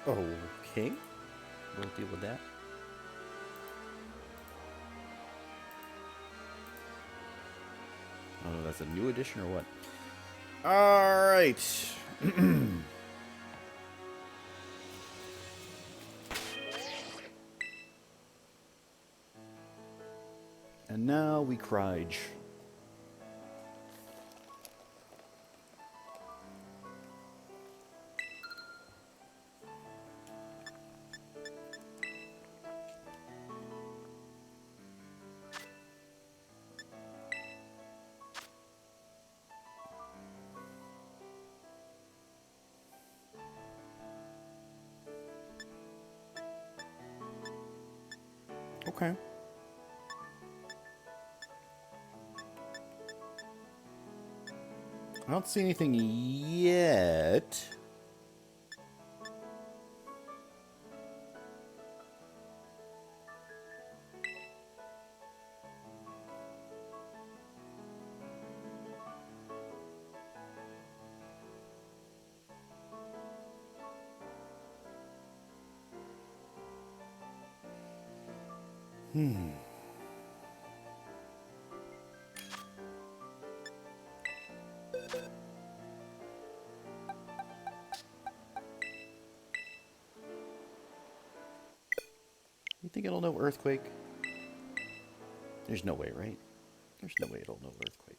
Okay. We'll deal with that. Oh, that's a new edition or what? Alright. And now we Krige. Okay. I don't see anything yet. You think it'll know Earthquake? There's no way, right? There's no way it'll know Earthquake.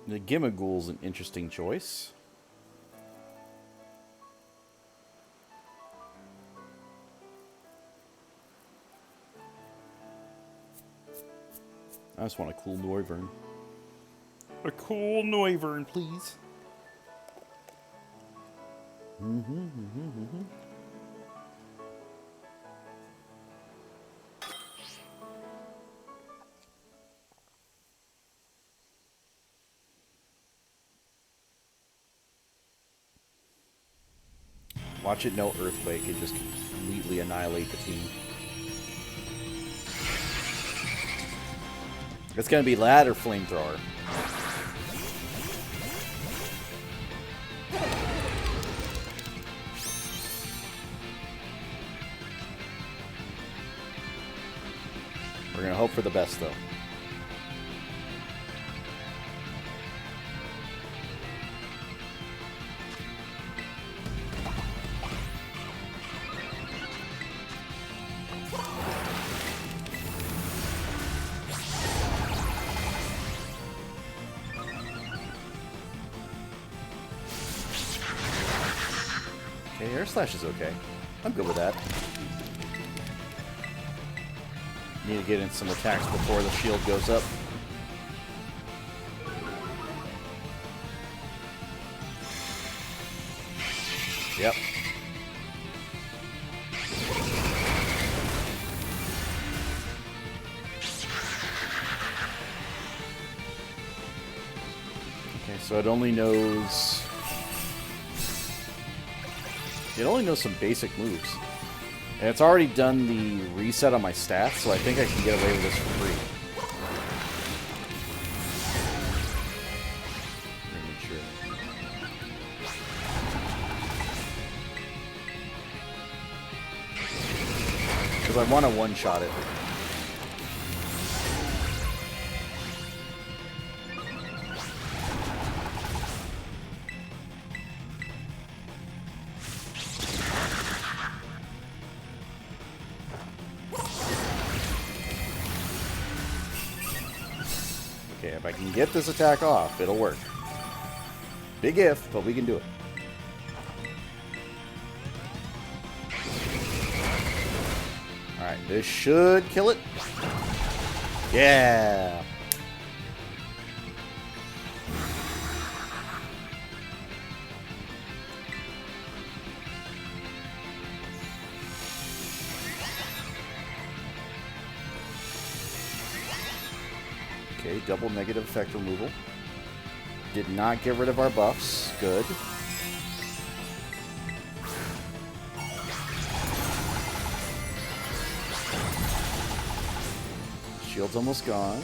The Gimmighoul's an interesting choice. I just want a cool Noivern. A cool Noivern, please. Watch it know Earthquake and just completely annihilate the team. It's gonna be Ladder Flamethrower. We're gonna hope for the best, though. Okay, Air Slash is okay. I'm good with that. Need to get in some attacks before the shield goes up. Yep. Okay, so it only knows... It only knows some basic moves. And it's already done the reset on my stats, so I think I can get away with this for free. Because I want to one-shot it. Okay, if I can get this attack off, it'll work. Big if, but we can do it. Alright, this should kill it. Yeah! Okay, double negative effect removal. Did not get rid of our buffs. Good. Shield's almost gone.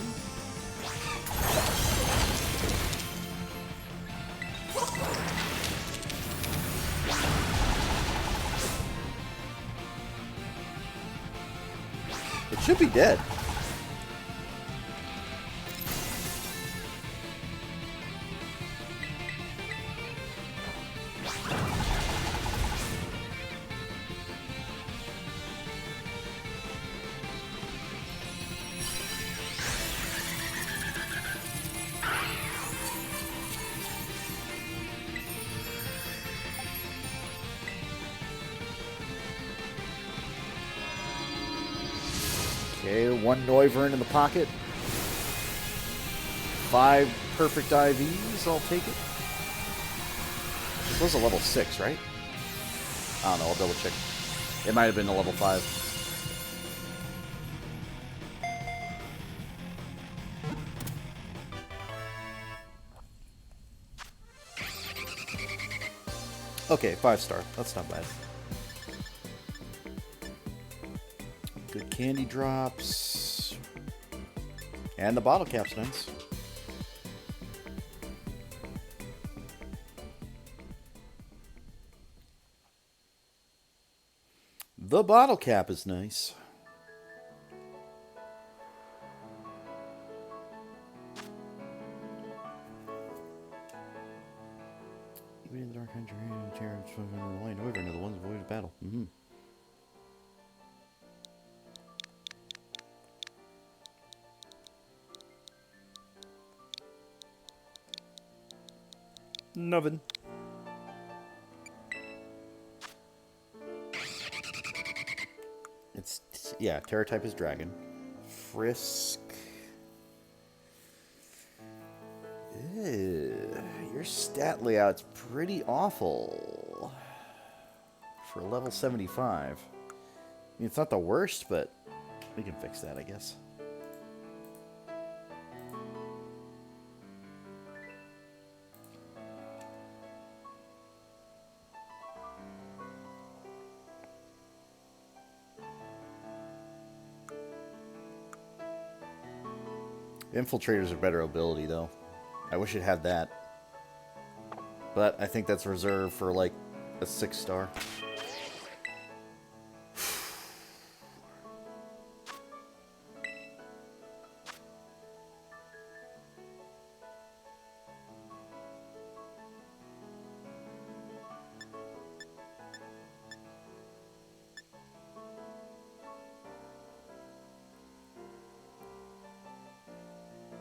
It should be dead. Okay, 1 Noivern in the pocket. 5 perfect IVs, I'll take it. This was a level 6, right? I don't know, I'll double check. It might have been a level 5. Okay, 5-star. That's not bad. Good candy drops. And the bottle cap's nice. The bottle cap is nice. Even in the dark country, terror, light over into the ones avoid a battle. Nothing. It's, yeah, Terra type is dragon. Frisk. Ew, your stat layout's pretty awful for level 75. I mean, it's not the worst, but we can fix that, I guess. Infiltrators are better ability, though. I wish it had that. But I think that's reserved for, like, a 6-star.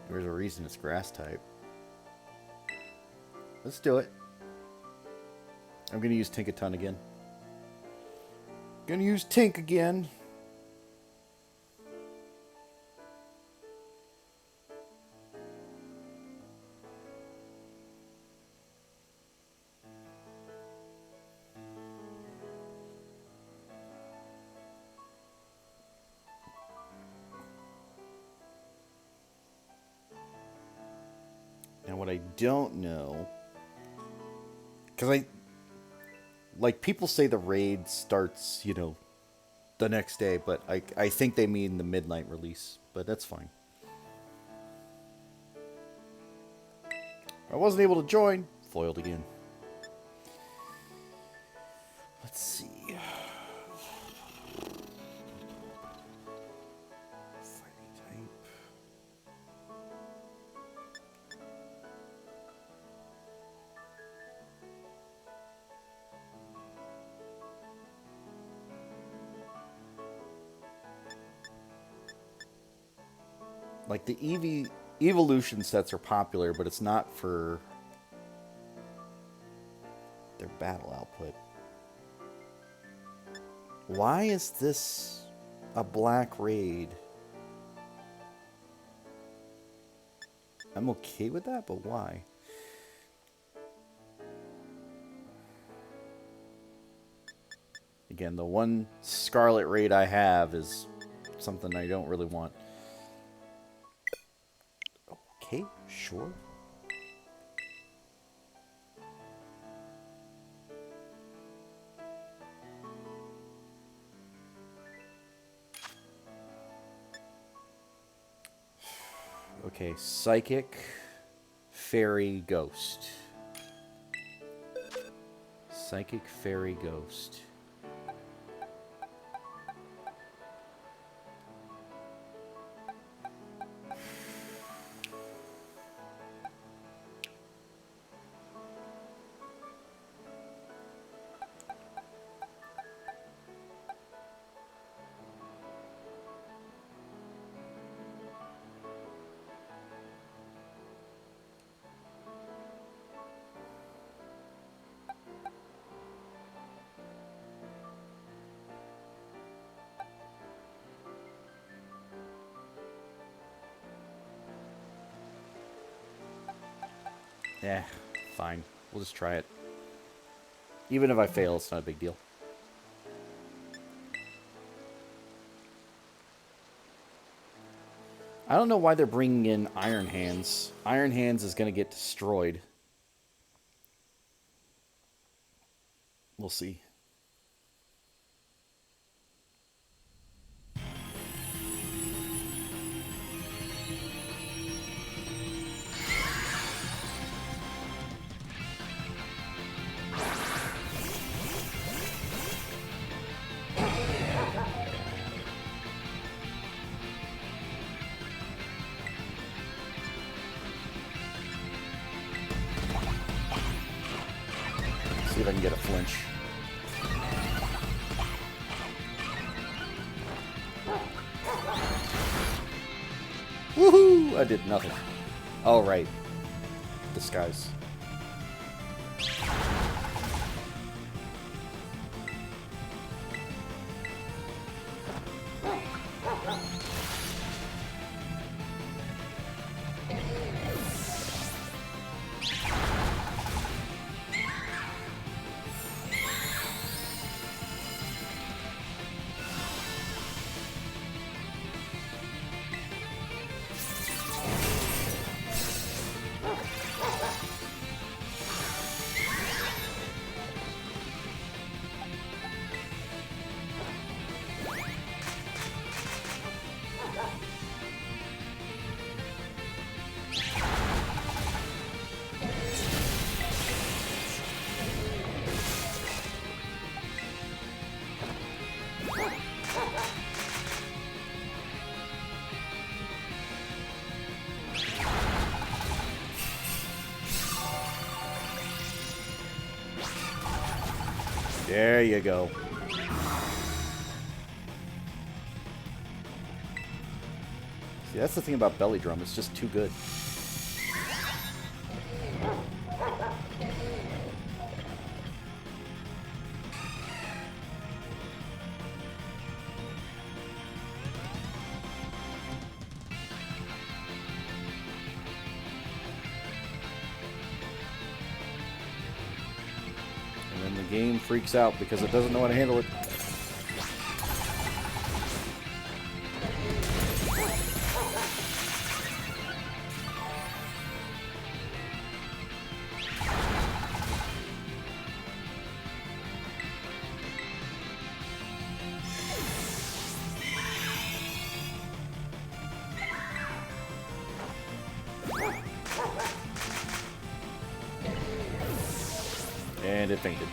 There's a reason it's grass type. Let's do it. I'm gonna use Tinkaton again. Gonna use Tink again. Now what I don't know, because like people say the raid starts, you know, the next day, but I think they mean the midnight release, but that's fine. I wasn't able to join. Foiled again. Let's see. Fighting type. Like the evolution sets are popular, but it's not for their battle output. Why is this a black raid? I'm okay with that, but why? Again, the one Scarlet raid I have is something I don't really want. Okay, sure. Okay, Psychic, Fairy, Ghost. Psychic, Fairy, Ghost. Yeah, fine. We'll just try it. Even if I fail, it's not a big deal. I don't know why they're bringing in Iron Hands. Iron Hands is going to get destroyed. We'll see. See if I can get a flinch. Woohoo! I did nothing. All right. Disguise. There you go. See, that's the thing about Belly Drum. It's just too good. The game freaks out because it doesn't know how to handle it. And it fainted.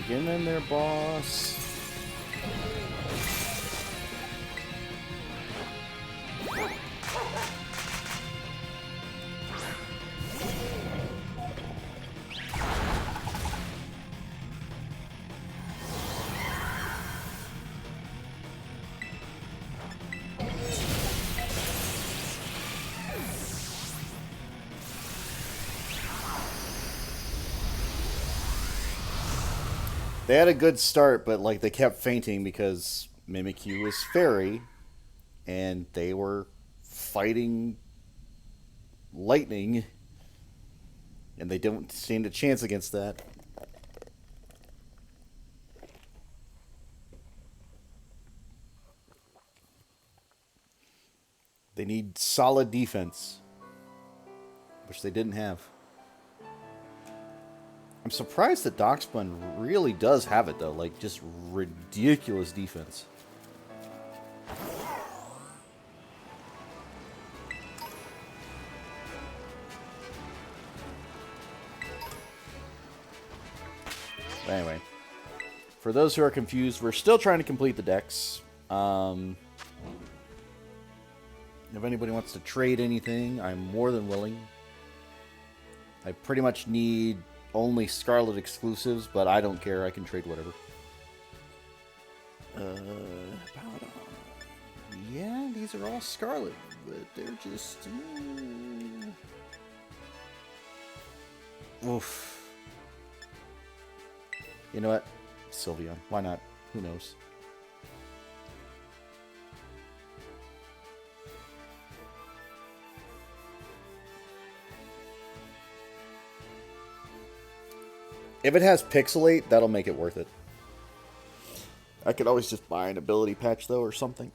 Get in there, boss. They had a good start, but like they kept fainting because Mimikyu is fairy, and they were fighting lightning, and they don't stand a chance against that. They need solid defense, which they didn't have. I'm surprised that Darkspawn really does have it, though. Like, just ridiculous defense. Anyway, for those who are confused, we're still trying to complete the decks. If anybody wants to trade anything, I'm more than willing. I pretty much need only Scarlet exclusives, but I don't care. I can trade whatever. Yeah, these are all Scarlet, but they're just... Oof. You know what? Sylveon. Why not? Who knows? If it has Pixelate, that'll make it worth it. I could always just buy an ability patch, though, or something.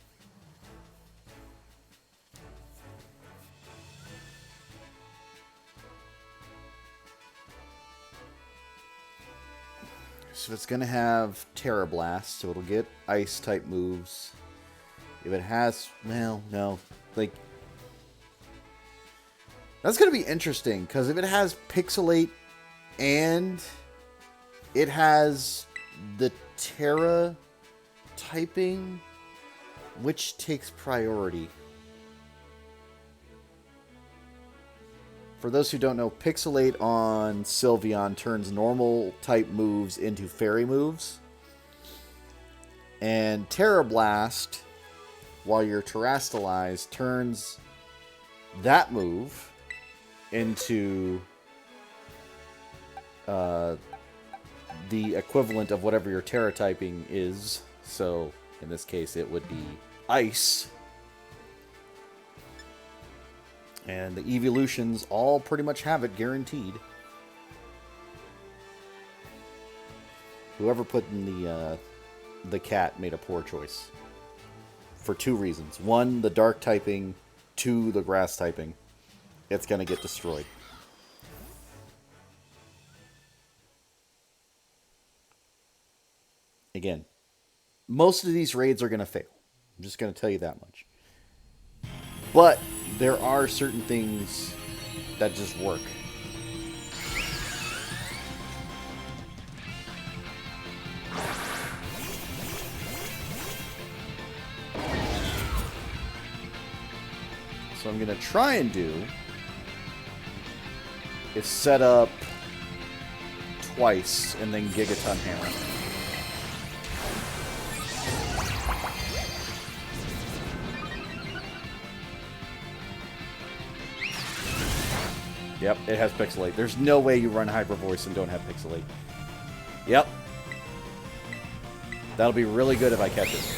So it's going to have Terra Blast, so it'll get Ice-type moves. If it has... Well, no. Like... That's going to be interesting, because if it has Pixelate and... it has the Terra typing, which takes priority? For those who don't know, Pixelate on Sylveon turns normal type moves into fairy moves. And Terra Blast, while you're Terastallized, turns that move into the equivalent of whatever your Terra typing is. So, in this case, it would be Ice. And the evolutions all pretty much have it guaranteed. Whoever put in the cat made a poor choice. For two reasons. One, the dark typing. Two, the grass typing. It's going to get destroyed. Again, most of these raids are going to fail. I'm just going to tell you that much. But there are certain things that just work. So I'm going to try and do is set up twice and then Gigaton Hammer. Yep, it has Pixelate. There's no way you run Hyper Voice and don't have Pixelate. Yep. That'll be really good if I catch it.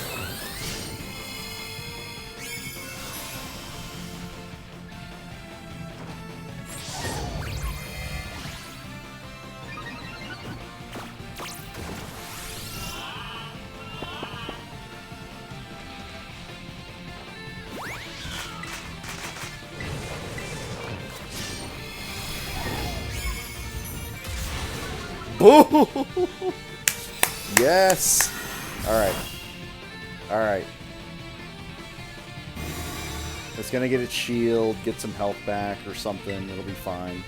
Boo! Yes! Alright. Alright. It's gonna get its shield, get some health back or something. It'll be fine.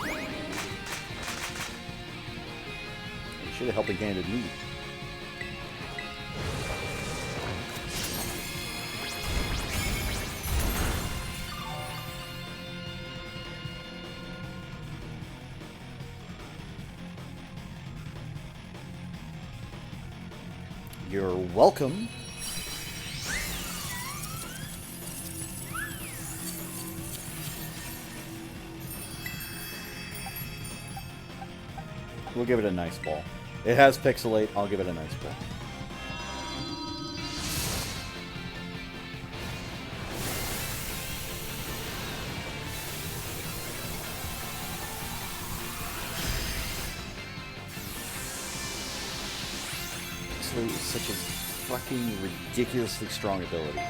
You should have helping handed me. You're welcome. We'll give it a nice ball. It has Pixelate. I'll give it a nice ball. Pixelate is such a fucking ridiculously strong ability.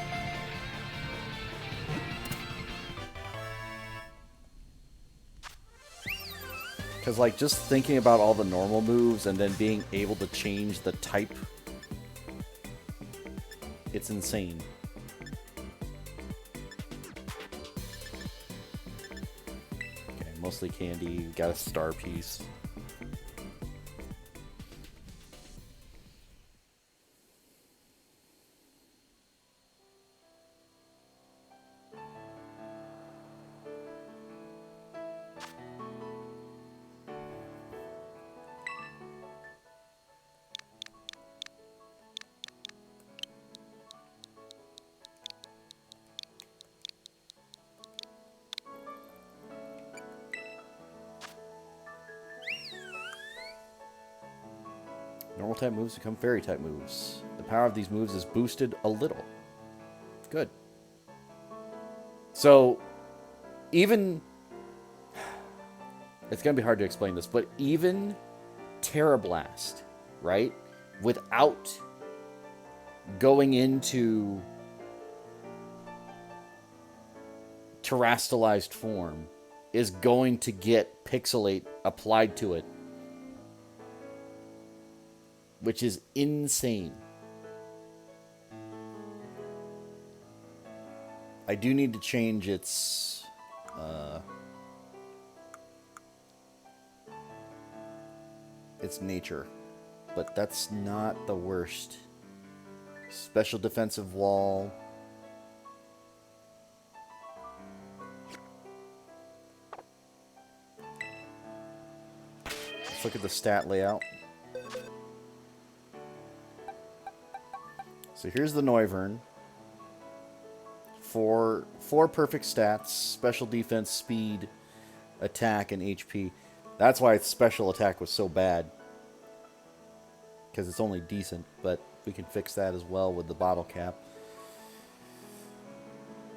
Because, like, just thinking about all the normal moves and then being able to change the type, it's insane. Okay, mostly candy. Got a star piece. Normal type moves become fairy type moves. The power of these moves is boosted a little. Good. So, even... It's going to be hard to explain this, but even Terra Blast, right? Without going into terastallized form, is going to get Pixelate applied to it, which is insane. I do need to change its nature, but that's not the worst. Special defensive wall. Let's look at the stat layout. So here's the Noivern. Four perfect stats: special defense, speed, attack, and HP. That's why its special attack was so bad, because it's only decent, but we can fix that as well with the bottle cap.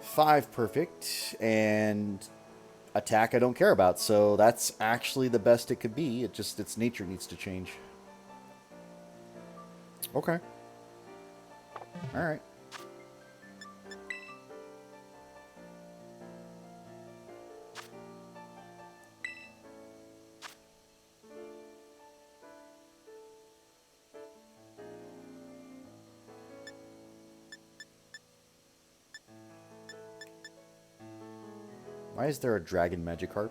5 perfect, and attack I don't care about, so that's actually the best it could be. It just, its nature needs to change. Okay. Alright. Why is there a dragon Magikarp?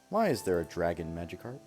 Why is there a dragon Magikarp?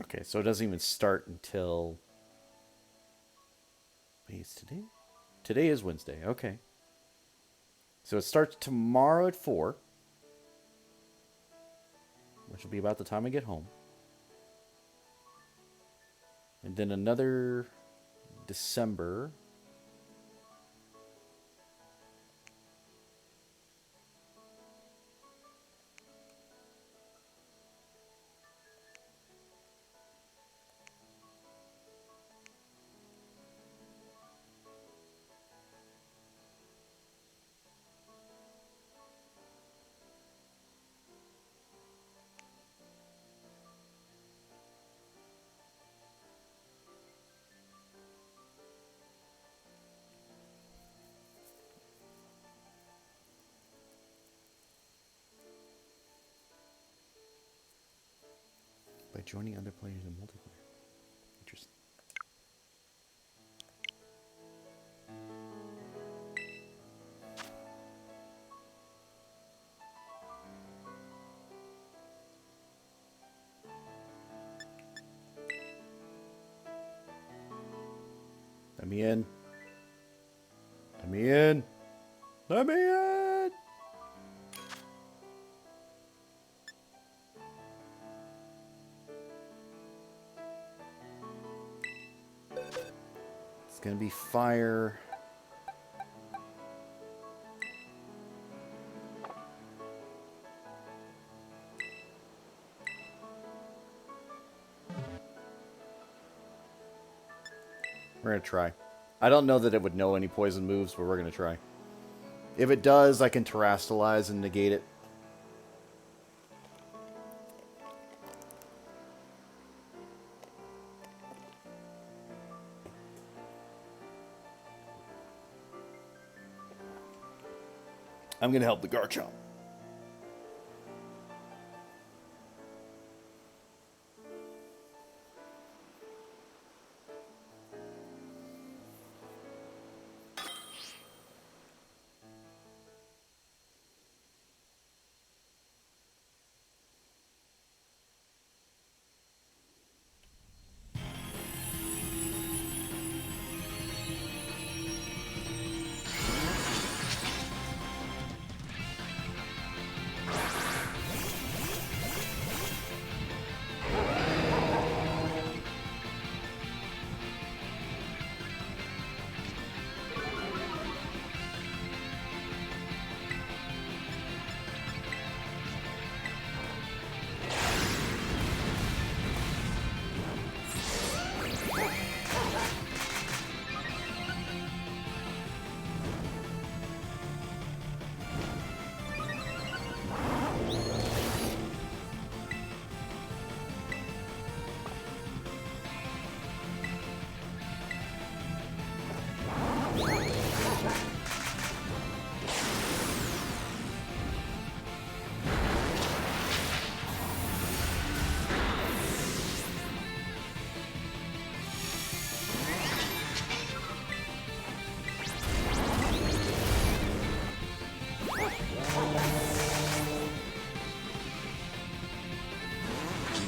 Okay, so it doesn't even start until... Wait, it's today? Today is Wednesday, okay. So it starts tomorrow at 4. Which will be about the time I get home. And then another December. By joining other players in multiplayer. Interesting. Let me in. Let me in. Let me in. It's gonna be fire. We're gonna try. I don't know that it would know any poison moves, but we're gonna try. If it does, I can terastalize and negate it. I'm gonna help the Garchomp.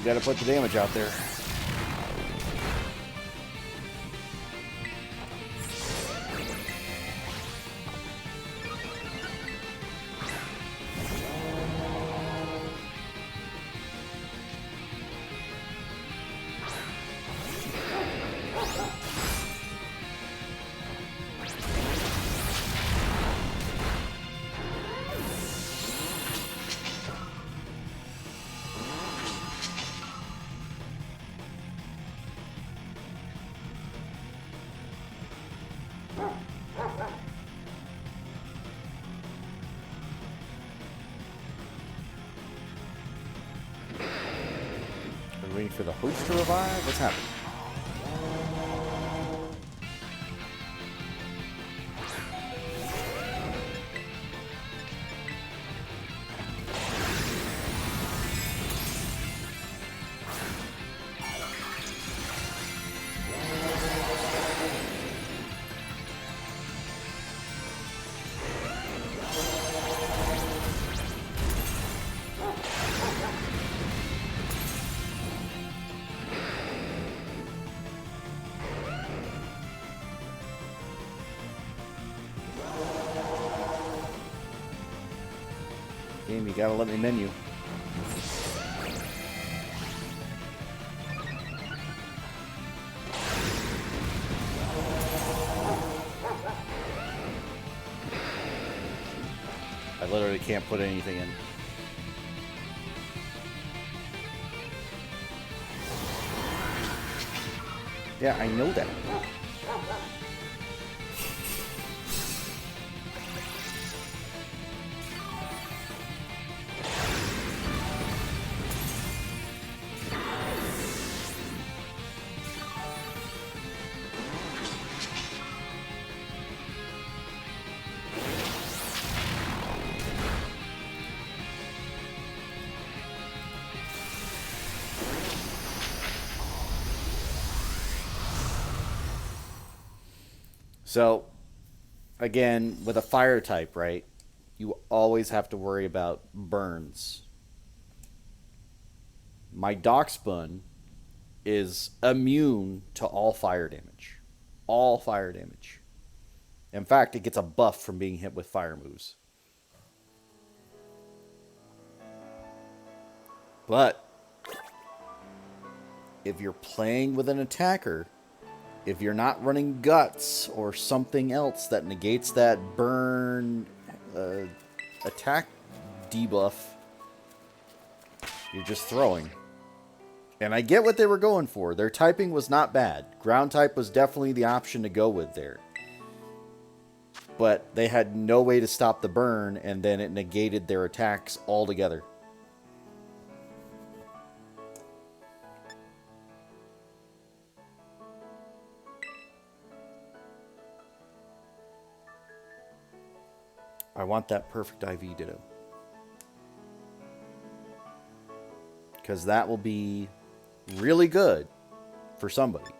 You gotta put the damage out there. We're waiting for the host to revive? What's happening? Game, you gotta let me menu. I literally can't put anything in. Yeah, I know that. So, again, with a fire type, right? You always have to worry about burns. My Darkspawn is immune to all fire damage. All fire damage. In fact, it gets a buff from being hit with fire moves. But if you're playing with an attacker, if you're not running guts or something else that negates that burn attack debuff, you're just throwing. And I get what they were going for. Their typing was not bad. Ground type was definitely the option to go with there. But they had no way to stop the burn, and then it negated their attacks altogether. I want that perfect IV Ditto. Because that will be really good for somebody.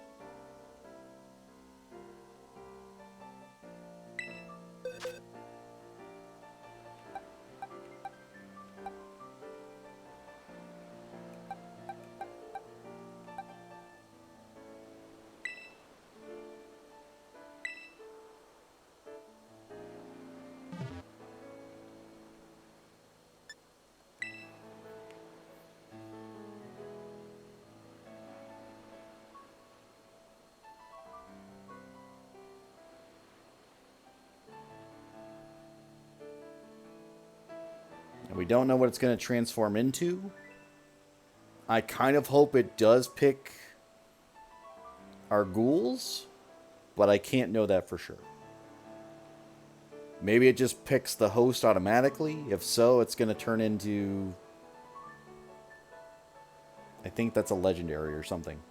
And we don't know what it's going to transform into. I kind of hope it does pick our ghouls, but I can't know that for sure. Maybe it just picks the host automatically. If so, it's going to turn into... I think that's a legendary or something.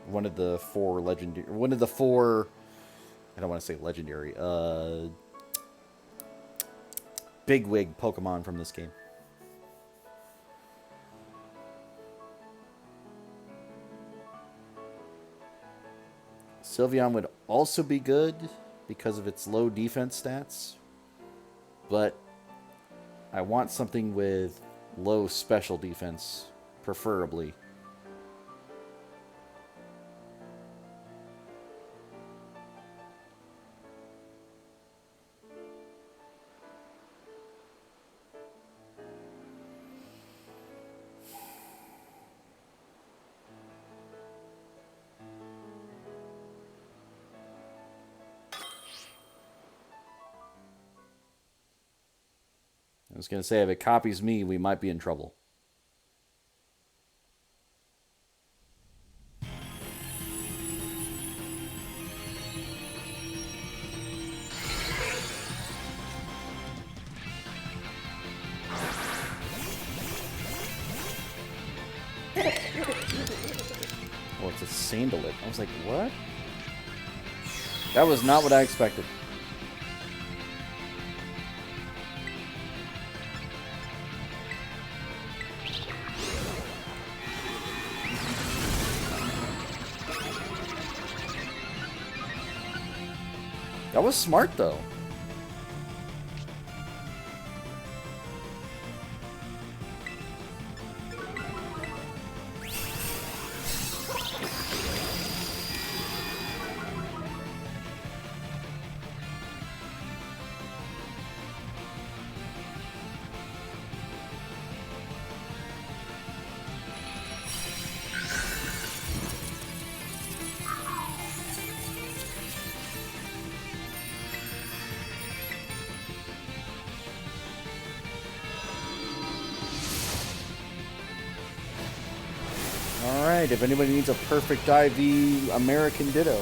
One of the four legendary... One of the four... I don't want to say legendary. Bigwig Pokemon from this game. Sylveon would also be good because of its low defense stats. But I want something with low special defense, preferably. I was going to say, if it copies me, we might be in trouble. Oh, it's a Salandit. I was like, what? That was not what I expected. That was smart, though. Alright, if anybody needs a perfect IV American Ditto.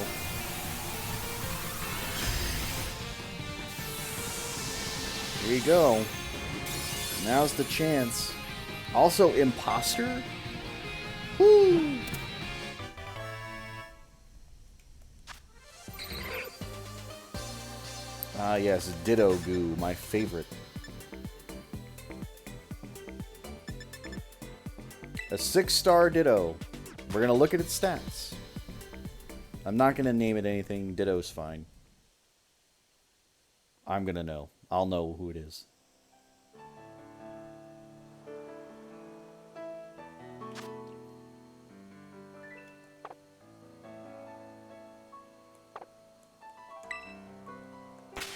Here you go. Now's the chance. Also, Imposter? Woo! Ah, yes, Ditto Goo, my favorite. A 6-star Ditto. We're going to look at its stats. I'm not going to name it anything. Ditto's fine. I'm going to know. I'll know who it is.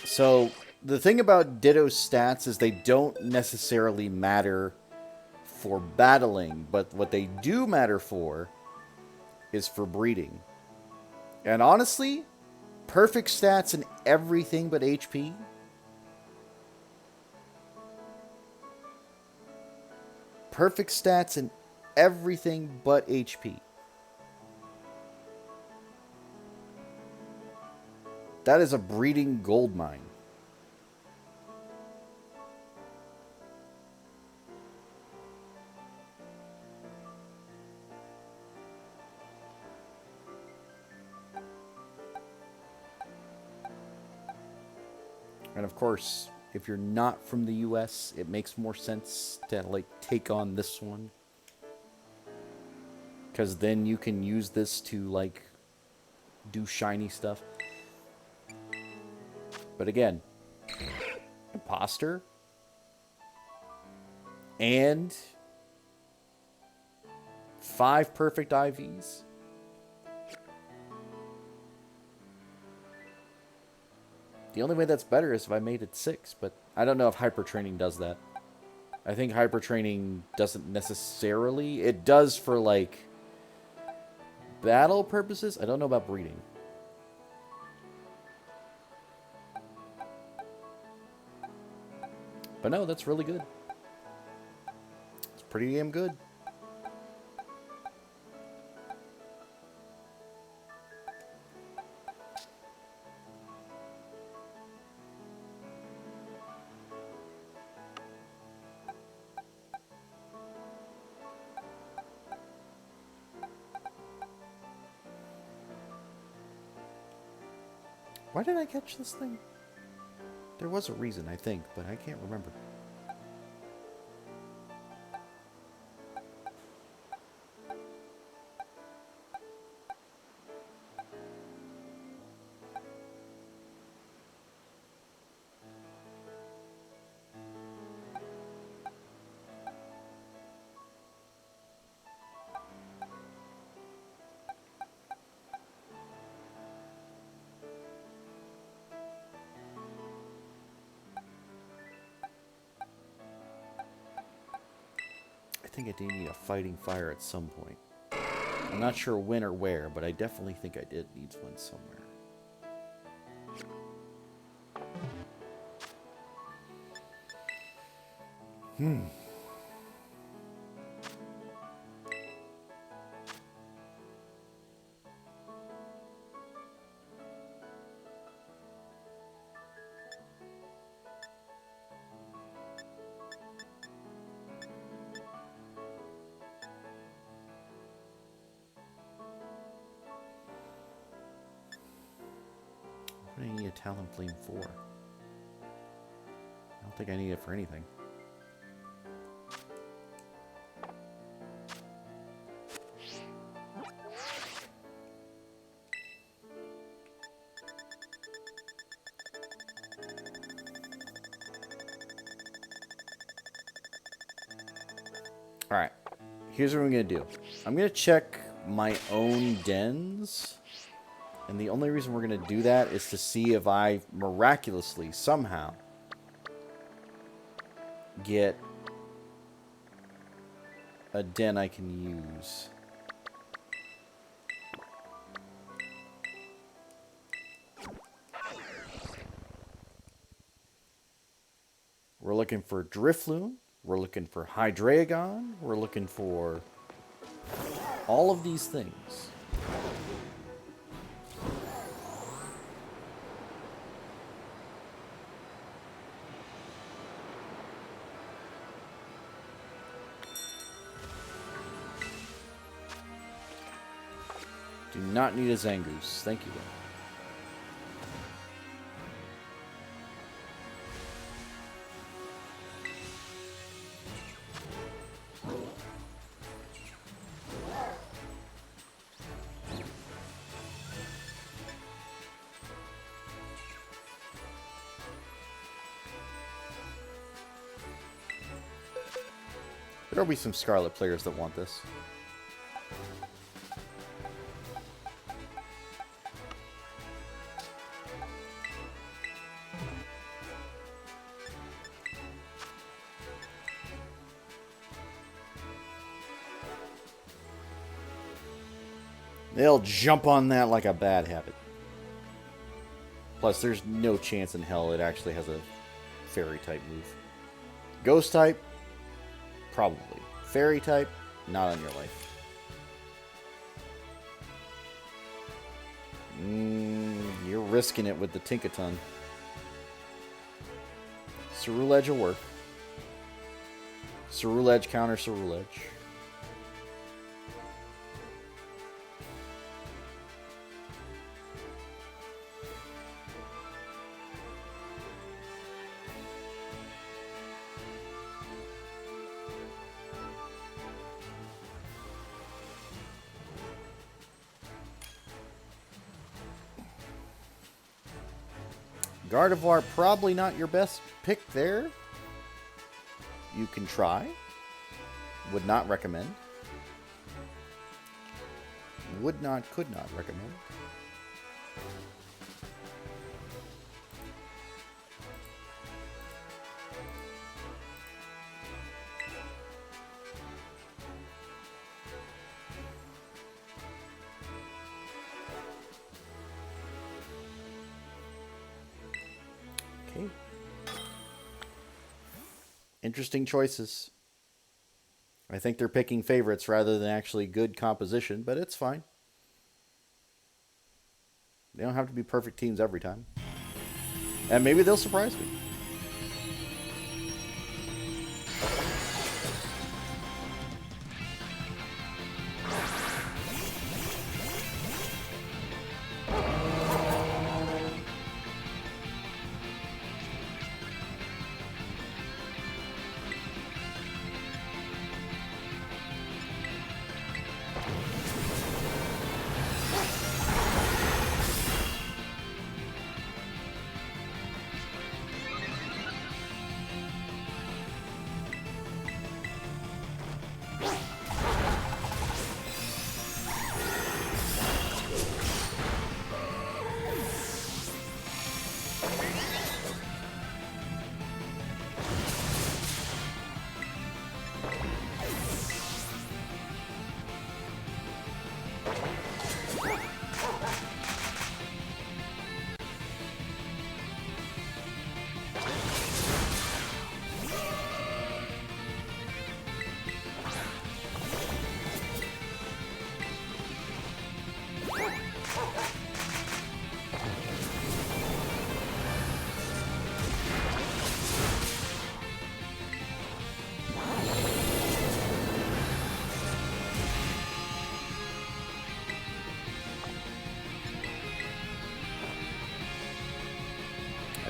So, the thing about Ditto's stats is they don't necessarily matter for battling, but what they do matter for is for breeding. And honestly, perfect stats in everything but HP. Perfect stats in everything but HP. That is a breeding goldmine. And of course, if you're not from the US, it makes more sense to like take on this one. Because then you can use this to like do shiny stuff. But again, Imposter and 5 perfect IVs. The only way that's better is if I made it 6, but I don't know if hyper training does that. I think hyper training doesn't necessarily. It does for like battle purposes. I don't know about breeding. But no, that's really good. It's pretty damn good. Why did I catch this thing? There was a reason, I think, but I can't remember. I think I did need a fighting fire at some point. I'm not sure when or where, but I definitely think I did need one somewhere. What do I need a Talonflame for? I don't think I need it for anything. Alright, here's what I'm going to do. I'm going to check my own dens. And the only reason we're going to do that is to see if I miraculously, somehow, get a den I can use. We're looking for Drifloon. We're looking for Hydreigon. We're looking for All of these things. Do not need a Zangoose. Thank you. There'll be some Scarlet players that want this. They'll jump on that like a bad habit. Plus, there's no chance in hell it actually has a fairy type move. Ghost type? Probably. Fairy type? Not on your life. You're risking it with the Tinkaton. Ceruledge will work. Ceruledge counter Ceruledge. Gardevoir, probably not your best pick there. You can try. Would not recommend. Would not, could not recommend. Okay. Interesting choices. I think they're picking favorites rather than actually good composition, but it's fine. They don't have to be perfect teams every time. And maybe they'll surprise me.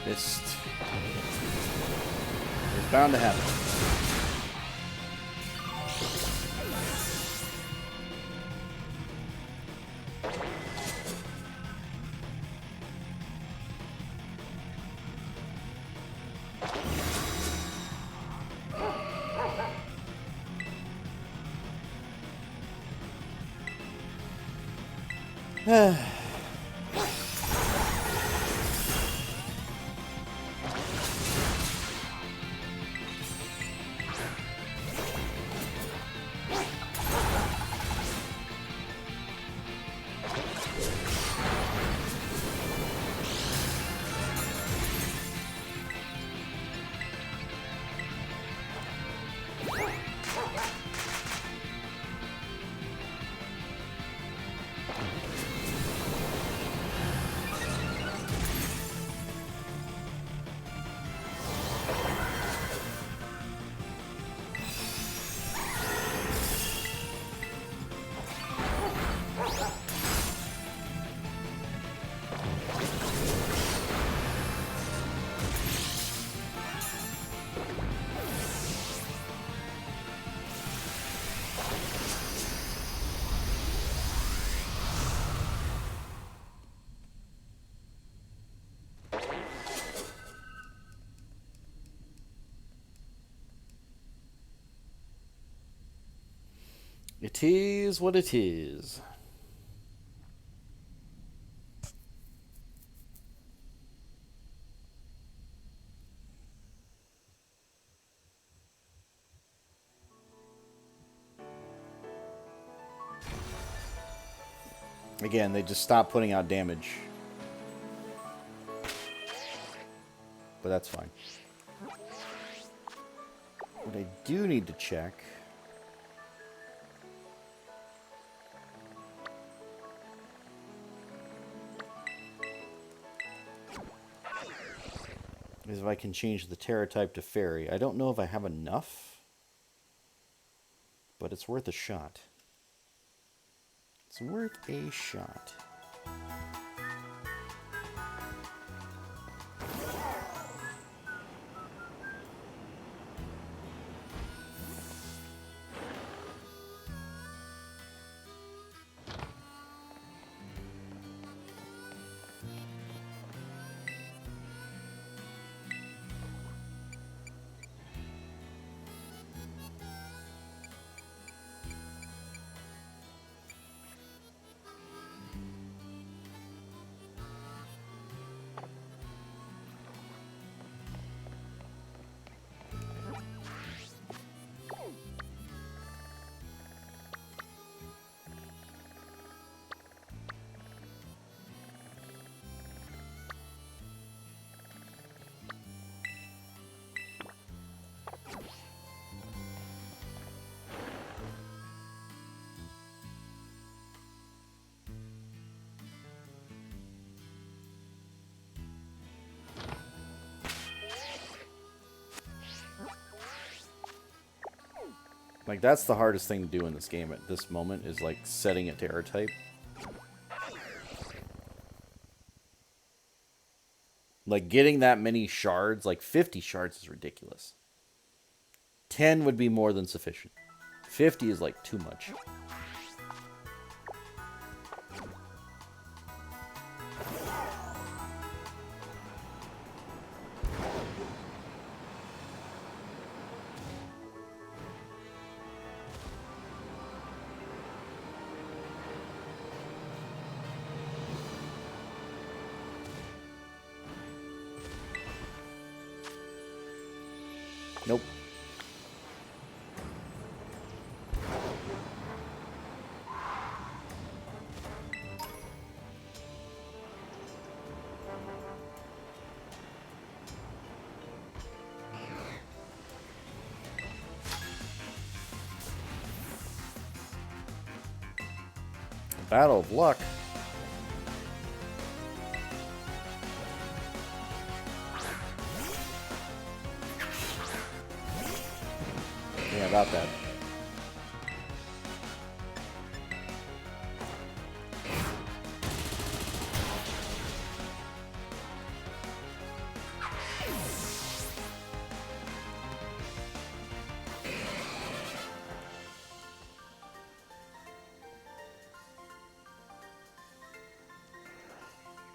It's bound to happen. It is what it is. Again, they just stopped putting out damage. But that's fine. What I do need to check is if I can change the Terra type to Fairy. I don't know if I have enough, but it's worth a shot. It's worth a shot. Like, that's the hardest thing to do in this game at this moment, is, like, setting it to Terra type. Like, getting that many shards, like, 50 shards is ridiculous. 10 would be more than sufficient. 50 is, like, too much. Nope. Battle of Luck. Yeah, about that.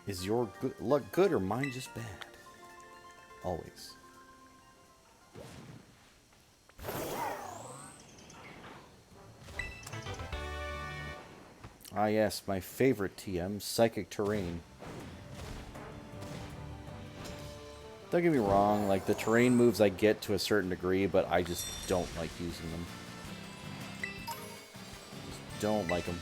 Is your luck good or mine just bad? Always. Ah yes, my favorite TM, Psychic Terrain. Don't get me wrong, like, the terrain moves I get to a certain degree, but I just don't like using them. Just don't like them.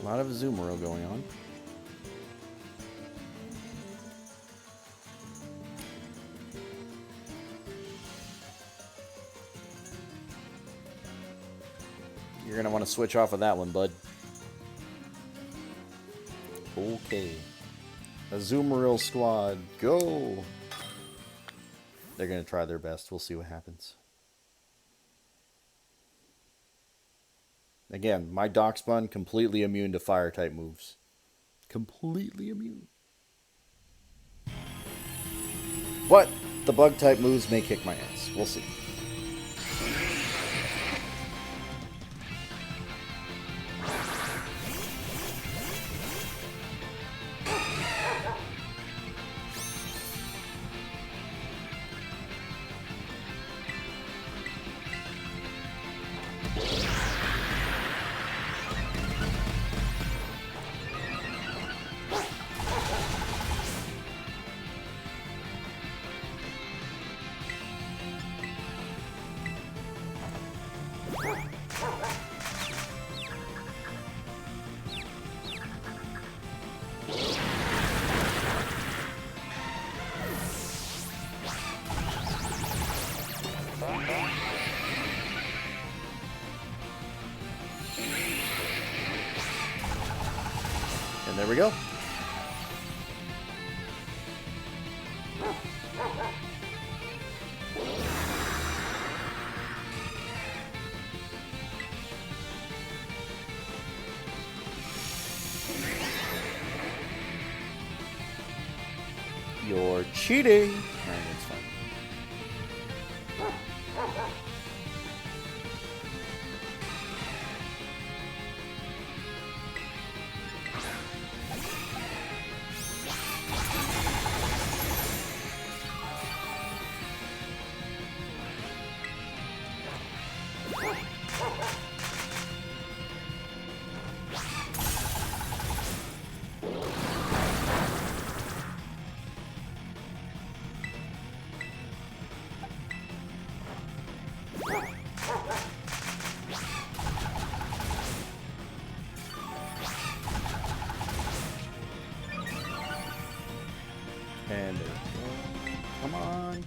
A lot of Azumarill going on. You're gonna want to switch off of that one, bud. Okay. Azumarill squad, go! They're gonna try their best. We'll see what happens. Again, my Darkspawn completely immune to fire-type moves. Completely immune. But the bug-type moves may kick my ass. We'll see. And there we go. You're cheating. Alright, that's fine. And come on.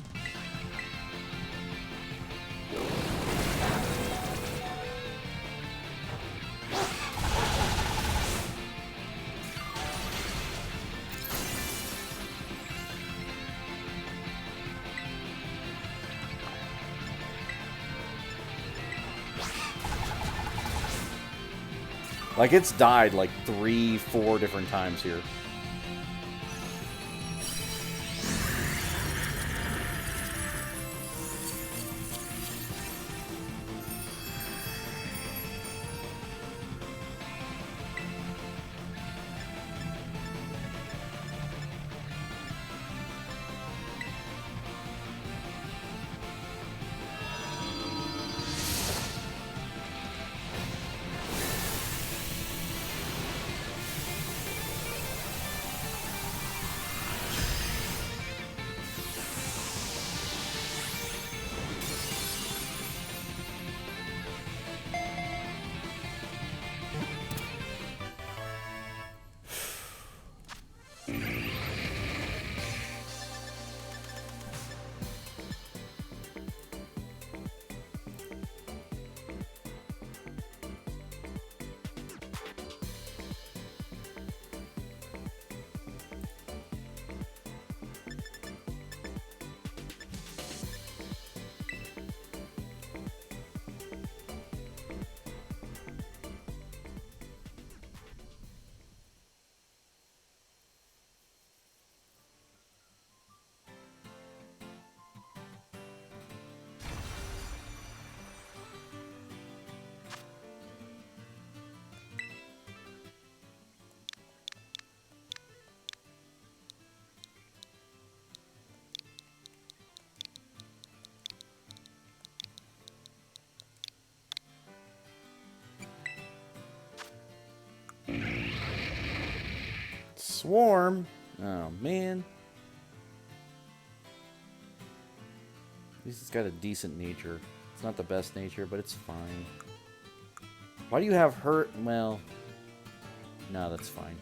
Like, it's died like 3-4 different times here. Swarm. Oh, man. At least it's got a decent nature. It's not the best nature, but it's fine. Why do you have hurt? Well, No, that's fine.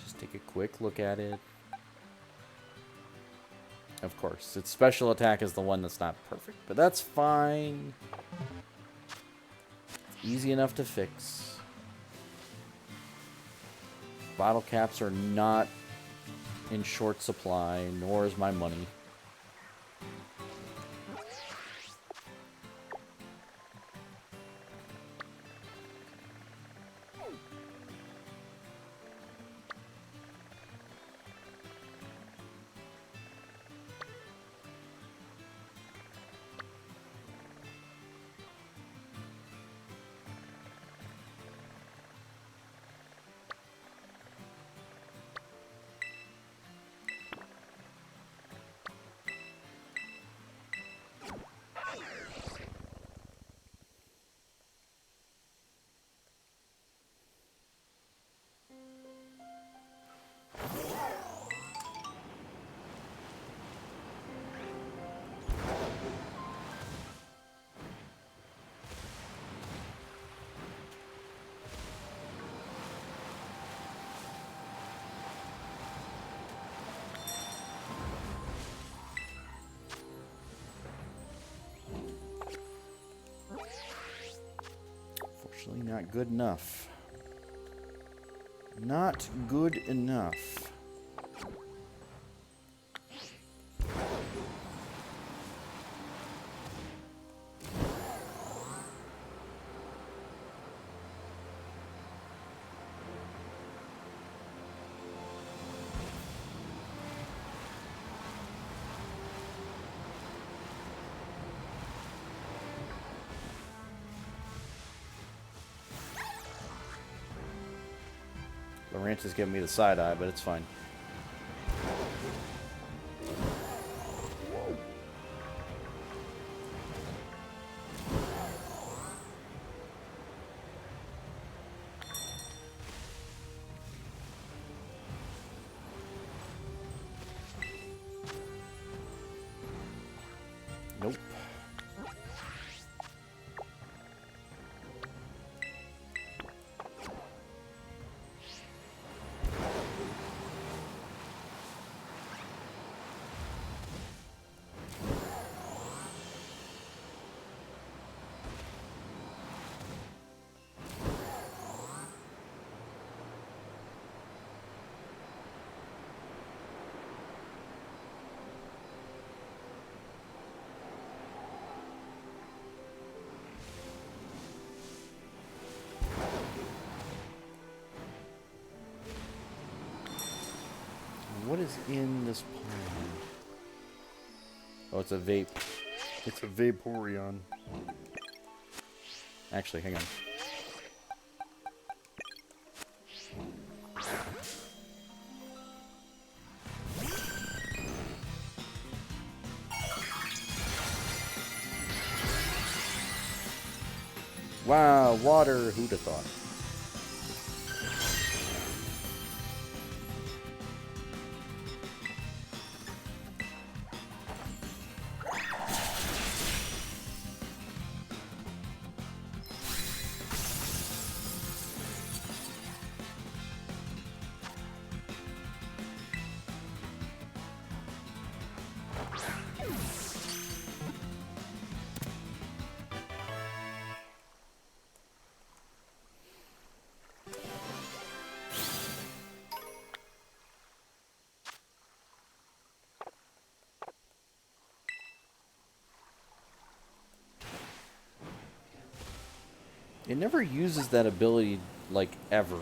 Just take a quick look at it. Of course, its special attack is the one that's not perfect, but that's fine. Easy enough to fix. Bottle caps are not in short supply, nor is my money. Unfortunately, not good enough. Not good enough. Lawrence is giving me the side eye, but it's fine. Nope. What is in this pond? Oh, it's a vape. It's a Vaporeon. Actually, hang on. Wow, water. Who'd have thought? It never uses that ability, like, ever.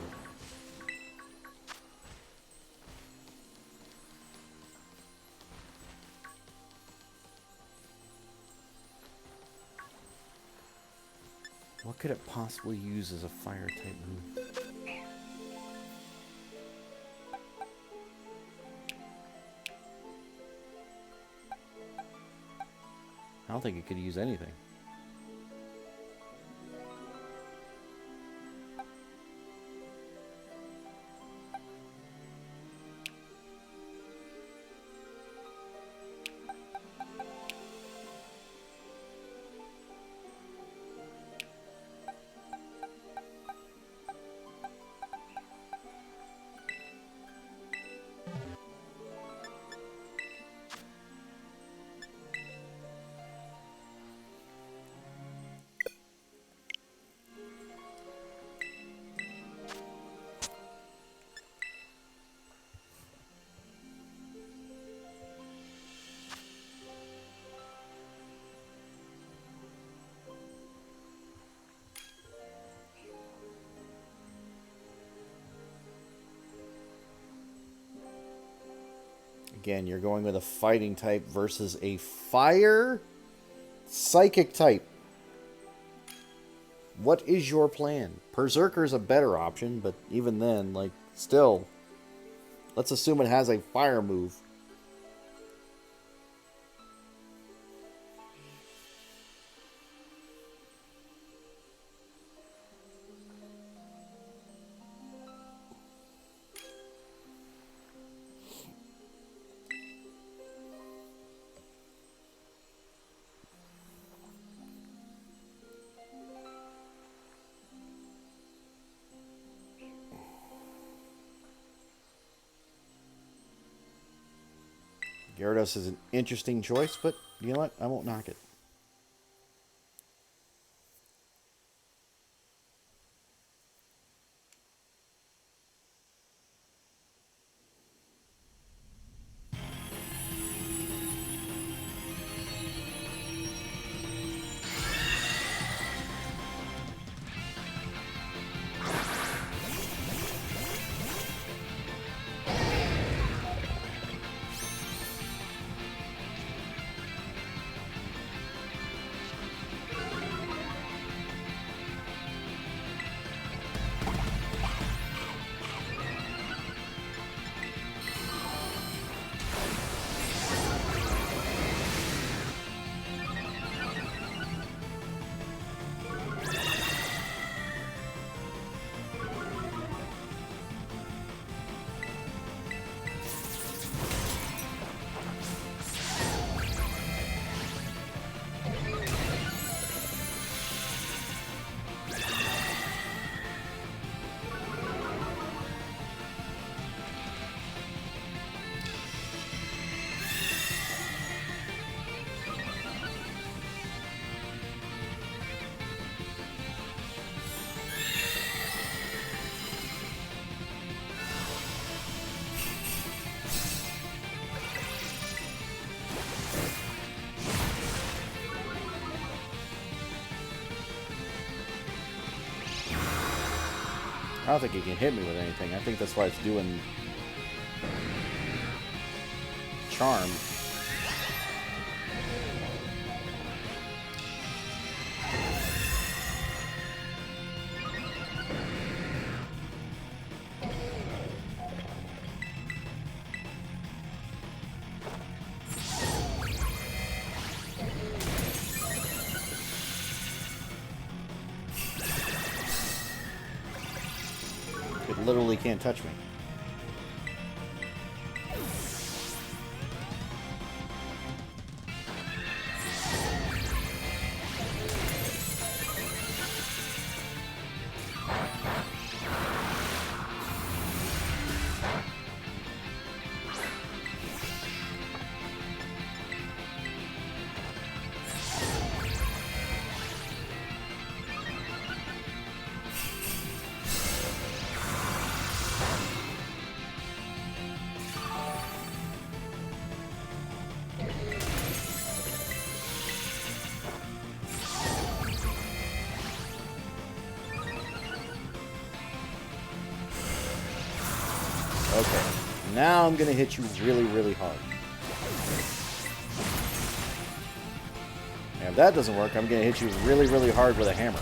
What could it possibly use as a fire-type move? I don't think it could use anything. Again, you're going with a fighting type versus a fire psychic type. What is your plan? Berserker's a better option, but even then, like, still, let's assume it has a fire move. Gyarados is an interesting choice, but you know what? I won't knock it. I don't think it can hit me with anything. I think that's why it's doing charm. It literally can't touch me. Okay, now I'm gonna hit you really, really hard. And if that doesn't work, I'm gonna hit you really, really hard with a hammer.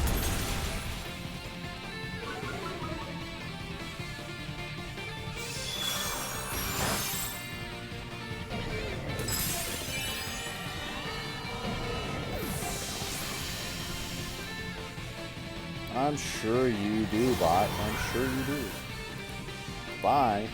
I'm sure you do, bot. I'm sure you do. Bye.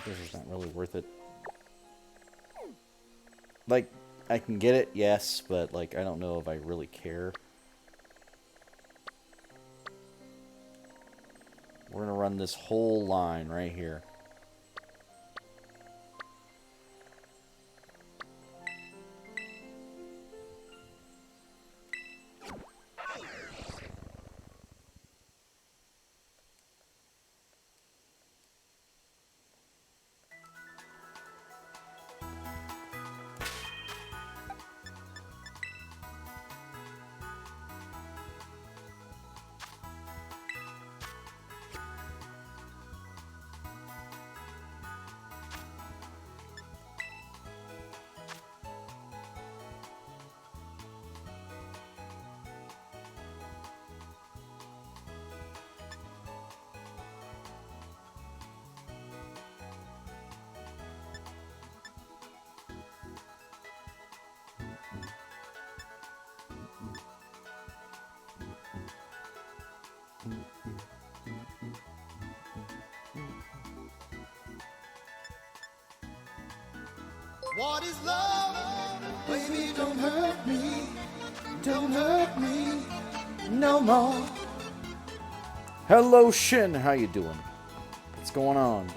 This is not really worth it. Like, I can get it, yes, but, like, I don't know if I really care. We're going to run this whole line right here. What is love? Baby, don't hurt me. Don't hurt me no more. Hello, Shin. How you doing? What's going on?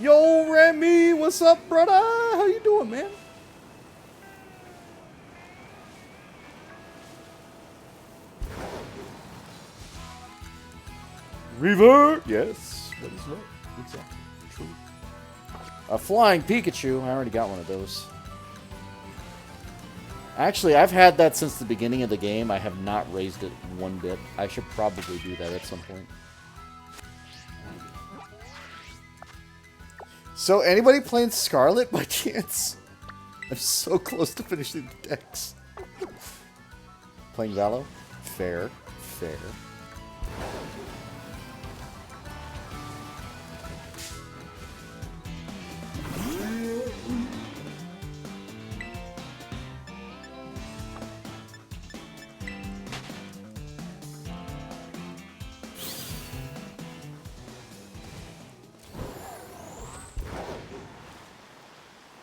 Yo, Remy, what's up, brother? How you doing, man? Revert! Yes. What is that? Exactly. True. A flying Pikachu. I already got one of those. Actually, I've had that since the beginning of the game. I have not raised it one bit. I should probably do that at some point. So, anybody playing Scarlet by chance? I'm so close to finishing the decks. Playing Valo? Fair. Fair.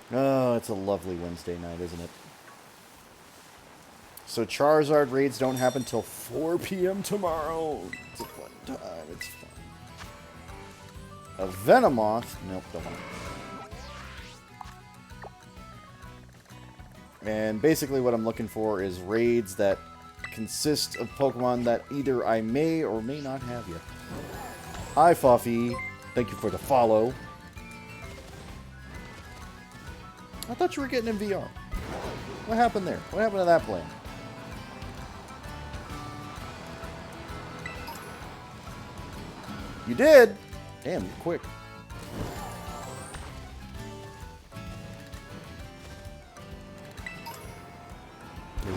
Oh, it's a lovely Wednesday night, isn't it? So Charizard raids don't happen till 4 p.m. tomorrow. It's a fun time. It's fun. A Venomoth? Nope, don't want it. And basically what I'm looking for is raids that consist of Pokemon that either I may or may not have yet. Hi, Fuffy. Thank you for the follow. I thought you were getting in VR. What happened there? What happened to that plan? You did? Damn, you're quick.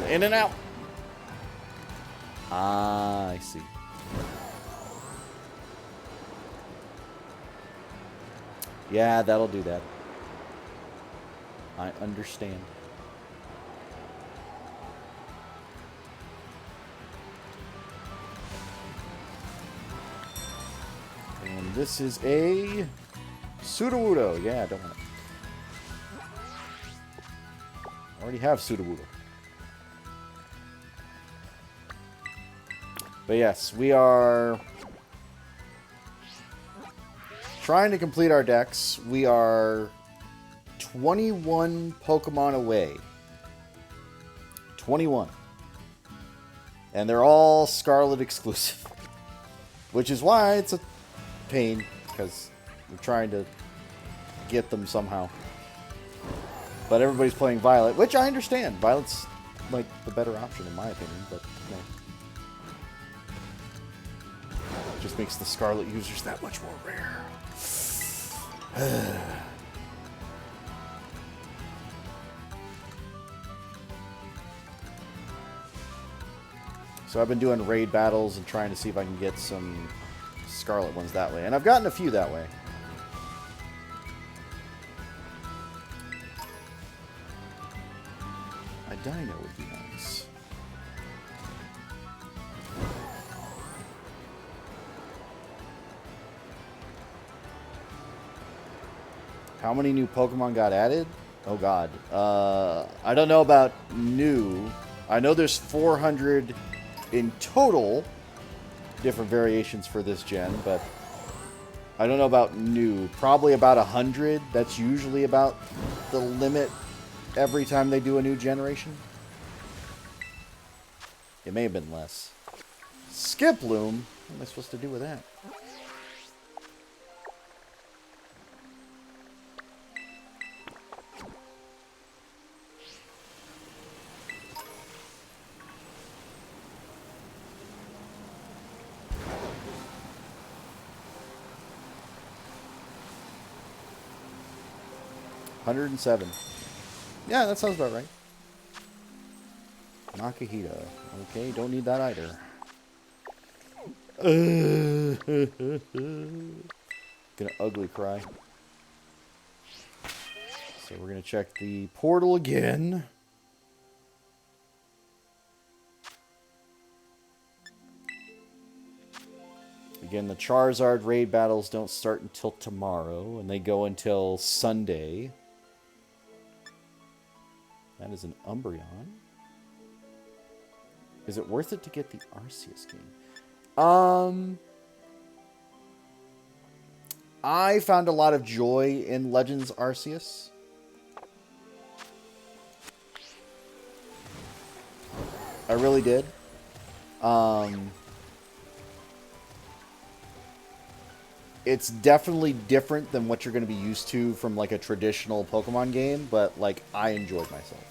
In and out. Ah, I see. Yeah, that'll do that. I understand. And this is a Sudowoodo. Yeah, I don't want it. I already have Sudowoodo. But yes, we are trying to complete our decks. We are 21 Pokemon away. 21. And they're all Scarlet exclusive. Which is why it's a pain, because we're trying to get them somehow. But everybody's playing Violet, which I understand. Violet's like the better option in my opinion, but you know. Just makes the Scarlet users that much more rare. So I've been doing raid battles and trying to see if I can get some Scarlet ones that way. And I've gotten a few that way. A dino would be nice. How many new Pokemon got added? Oh god. I don't know about new. I know there's 400 in total different variations for this gen, but I don't know about new. Probably about 100. That's usually about the limit every time they do a new generation. It may have been less. Skiploom? What am I supposed to do with that? $107. Yeah, that sounds about right. Nakahita. Okay, don't need that either. Gonna ugly cry. So we're gonna check the portal again. Again, the Charizard raid battles don't start until tomorrow, and they go until Sunday. That is an Umbreon. Is it worth it to get the Arceus game? I found a lot of joy in Legends Arceus. I really did. It's definitely different than what you're going to be used to from like a traditional Pokemon game, but like I enjoyed myself.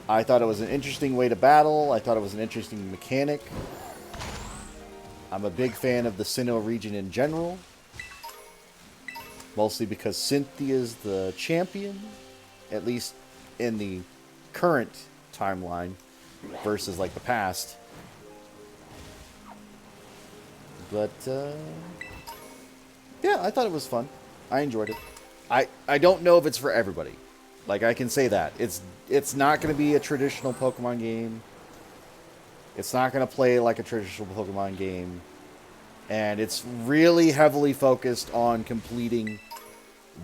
I thought it was an interesting way to battle. I thought it was an interesting mechanic. I'm a big fan of the Sinnoh region in general. Mostly because Cynthia's the champion, at least in the current timeline versus like the past. But yeah, I thought it was fun. I enjoyed it. I don't know if it's for everybody. Like, I can say that. It's not going to be a traditional Pokemon game. It's not going to play like a traditional Pokemon game. And it's really heavily focused on completing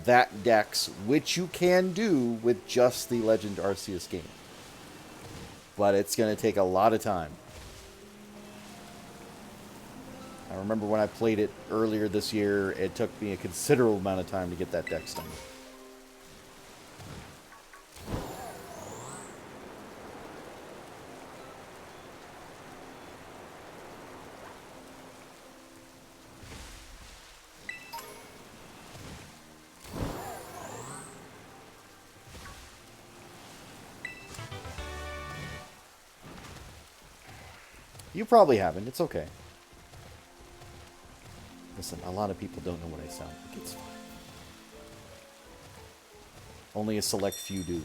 that dex, which you can do with just the Legend Arceus game. But it's going to take a lot of time. I remember when I played it earlier this year, it took me a considerable amount of time to get that dex done. You probably haven't. It's okay. Listen, a lot of people don't know what I sound like. It's fine. Only a select few do.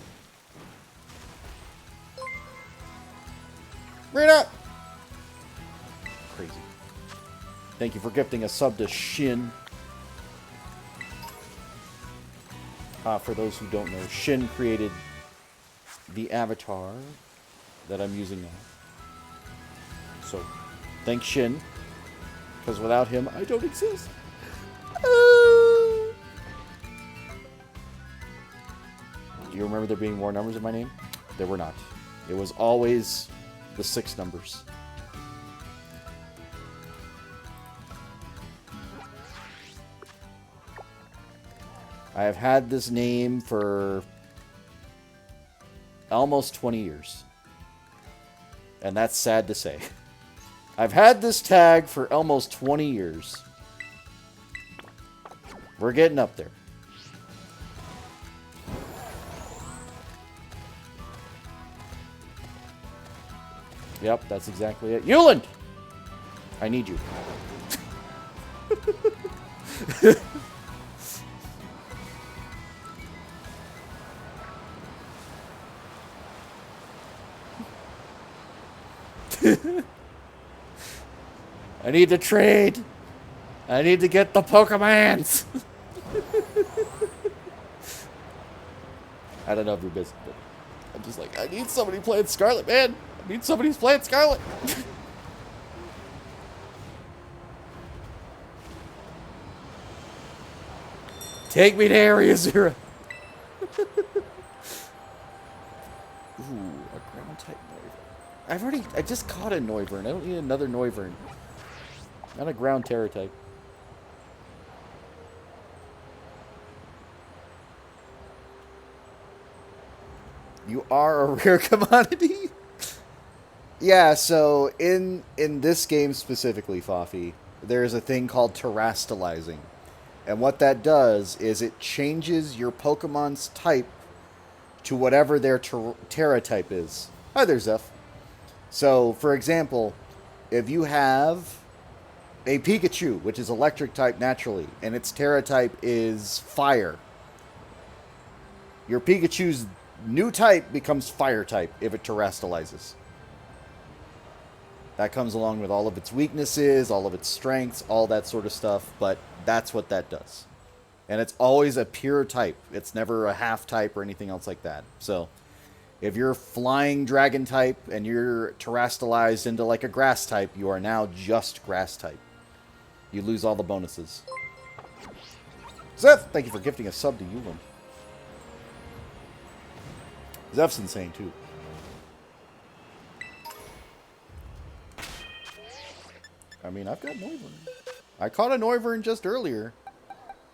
Rita! Crazy. Thank you for gifting a sub to Shin. For those who don't know, Shin created the avatar that I'm using now. So, thanks Shin. Because without him, I don't exist. Do you remember there being more numbers in my name? There were not. It was always the 6 numbers. I have had this name for almost 20 years. And that's sad to say. I've had this tag for almost 20 years. We're getting up there. Yep, that's exactly it. Yuland! I need you. I need to trade. I need to get the Pokemons. I don't know if you're busy, but I'm just like, I need somebody playing Scarlet, man. I need somebody who's playing Scarlet. Take me to Area Zero. Ooh, a ground type Noivern. I just caught a Noivern. I don't need another Noivern. Not a ground Terra type. You are a rare commodity? Yeah, so in this game specifically, Fafi, there's a thing called terastallizing. And what that does is it changes your Pokemon's type to whatever their Terra type is. Hi there, Zeph. So, for example, if you have a Pikachu, which is electric type naturally, and its Terra type is fire, your Pikachu's new type becomes fire type if it terastallizes. That comes along with all of its weaknesses, all of its strengths, all that sort of stuff, but that's what that does. And it's always a pure type. It's never a half type or anything else like that. So, if you're flying dragon type and you're terastallized into like a grass type, you are now just grass type. You lose all the bonuses. Zeph, thank you for gifting a sub to Yulin. Zeph's insane too. I mean, I've got Noivern. I caught a Noivern just earlier.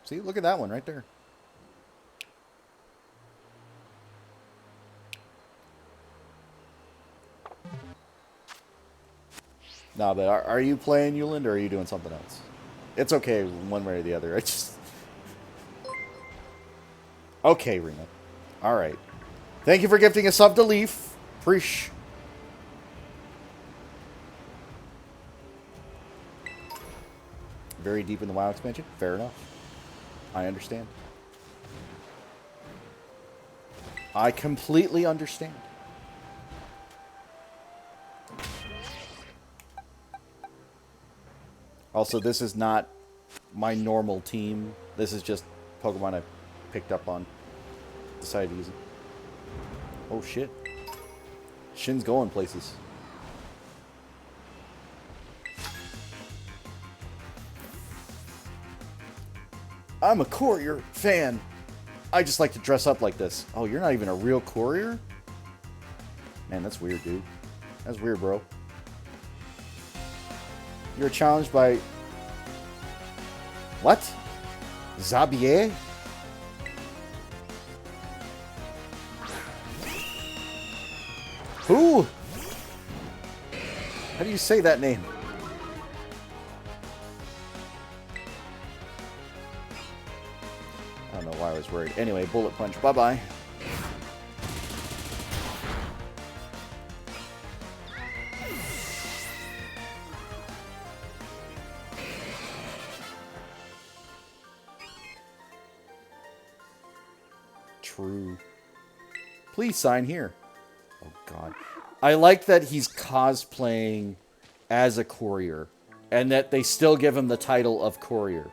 See, look at that one right there. Nah, but are you playing Yulin or are you doing something else? It's okay one way or the other. I just... Okay, Rena. Alright. Thank you for gifting a sub to Leaf. Preach. Very deep in the WoW expansion? Fair enough. I understand. I completely understand. Also, this is not my normal team. This is just Pokemon I picked up on. Decided to use it. Oh, shit. Shin's going places. I'm a courier fan. I just like to dress up like this. Oh, you're not even a real courier? Man, that's weird, dude. That's weird, bro. You're challenged by... What? Zabier? Who? How do you say that name? I don't know why I was worried. Anyway, Bullet Punch. Bye-bye. True. Please sign here. Oh, God. I like that he's cosplaying as a courier, and that they still give him the title of courier.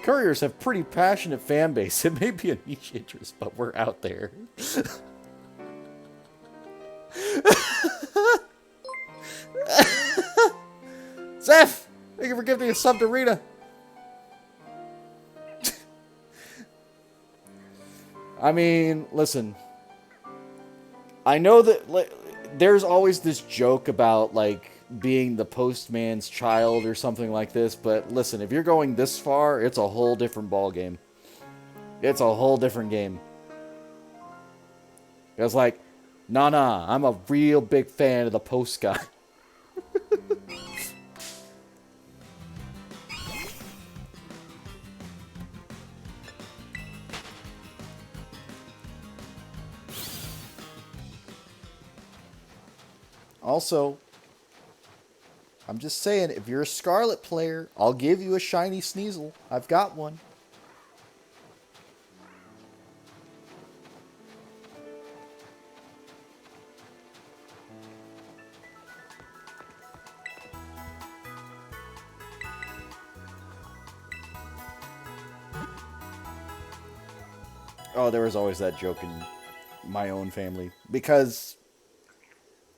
Couriers have pretty passionate fan base. It may be a niche interest, but we're out there. Zeph! Thank you for giving me a sub to Rita. I mean, listen. I know that there's always this joke about, like, being the postman's child or something like this, but listen, if you're going this far, it's a whole different ball game. It's a whole different game. It's like, nah, I'm a real big fan of the post guy. Also, I'm just saying, if you're a Scarlet player, I'll give you a shiny Sneasel. I've got one. Oh, there was always that joke in my own family. Because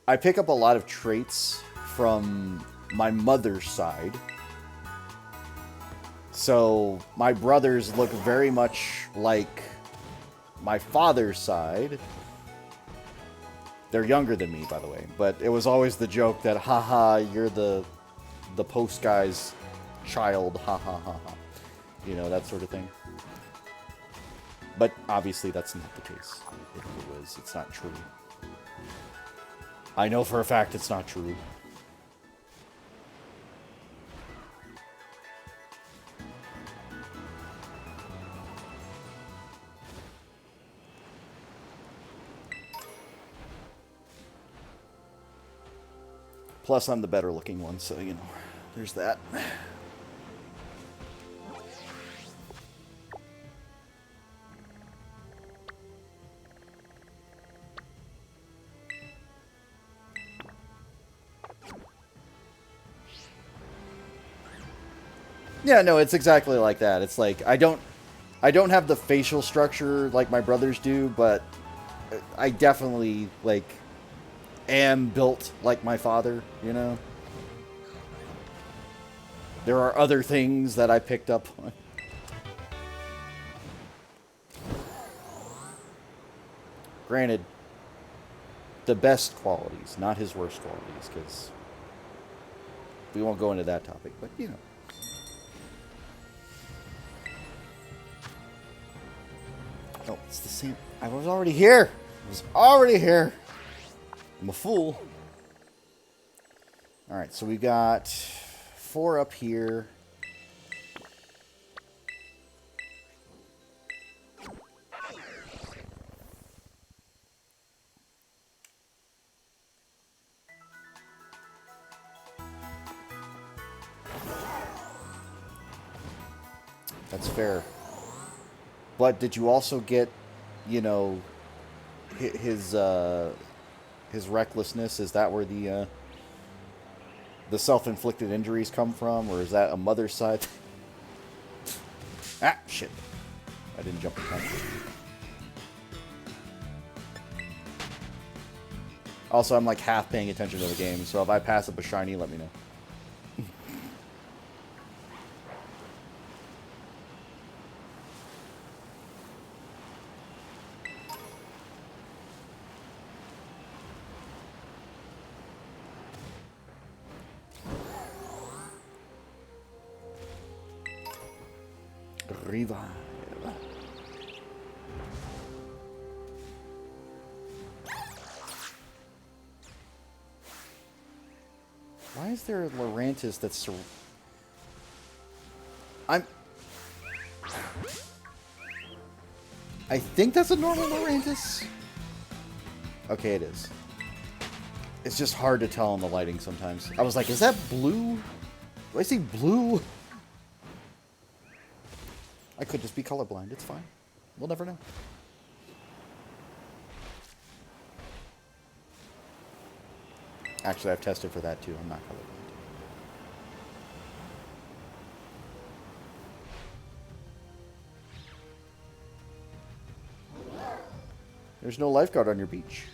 I pick up a lot of traits from my mother's side. So my brothers look very much like my father's side. They're younger than me, by the way, but it was always the joke that, haha, you're the post guy's child, ha ha ha ha. You know, that sort of thing. But obviously that's not the case. If it was, it's not true. I know for a fact it's not true. Plus, I'm the better looking one, so, you know, there's that. Yeah, no, it's exactly like that. It's like, I don't have the facial structure like my brothers do, but I definitely, like, am built like my father, you know? There are other things that I picked up on. Granted, the best qualities, not his worst qualities, because we won't go into that topic, but, you know. Oh, it's the same. I was already here. I was already here. I'm a fool. Alright, so we got 4 up here. That's fair. But did you also get, you know, his recklessness? Is that where the self-inflicted injuries come from, or is that a mother's side? Ah, shit! I didn't jump in time. Also, I'm like half paying attention to the game, so if I pass up a shiny, let me know. Revive. Why is there a Lurantis that's... I think that's a normal Lurantis. Okay, it is. It's just hard to tell in the lighting sometimes. I was like, is that blue? Do I see blue? I could just be colorblind. It's fine. We'll never know. Actually, I've tested for that too. I'm not colorblind. There's no lifeguard on your beach.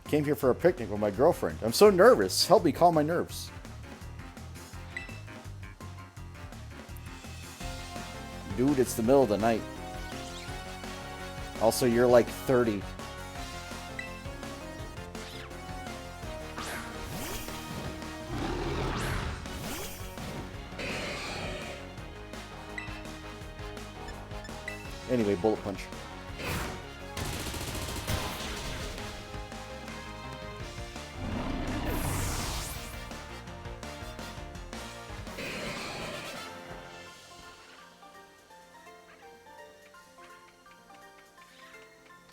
Came here for a picnic with my girlfriend. I'm so nervous. Help me calm my nerves. Dude, it's the middle of the night. Also, you're like 30. Anyway, bullet punch.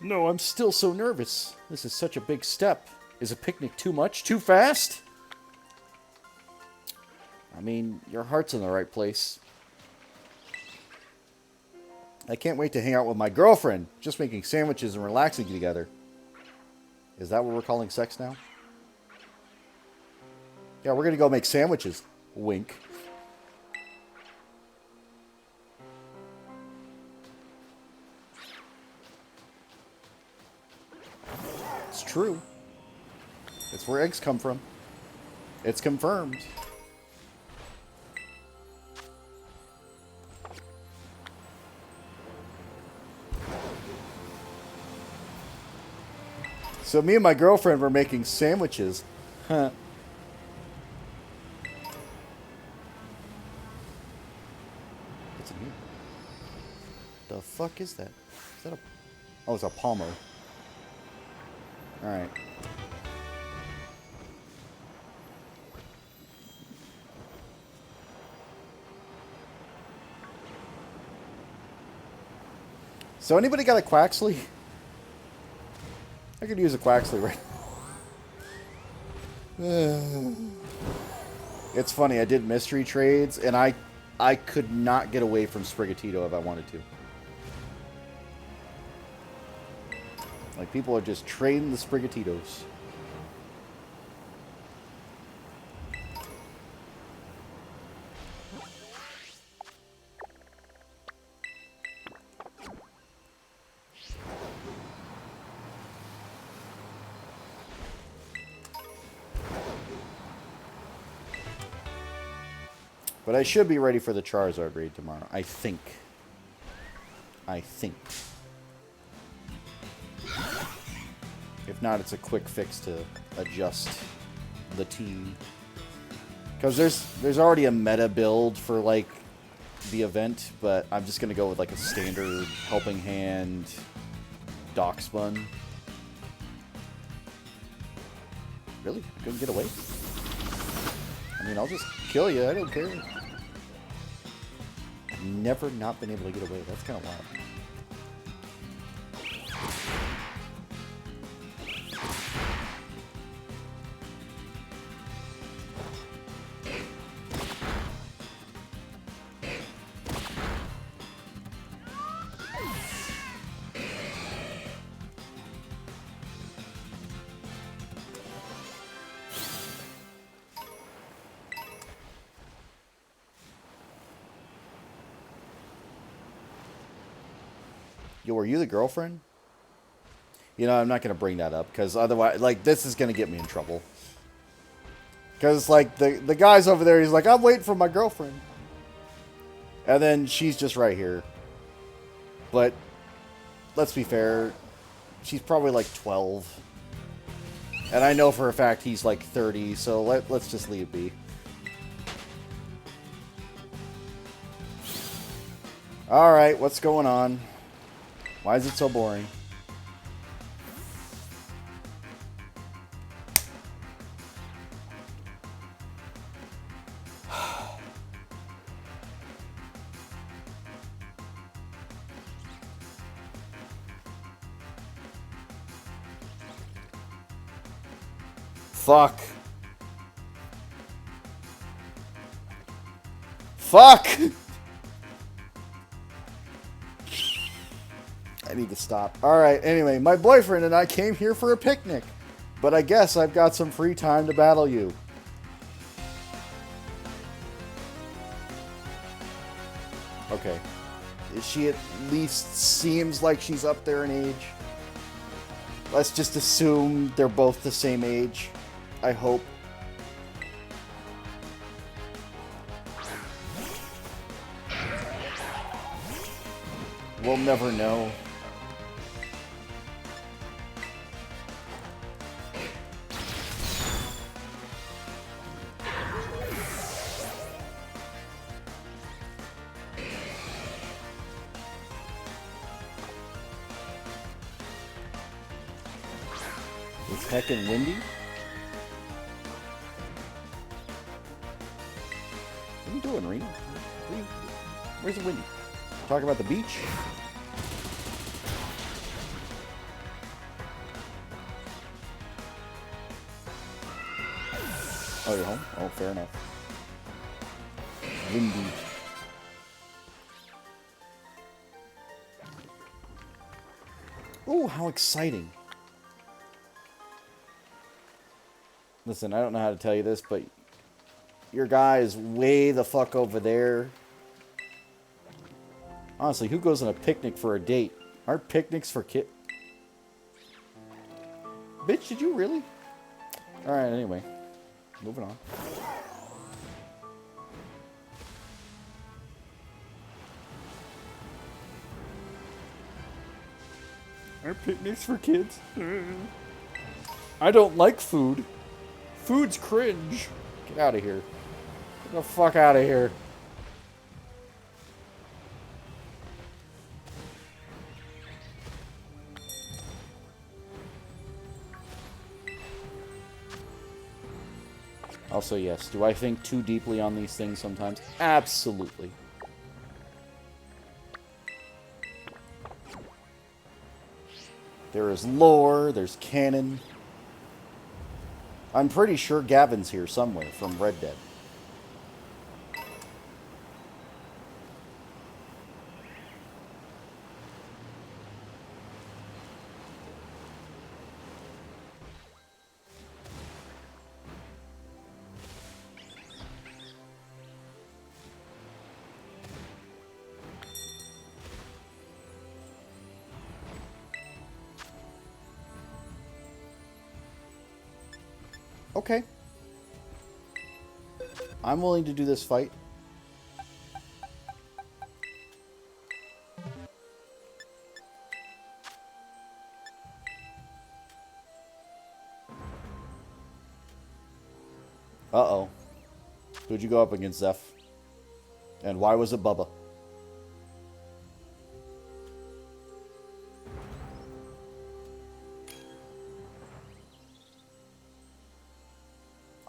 No, I'm still so nervous. This is such a big step. Is a picnic too much? Too fast? I mean, your heart's in the right place. I can't wait to hang out with my girlfriend, just making sandwiches and relaxing together. Is that what we're calling sex now? Yeah, we're gonna go make sandwiches. Wink. It's true. It's where eggs come from. It's confirmed. So me and my girlfriend were making sandwiches. Huh. What's in here? The fuck is that? Is that a... Oh, it's a Palmer. Alright. So anybody got a Quaxley? I could use a Quaxley right now. It's funny, I did mystery trades, and I could not get away from Sprigatito if I wanted to. Like, people are just trading the Sprigatitos. But I should be ready for the Charizard raid tomorrow. I think. If not, it's a quick fix to adjust the team. Because there's already a meta build for, like, the event, but I'm just going to go with, like, a standard Helping Hand Darkspun. Really? I couldn't get away? I mean, I'll just kill you. I don't care. Never not been able to get away. That's kind of wild. Yo, were you the girlfriend? You know, I'm not going to bring that up, because otherwise, like, this is going to get me in trouble. Because, like, the guy's over there, he's like, I'm waiting for my girlfriend. And then she's just right here. But, let's be fair, she's probably, like, 12. And I know for a fact he's, like, 30, so let's just leave it be. Alright, what's going on? Why is it so boring? Fuck. Fuck! I need to stop. Alright, anyway, my boyfriend and I came here for a picnic. But I guess I've got some free time to battle you. Okay. She at least seems like she's up there in age. Let's just assume they're both the same age. I hope. We'll never know. It's heckin' windy. What are you doing, Rena? Where's the windy? Talking about the beach? Oh, you're home? Oh, fair enough. Windy. Ooh, how exciting. Listen, I don't know how to tell you this, but your guy is way the fuck over there. Honestly, who goes on a picnic for a date? Aren't picnics for kids? Bitch, did you really? Alright, anyway. Moving on. Aren't picnics for kids? I don't like food. Food's cringe. Get out of here. Get the fuck out of here. Also, yes, do I think too deeply on these things sometimes? Absolutely. There is lore, there's canon. I'm pretty sure Gavin's here somewhere from Red Dead. Okay. I'm willing to do this fight. Uh-oh. Who'd you go up against, Zeph? And why was it Bubba?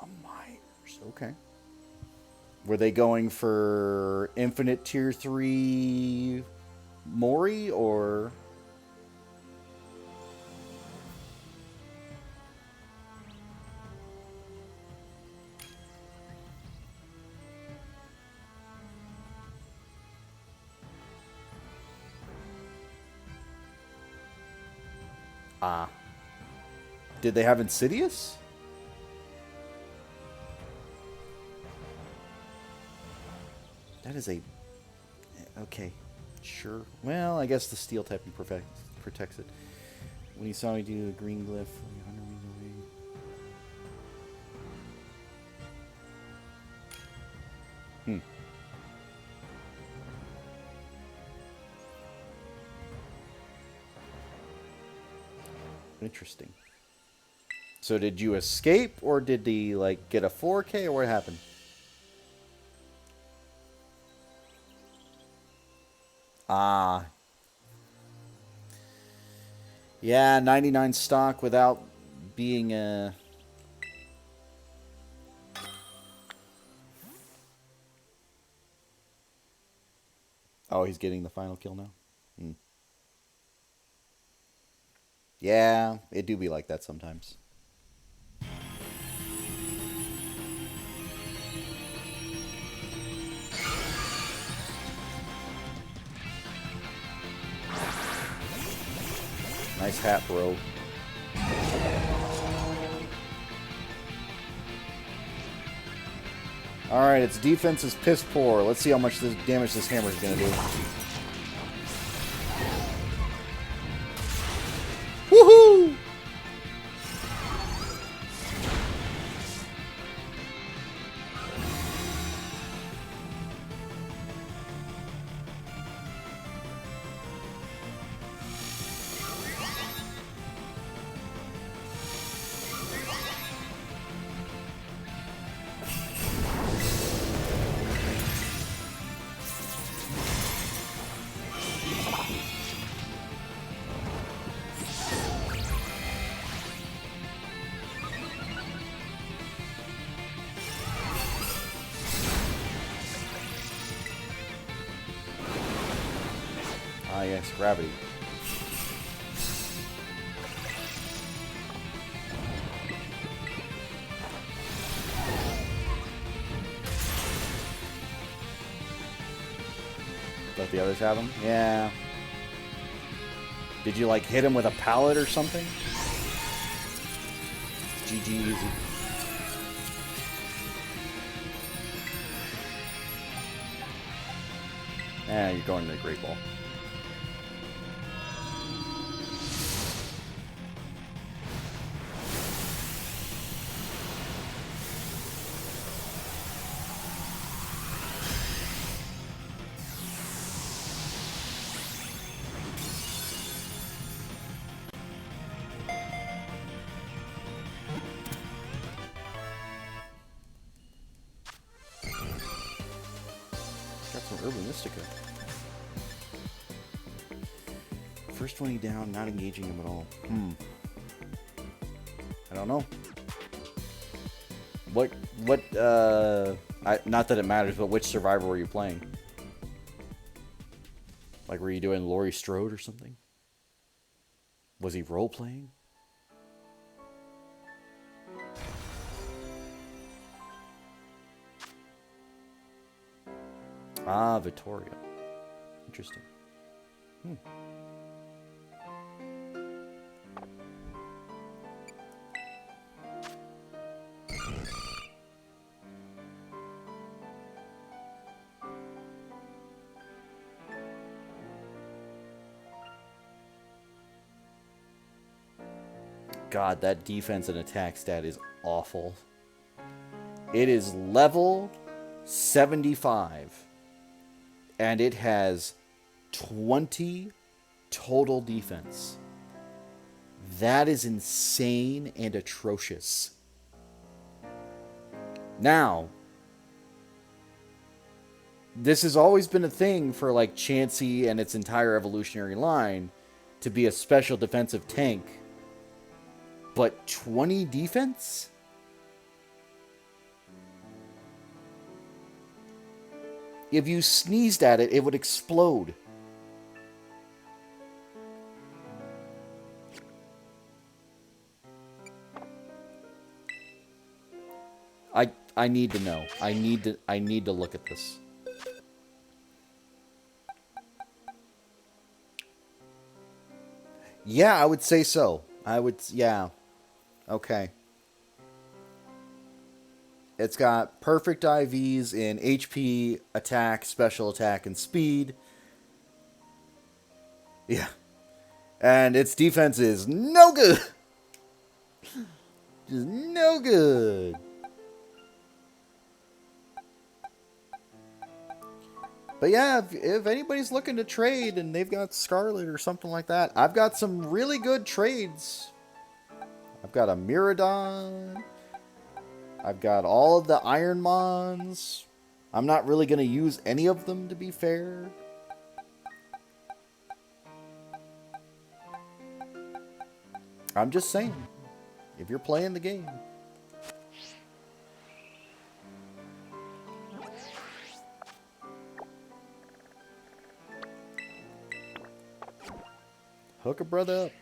A Myers, okay. Were they going for Infinite Tier 3 Mori, or... Ah. Did they have Insidious? That is a... Okay. Sure. Well, I guess the steel typing protects it. When you saw me do the green glyph... Hmm. Interesting. So did you escape, or did he, like, get a 4K, or what happened? Ah. Yeah, 99 stock without being a... Oh, he's getting the final kill now? Hmm. Yeah, it do be like that sometimes. Nice hat, bro. Alright, its defense is piss poor. Let's see how much damage this hammer is going to do. Woohoo! Ah, yes, gravity. Let the others have them? Yeah. Did you, like, hit him with a pallet or something? GG easy. You're going to the Great Ball. Urban Mystica. First 20 down, not engaging him at all. I don't know. Not that it matters, but which survivor were you playing? Like, were you doing Laurie Strode or something? Was he role-playing? Ah, Vittoria. Interesting. God, that defense and attack stat is awful. It is level 75. And it has 20 total defense. That is insane and atrocious. Now, this has always been a thing for like Chansey and its entire evolutionary line to be a special defensive tank. But 20 defense? If you sneezed at it, it would explode. I need to know. I need to look at this. Yeah, I would say so. Yeah. Okay. It's got perfect IVs in HP, attack, special attack, and speed. Yeah. And its defense is no good. Just no good. But yeah, if anybody's looking to trade and they've got Scarlet or something like that, I've got some really good trades. I've got a Miraidon. I've got all of the Ironmons. I'm not really going to use any of them, to be fair. I'm just saying, if you're playing the game. Hook a brother up.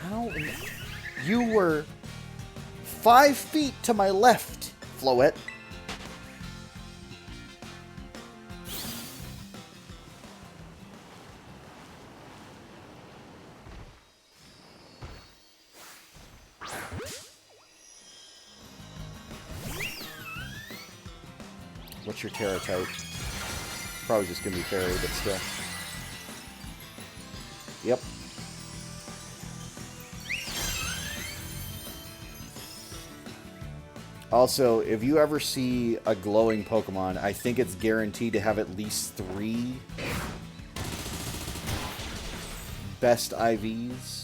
How? You were 5 feet to my left, Floette. What's your Terra type? Probably just gonna be fairy, but still. Yep. Also, if you ever see a glowing Pokemon, I think it's guaranteed to have at least 3 best IVs.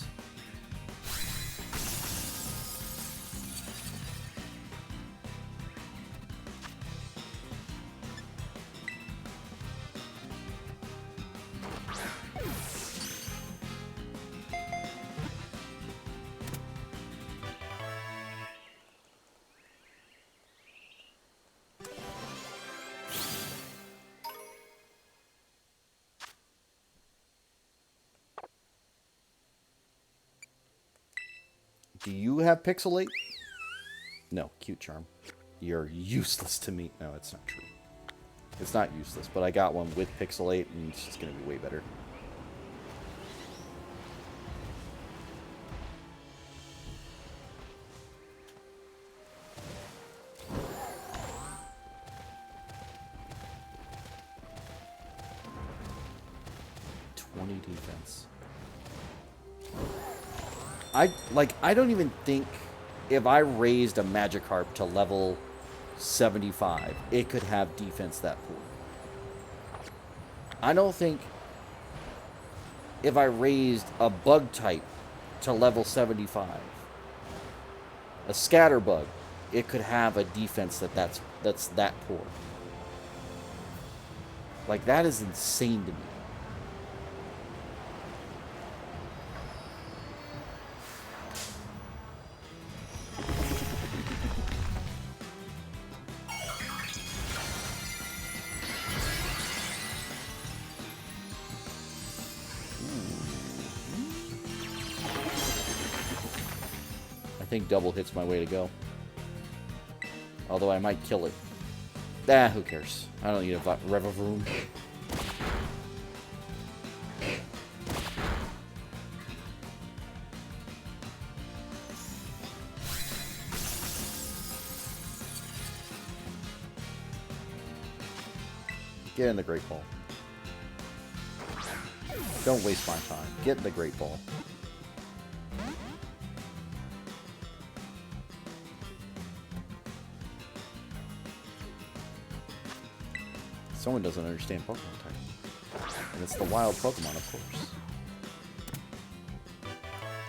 Do you have Pixelate? No, Cute Charm. You're useless to me. No, it's not true. It's not useless, but I got one with Pixelate, and it's just going to be way better. Defense. I don't even think if I raised a Magikarp to level 75, it could have defense that poor. I don't think if I raised a bug type to level 75, a Scatterbug it could have a defense that's that poor. Like, that is insane to me. I think double hit's my way to go. Although I might kill it. Ah, who cares? I don't need a Revavroom. Get in the Great Ball. Don't waste my time. Get in the Great Ball. Someone doesn't understand Pokemon type. And it's the wild Pokemon, of course.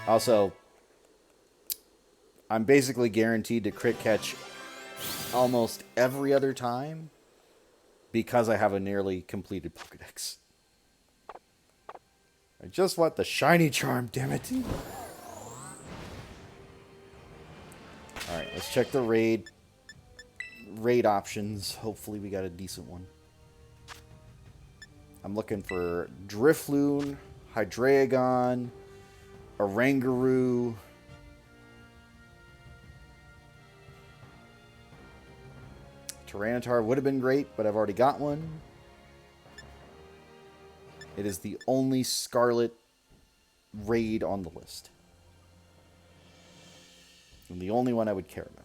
Also, I'm basically guaranteed to crit catch almost every other time because I have a nearly completed Pokedex. I just want the shiny charm, damn it. Alright, let's check the raid options. Hopefully we got a decent one. I'm looking for Drifloon, Hydreigon, Oranguru, Tyranitar would have been great, but I've already got one. It is the only Scarlet raid on the list. And the only one I would care about.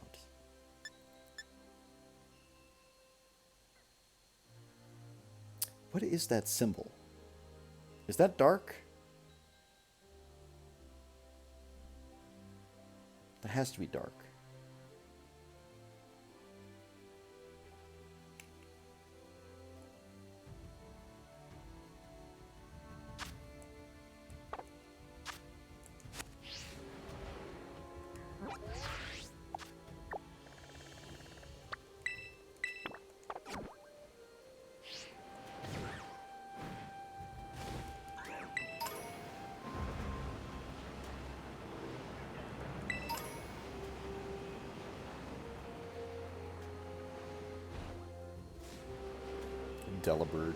What is that symbol? Is that dark? That has to be dark. Delibird.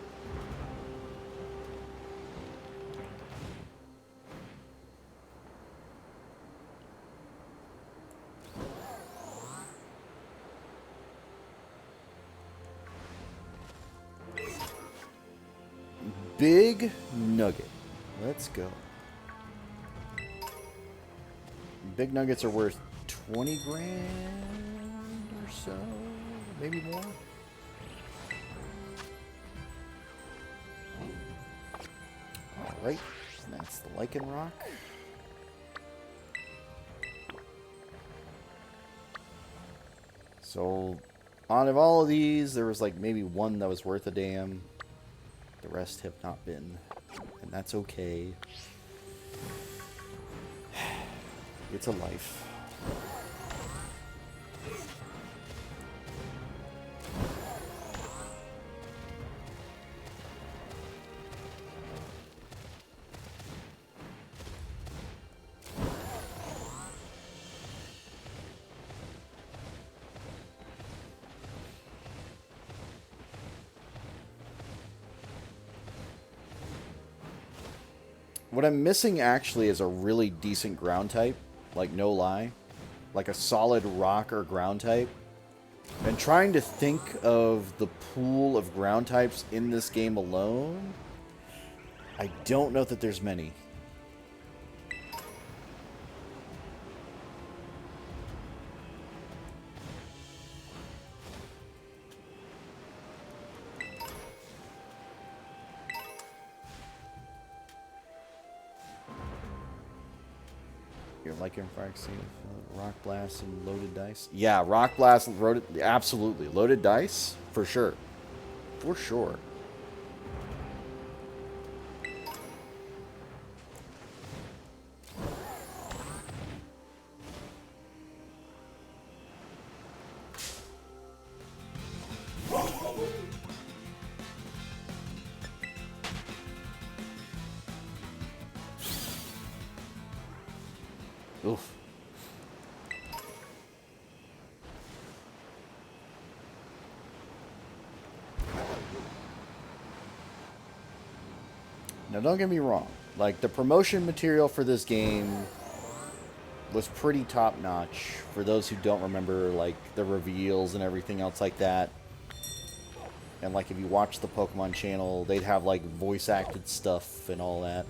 Big Nugget. Let's go. Big Nuggets are worth 20 grand or so. Maybe more. Alright, that's the Lycanroc. So, out of all of these, there was like maybe one that was worth a damn. The rest have not been. And that's okay. It's a life. What I'm missing actually is a really decent ground type, like no lie, like a solid rock or ground type. And trying to think of the pool of ground types in this game alone, I don't know that there's many. You're like in Rock Blast and Loaded Dice? Yeah, Rock Blast, loaded, absolutely. Loaded Dice? For sure. For sure. Oof. Now, don't get me wrong. Like, the promotion material for this game was pretty top-notch. For those who don't remember, like, the reveals and everything else like that. And, like, if you watch the Pokemon channel, they'd have, like, voice-acted stuff and all that.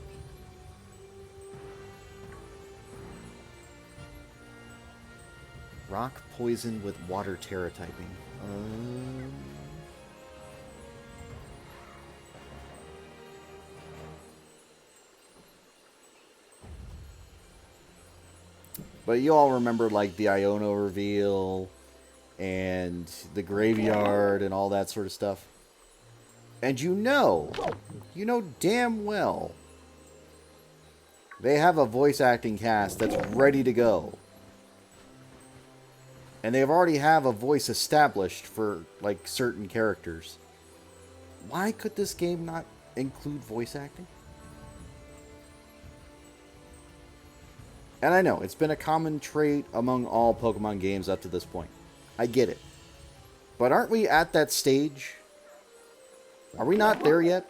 Rock poison with water Terra typing. But you all remember, like, the Iono reveal and the graveyard and all that sort of stuff. And you know damn well they have a voice acting cast that's ready to go. And they've already have a voice established for, like, certain characters. Why could this game not include voice acting? And I know, it's been a common trait among all Pokemon games up to this point. I get it. But aren't we at that stage? Are we not there yet?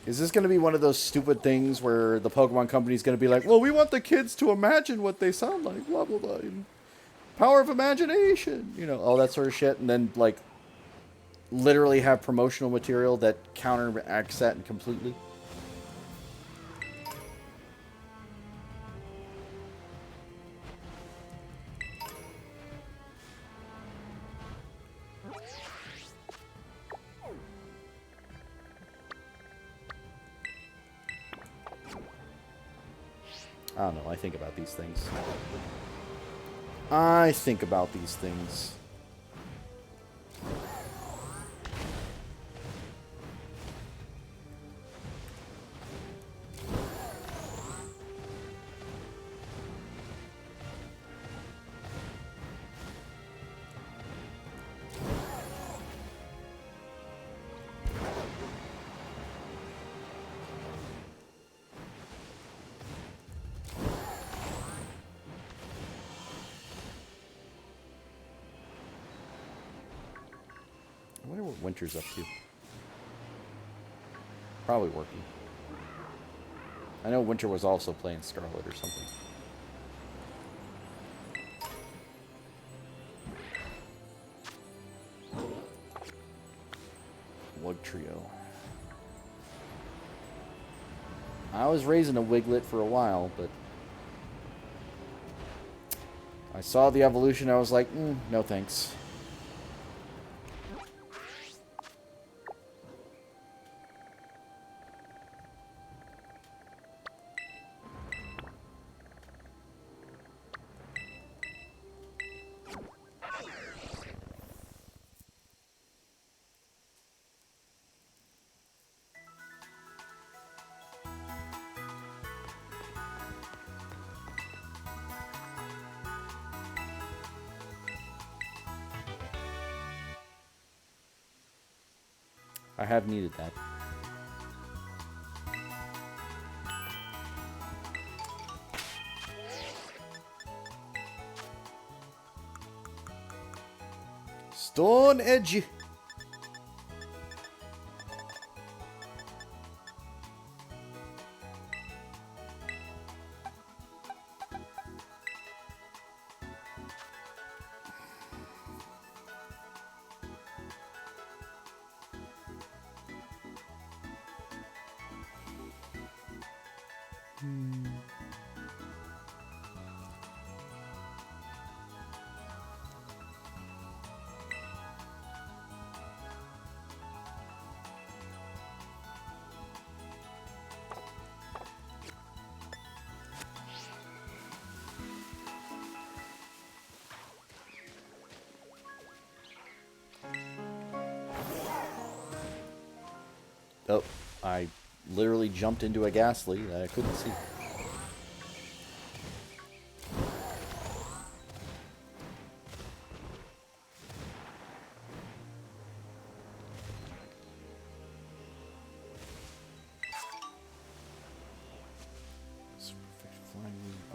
Is this going to be one of those stupid things where the Pokemon company is going to be like, well, we want the kids to imagine what they sound like, blah, blah, blah. Power of imagination, you know, all that sort of shit. And then, like, literally have promotional material that counteracts that completely. I don't know, I think about these things. I think about these things. I wonder what Winter's up to. Probably working. I know Winter was also playing Scarlet or something. Wugtrio. I was raising a Wiglet for a while, but I saw the evolution. I was like, no thanks. I have needed that. Stone Edge. Oh, I literally jumped into a Ghastly that I couldn't see.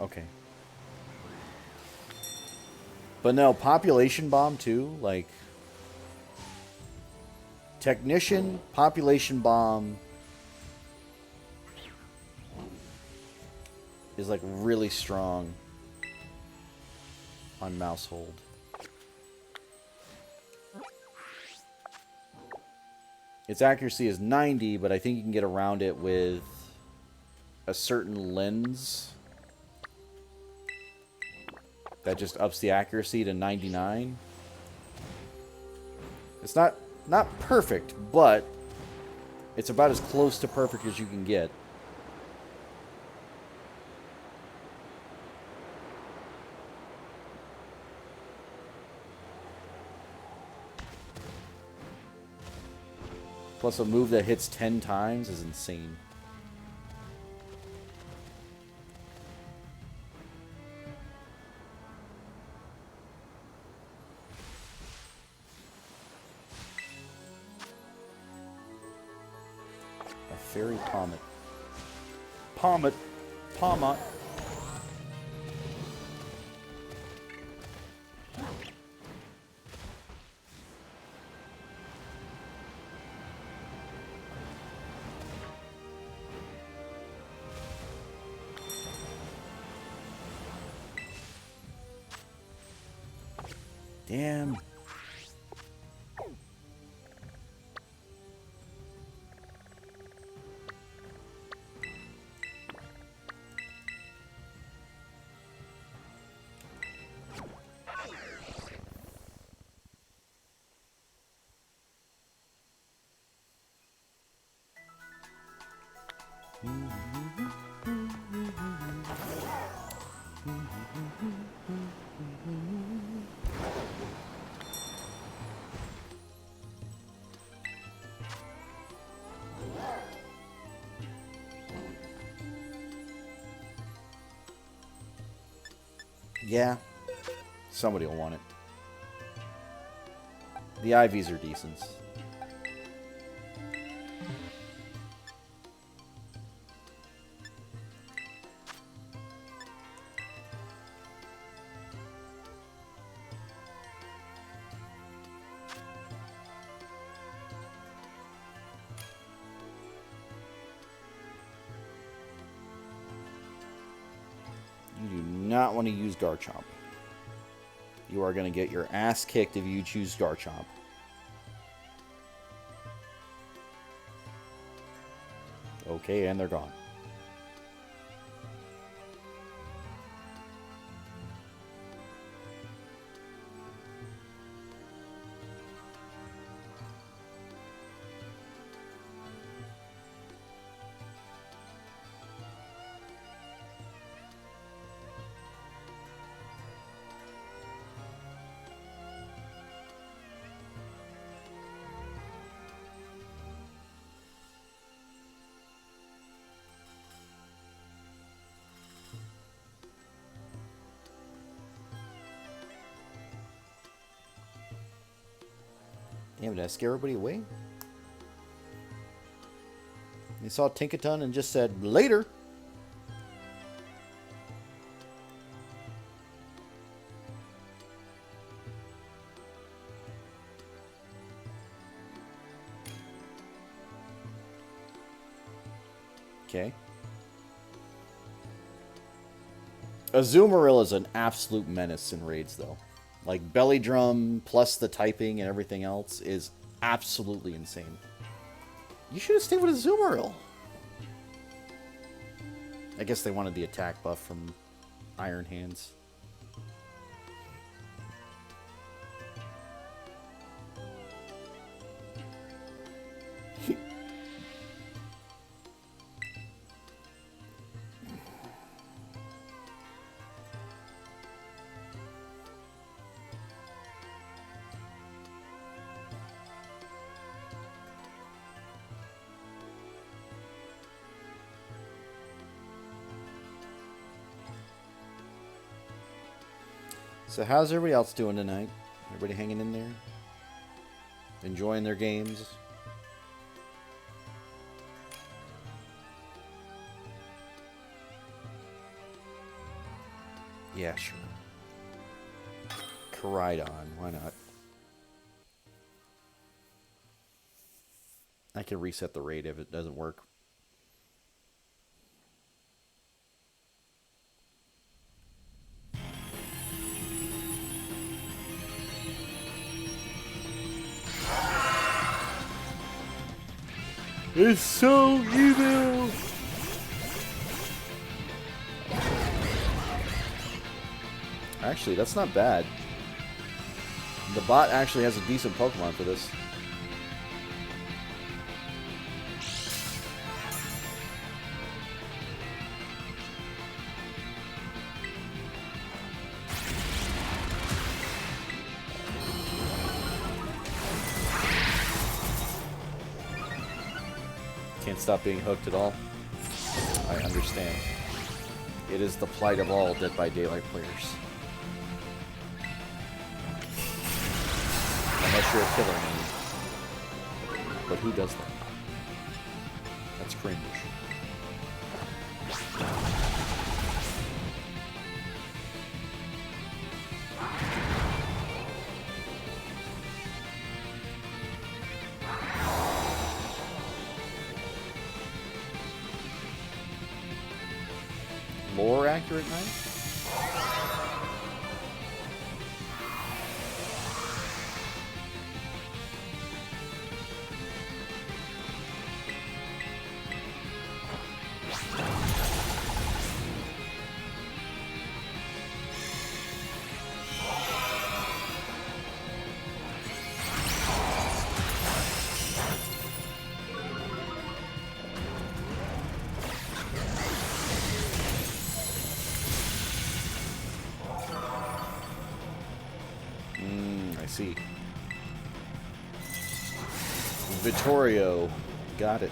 Okay. But no, population bomb too. Like technician, population bomb is like really strong on Mousehold. Its accuracy is 90, but I think you can get around it with a certain lens that just ups the accuracy to 99. It's not perfect, but it's about as close to perfect as you can get. Plus a move that hits 10 times is insane. A fairy Pommet. Pommet. Pommet. Damn. Yeah. Somebody will want it. The IVs are decent. You do not want to use Garchomp. You are going to get your ass kicked if you choose Garchomp. Okay, and they're gone. Damn, did I scare everybody away? They saw Tinkaton and just said, later! Okay. Azumarill is an absolute menace in raids, though. Like, Belly Drum plus the typing and everything else is absolutely insane. You should have stayed with Azumarill. I guess they wanted the attack buff from Iron Hands. So how's everybody else doing tonight? Everybody hanging in there? Enjoying their games? Yeah, sure. Koraidon, why not? I can reset the raid if it doesn't work. It's so evil! Actually, that's not bad. The bot actually has a decent Pokemon for this. Can't stop being hooked at all. I understand. It is the plight of all Dead by Daylight players. Unless you're a killer name. But who does that? That's cringe. Lore accurate knife? I see. Vittorio. Got it.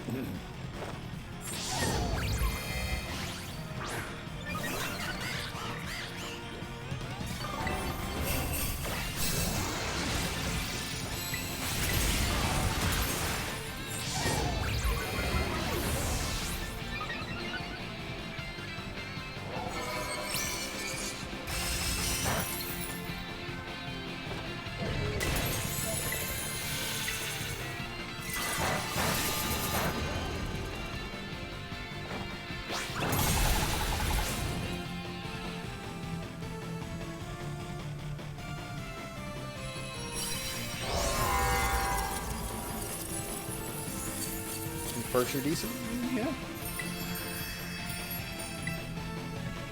Perks are decent? Yeah.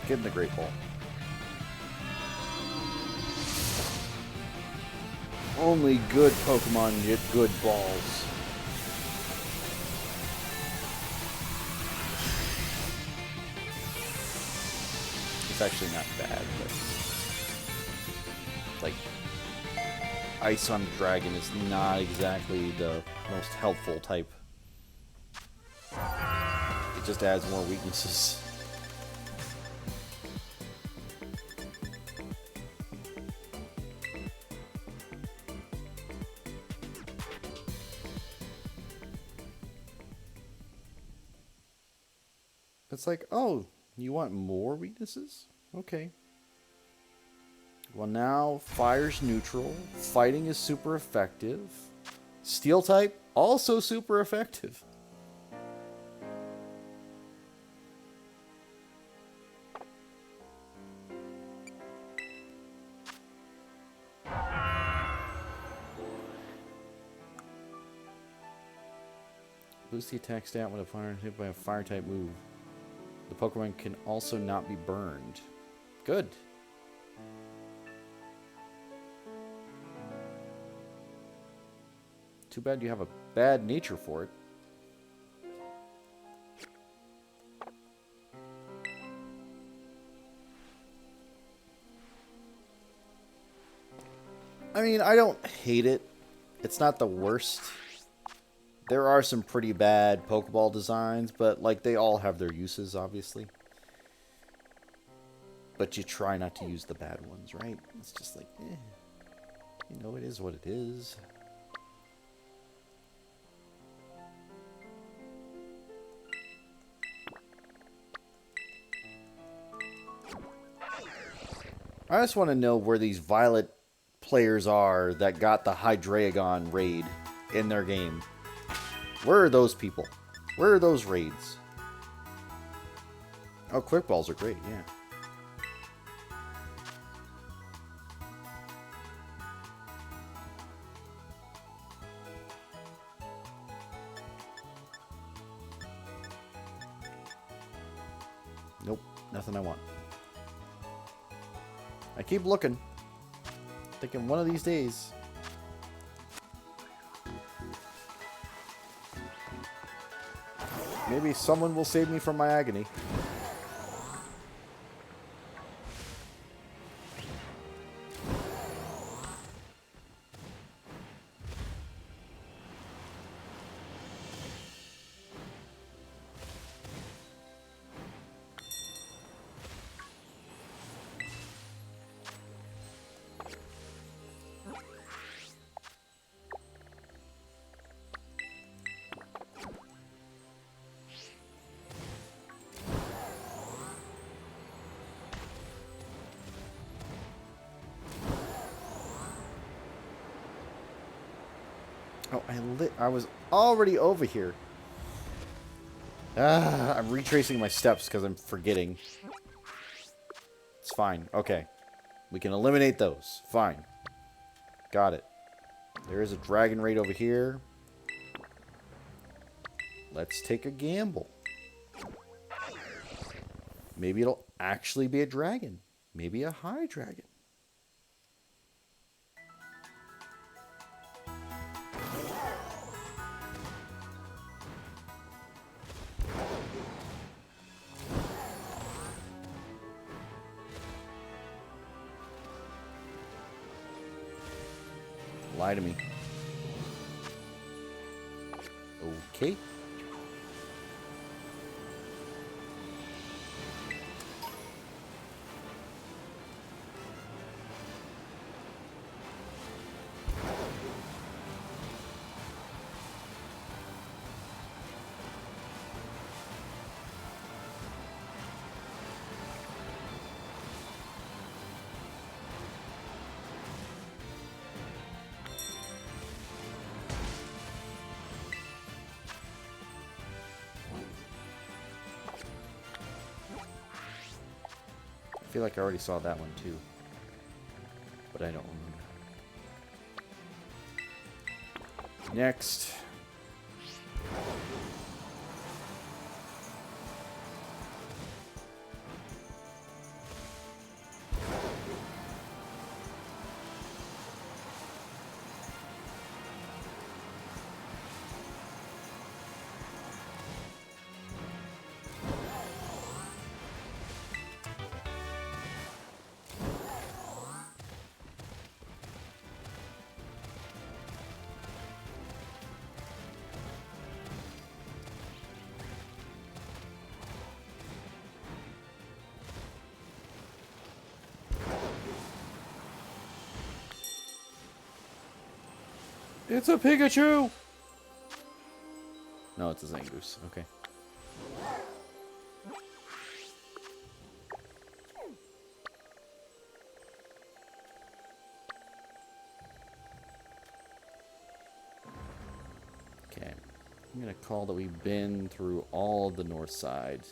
Get in the Great Ball. Only good Pokemon get good balls. It's actually not bad, but like Ice on Dragon is not exactly the most helpful type. It just adds more weaknesses. It's like, oh, you want more weaknesses? Okay. Well, now fire's neutral. Fighting is super effective. Steel type, also super effective. Boost the attack stat when a fire hit by a fire type move. The Pokemon can also not be burned. Good. Too bad you have a bad nature for it. I mean, I don't hate it. It's not the worst. There are some pretty bad Pokeball designs, but like they all have their uses, obviously. But you try not to use the bad ones, right? It's just like, you know, it is what it is. I just want to know where these Violet players are that got the Hydreigon raid in their game. Where are those people? Where are those raids? Oh, quick balls are great, yeah. Nope, nothing I want. I keep looking. Thinking one of these days. Maybe someone will save me from my agony. Oh, I was already over here. I'm retracing my steps because I'm forgetting. It's fine. Okay. We can eliminate those. Fine. Got it. There is a dragon raid over here. Let's take a gamble. Maybe it'll actually be a dragon. Maybe a high dragon. Lie to me. Okay. I feel like I already saw that one too, but I don't remember. Next. It's a Pikachu! No, it's a Zangoose. Okay. Okay. I'm going to call that we've been through all of the north side.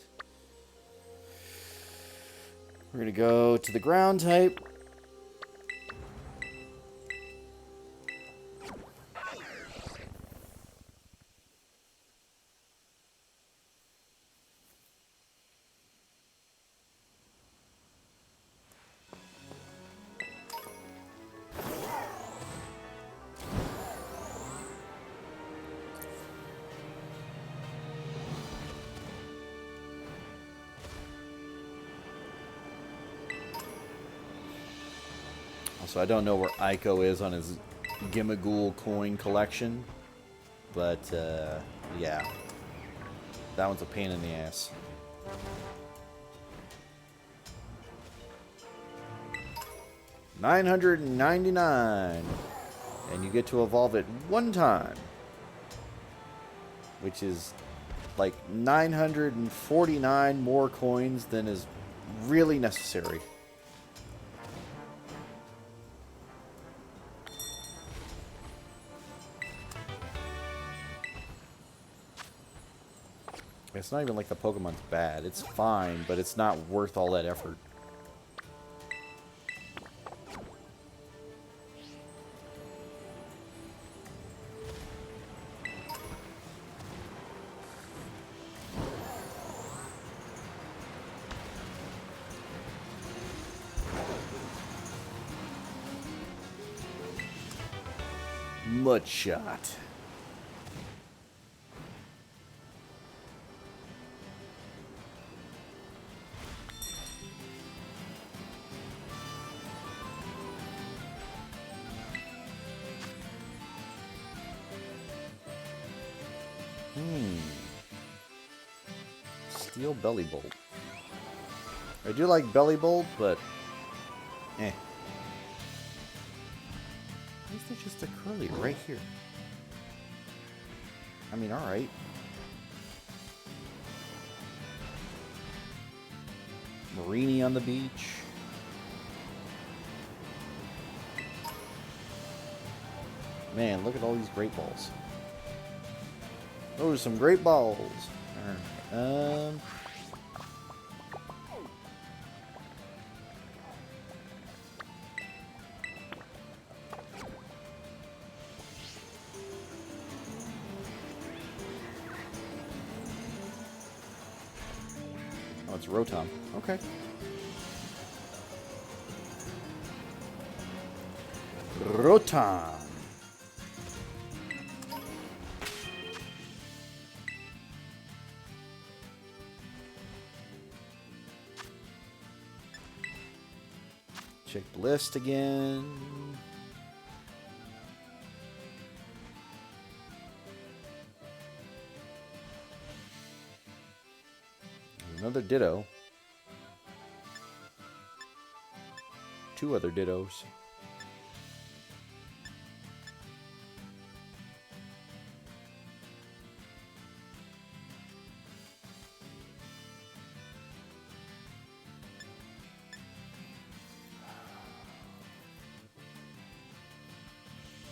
We're going to go to the ground type. So I don't know where Ico is on his Gimmighoul coin collection, but yeah, that one's a pain in the ass. $999, and you get to evolve it one time, which is like 949 more coins than is really necessary. It's not even like the Pokemon's bad. It's fine, but it's not worth all that effort. Mudshot. Steel Belly Bolt. I do like Belly Bolt, but eh. Why is there just a curly right here? I mean, alright. Marini on the beach. Man, look at all these great balls. Those are some great balls. Alright, oh, it's Rotom. Okay. Rotom. Check the list again. Another Ditto. 2 other Dittos.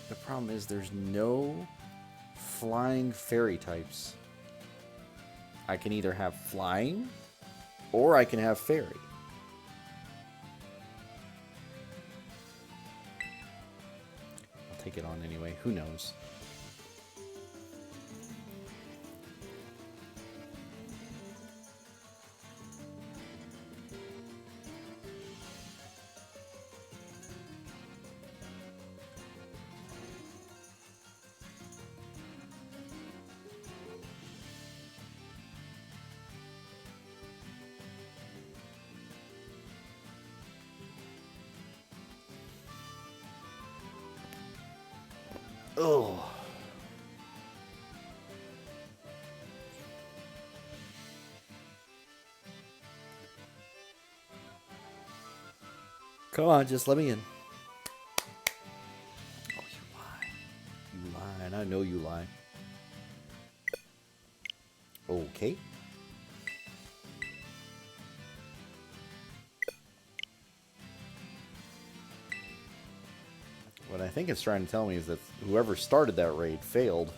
The problem is there's no flying fairy types. I can either have flying or I can have fairy. I'll take it on anyway. Who knows? Oh. Come on, just let me in. Oh, you lie. You lie, and I know you lie. Okay. What I think it's trying to tell me is that whoever started that raid failed.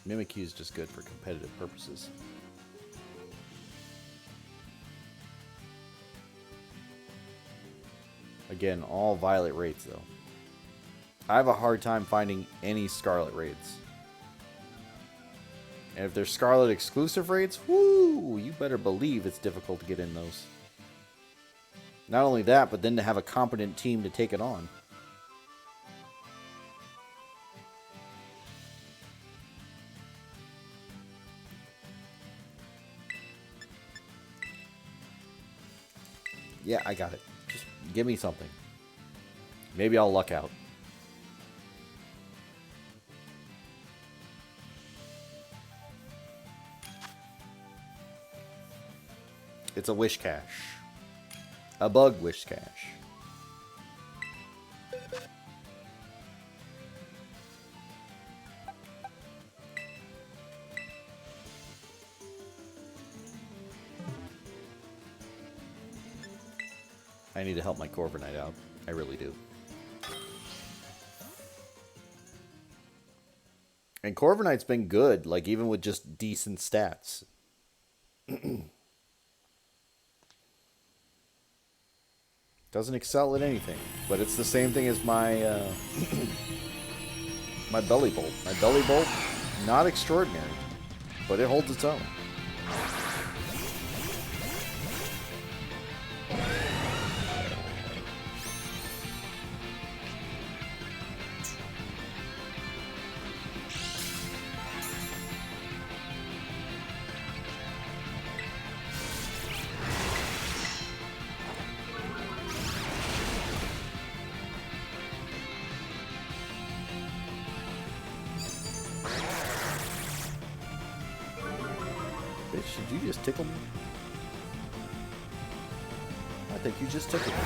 Mimikyu is just good for competitive purposes. Again, all Violet raids though. I have a hard time finding any Scarlet raids. And if they're Scarlet exclusive raids, whoo, you better believe it's difficult to get in those. Not only that, but then to have a competent team to take it on. Yeah, I got it. Just give me something. Maybe I'll luck out. It's a wish cache. A bug wish cache. I need to help my Corviknight out. I really do. And Corviknight's been good, like even with just decent stats. Doesn't excel at anything, but it's the same thing as my my Bellibolt. My Bellibolt, not extraordinary, but it holds its own. Bitch, did you just tickle me? I think you just tickled me.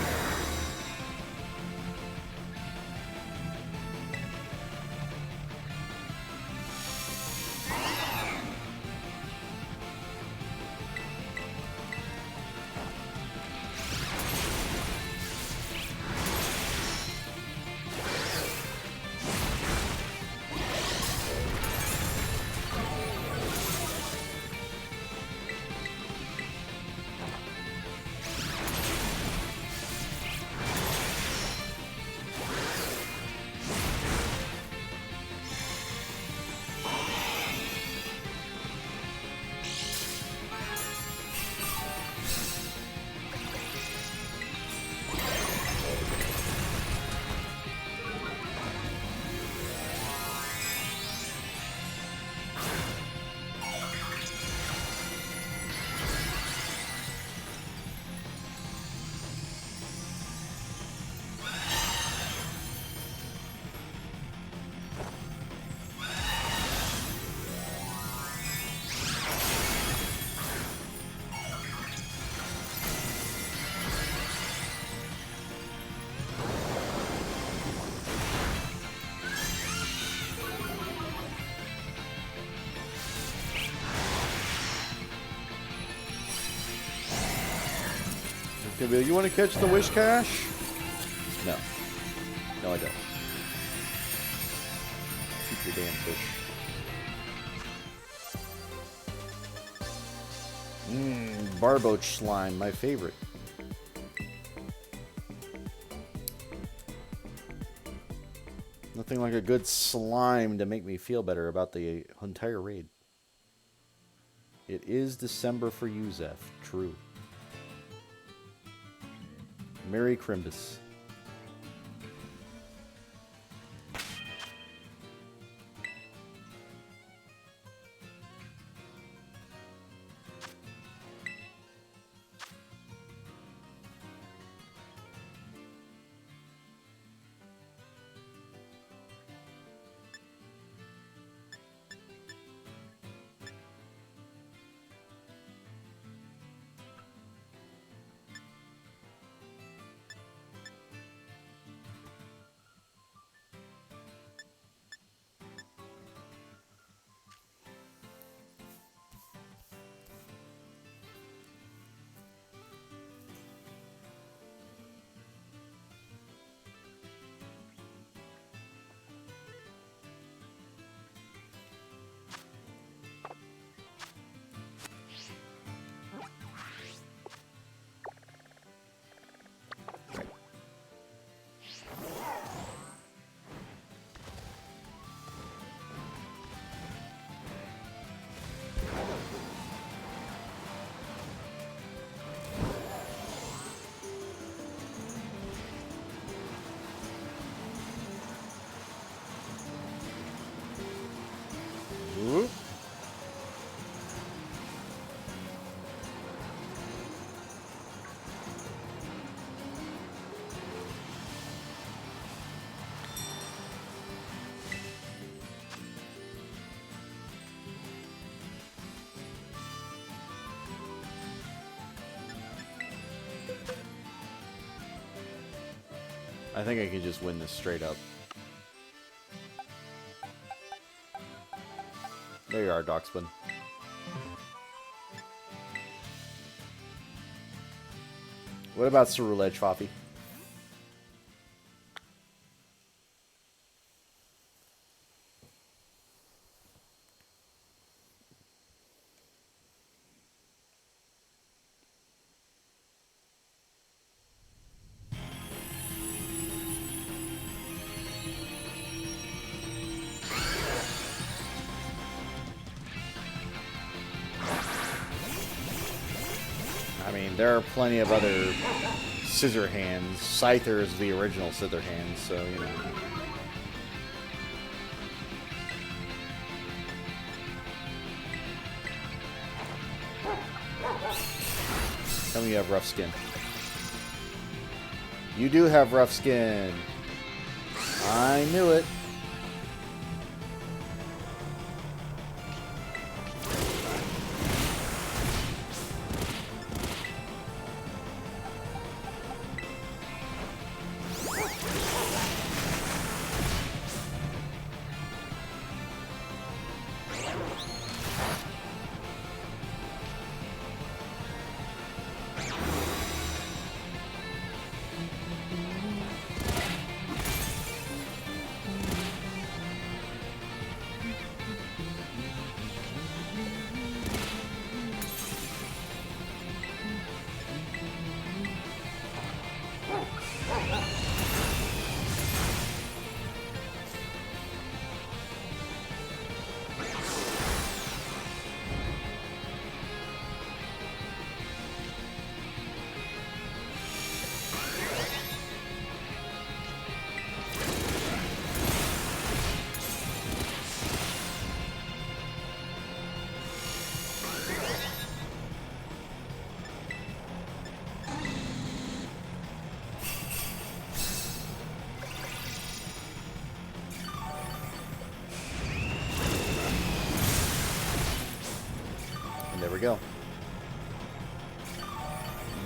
You want to catch the wish cache? No. No, I don't. Keep your damn fish. Barboach slime, my favorite. Nothing like a good slime to make me feel better about the entire raid. It is December for you, Zeph. True. Merry Crimbus. I think I can just win this straight up. There you are, Doxman. What about Ceruledge, Foppy? I mean, there are plenty of other scissor hands. Scyther is the original scissor hand, so, you know. Tell me you have rough skin. You do have rough skin. I knew it. There we go.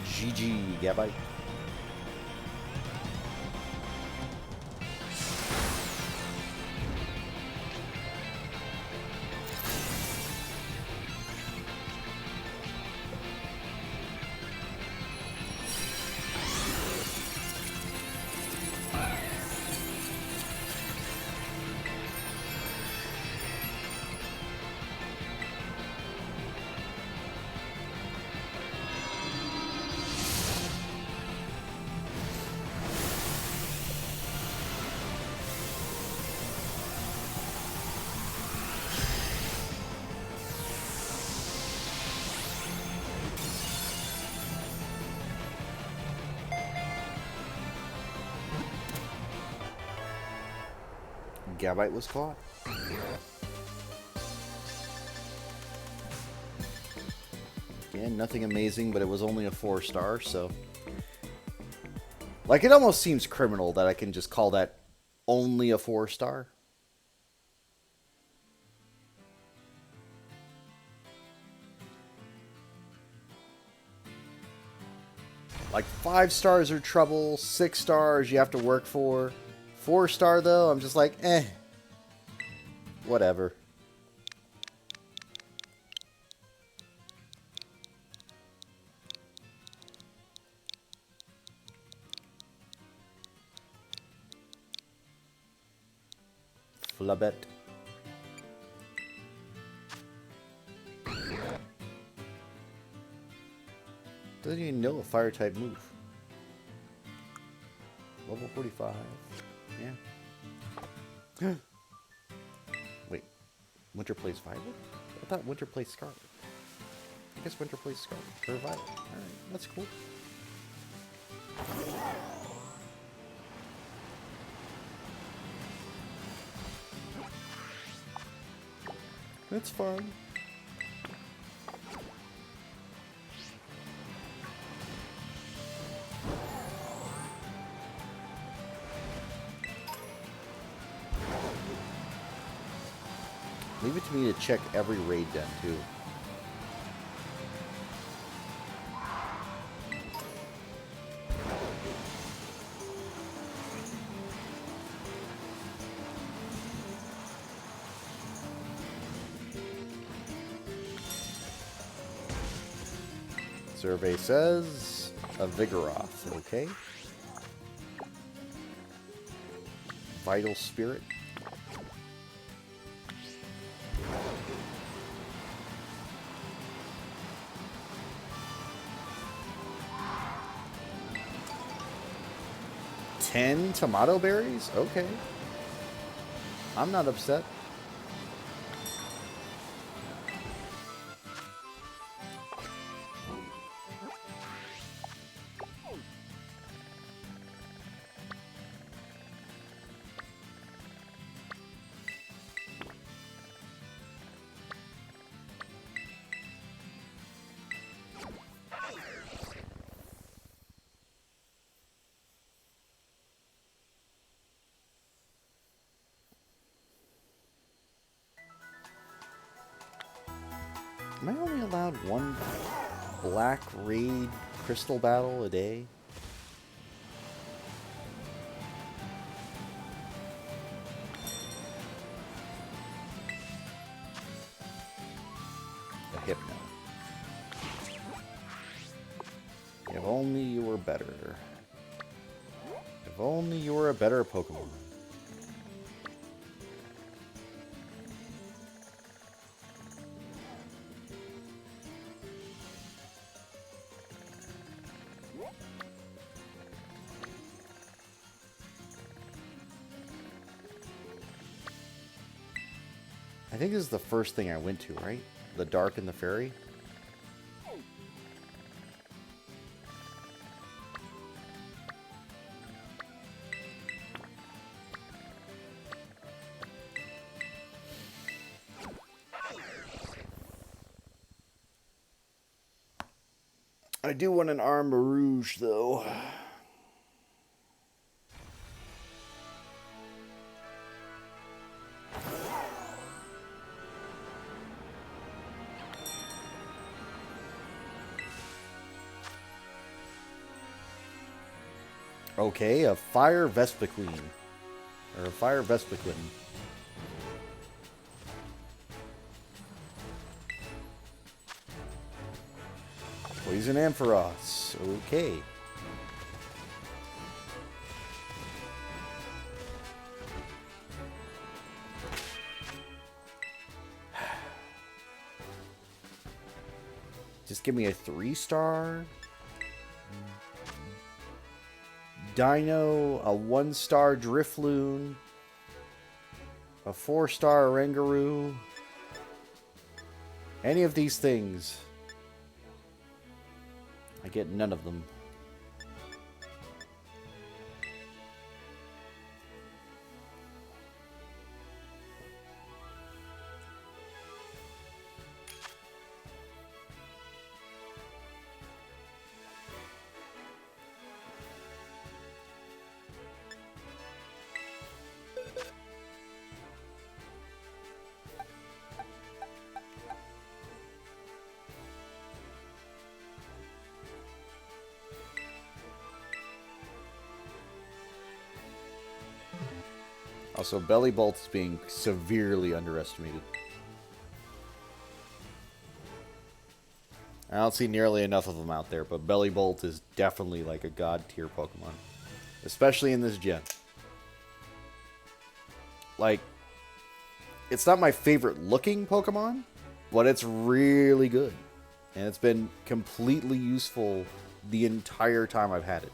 GG, Gabite. Gabite was caught. Again, nothing amazing, but it was only a 4-star, so... Like, it almost seems criminal that I can just call that only a 4-star. Like, 5 stars are trouble, 6 stars you have to work for. 4-star, though, I'm just like, eh. Whatever. Flabet. Doesn't even know a fire type move. Level 45. Yeah. Wait. Winter plays Violet? I thought Winter plays Scarlet. I guess Winter plays Scarlet. Or Violet. Alright, that's cool. That's fine. Leave it to me to check every raid den, too. Survey says a Vigoroth. Okay. Vital Spirit. Ten tomato berries? Okay. I'm not upset. Am I only allowed one black raid crystal battle a day? A Hypno. If only you were better. If only you were a better Pokemon. I think this is the first thing I went to, right? The Dark and the Fairy? I do want an Armarouge, though. Okay, a Fire Vespiquen. Or a Fire Vespiquen. Poison Ampharos. Okay. Just give me a 3-star. Dino, a 1-star Drifloon, a 4-star Oranguru. Any of these things. I get none of them. Also, Bellibolt is being severely underestimated. I don't see nearly enough of them out there, but Bellibolt is definitely like a god tier Pokemon. Especially in this gen. Like, it's not my favorite looking Pokemon, but it's really good. And it's been completely useful the entire time I've had it.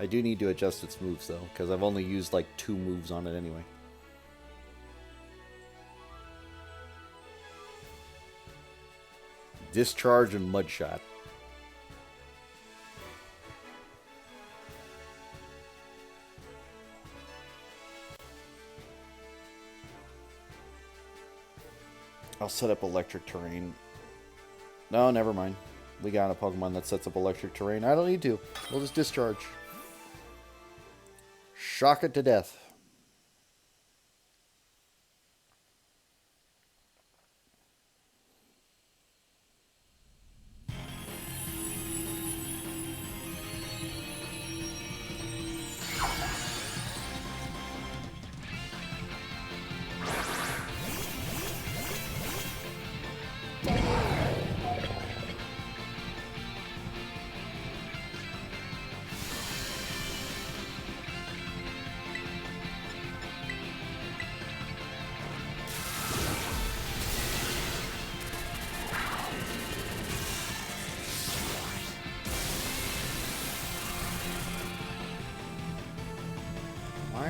I do need to adjust its moves, though, because I've only used, like, 2 moves on it anyway. Discharge and Mud Shot. I'll set up Electric Terrain. No, never mind. We got a Pokemon that sets up Electric Terrain. I don't need to. We'll just Discharge. Shock it to death.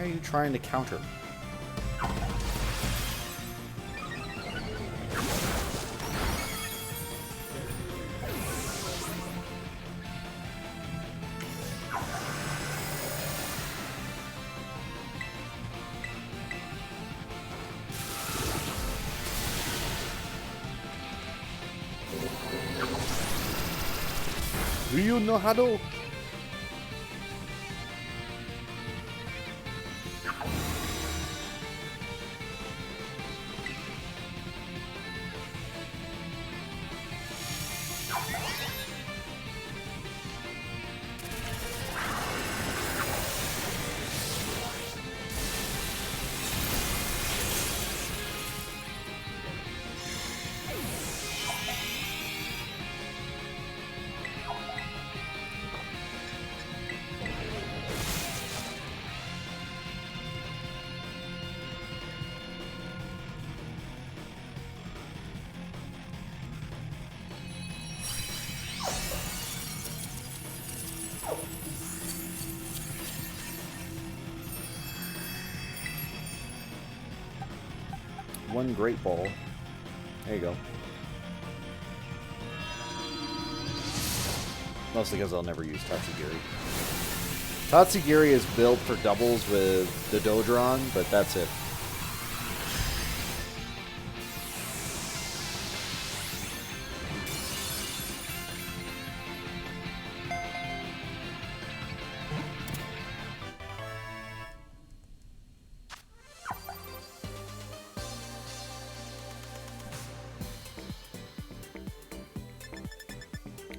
Why are you trying to counter? Do you know how to? One great ball. There you go. Mostly because I'll never use Tatsugiri. Tatsugiri is built for doubles with the Dodron, but that's it.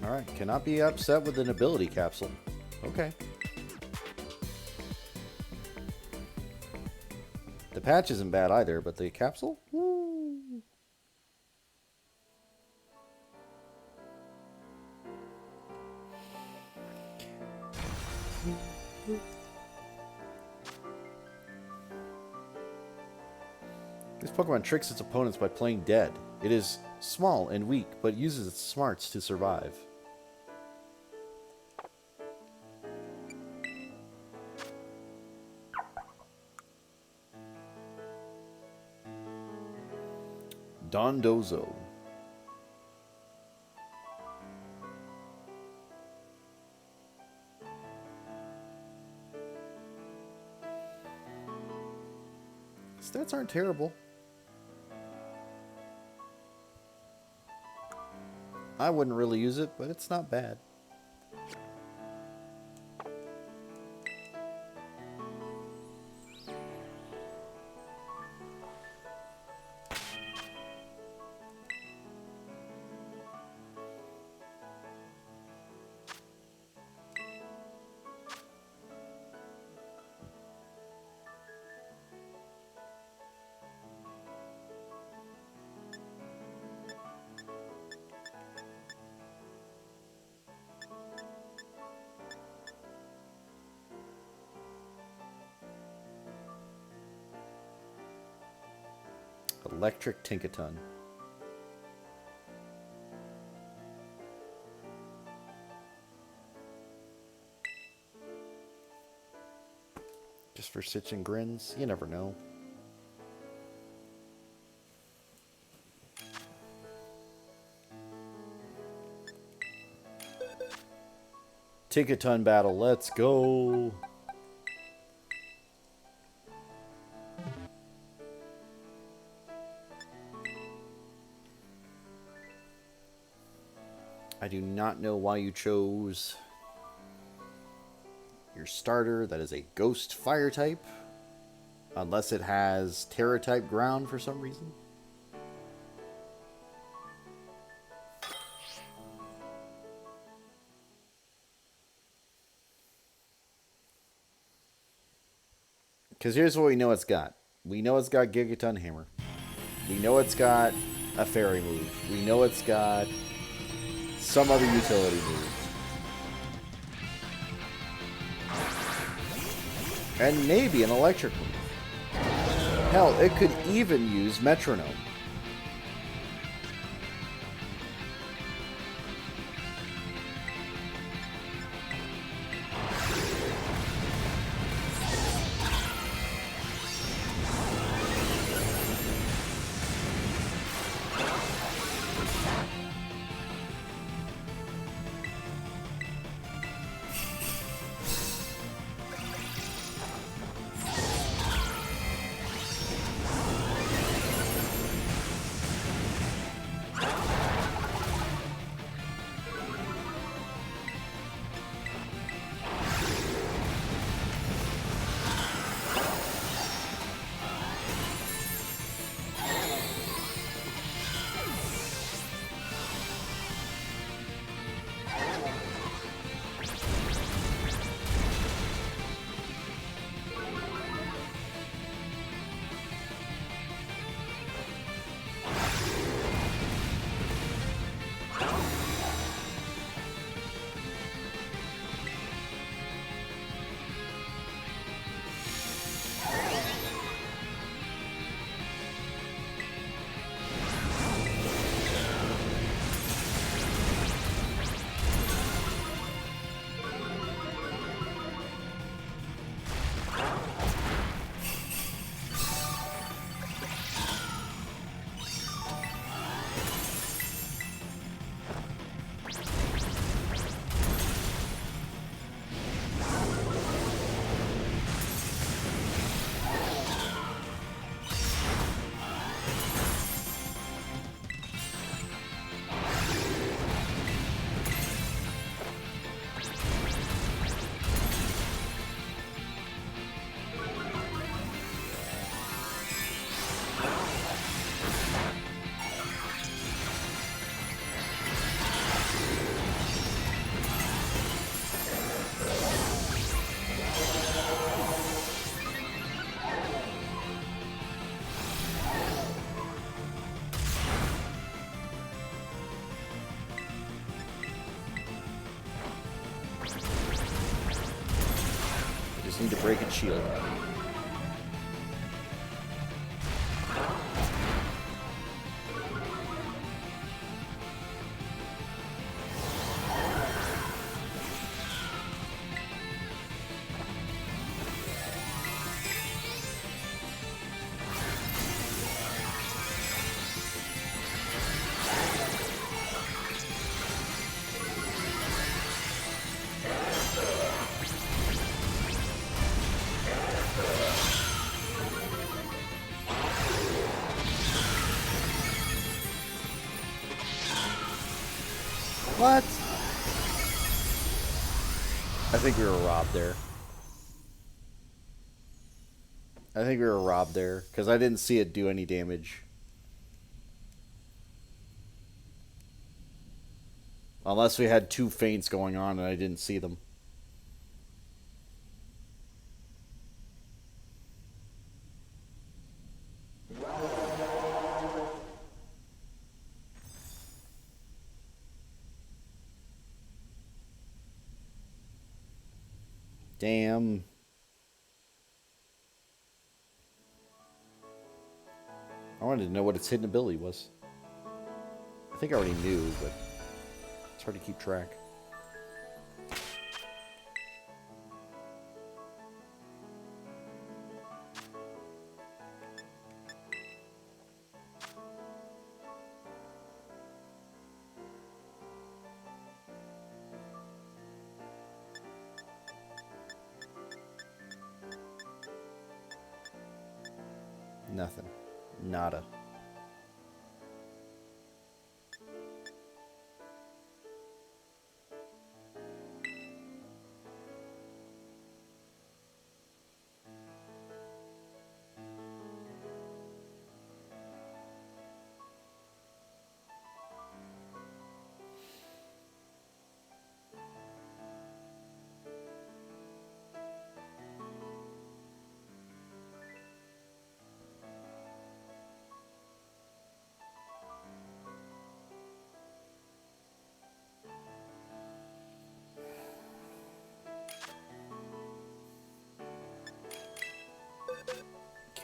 Alright, cannot be upset with an ability capsule. Okay. The patch isn't bad either, but the capsule? Woo. This Pokemon tricks its opponents by playing dead. It is small and weak, but uses its smarts to survive. Dondozo. Stats aren't terrible. I wouldn't really use it, but it's not bad. Electric Tinkaton. Just for sits and grins, you never know. Tinkaton battle, let's go. I do not know why you chose your starter that is a ghost fire type, unless it has terra type ground for some reason. Because here's what we know it's got. We know it's got Gigaton Hammer. We know it's got a fairy move. We know it's got some other utility move. And maybe an electric move. Hell, it could even use Metronome. Just need to break its shield. What? I think we were robbed there. I think we were robbed there, because I didn't see it do any damage. Unless we had two feints going on and I didn't see them. Damn. I wanted to know what its hidden ability was. I think I already knew, but it's hard to keep track. Nothing. Nada.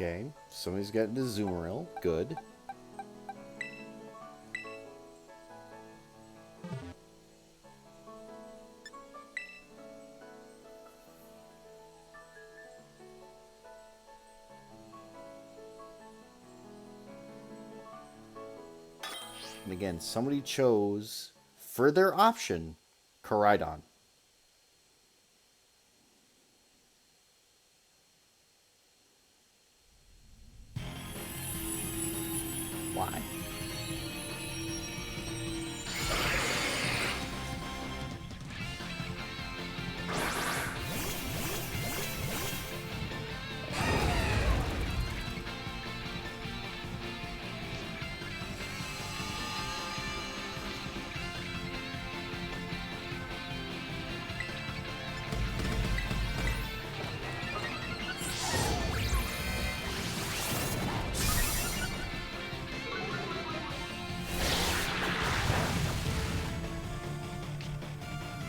Okay, somebody's got into Zoomeril. Good. And again, somebody chose, for their option, Koraidon. Why?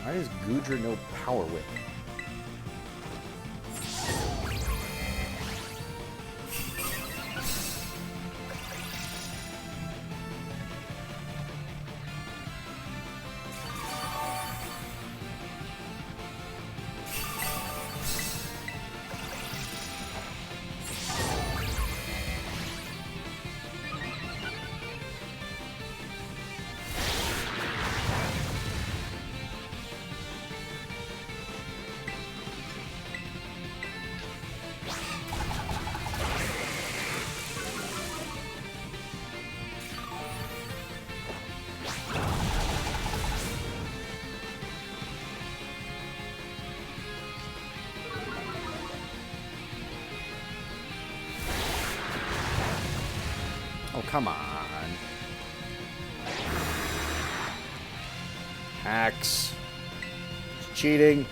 Why does Goodra know Power Whip? Oh, come on. Hacks. It's cheating.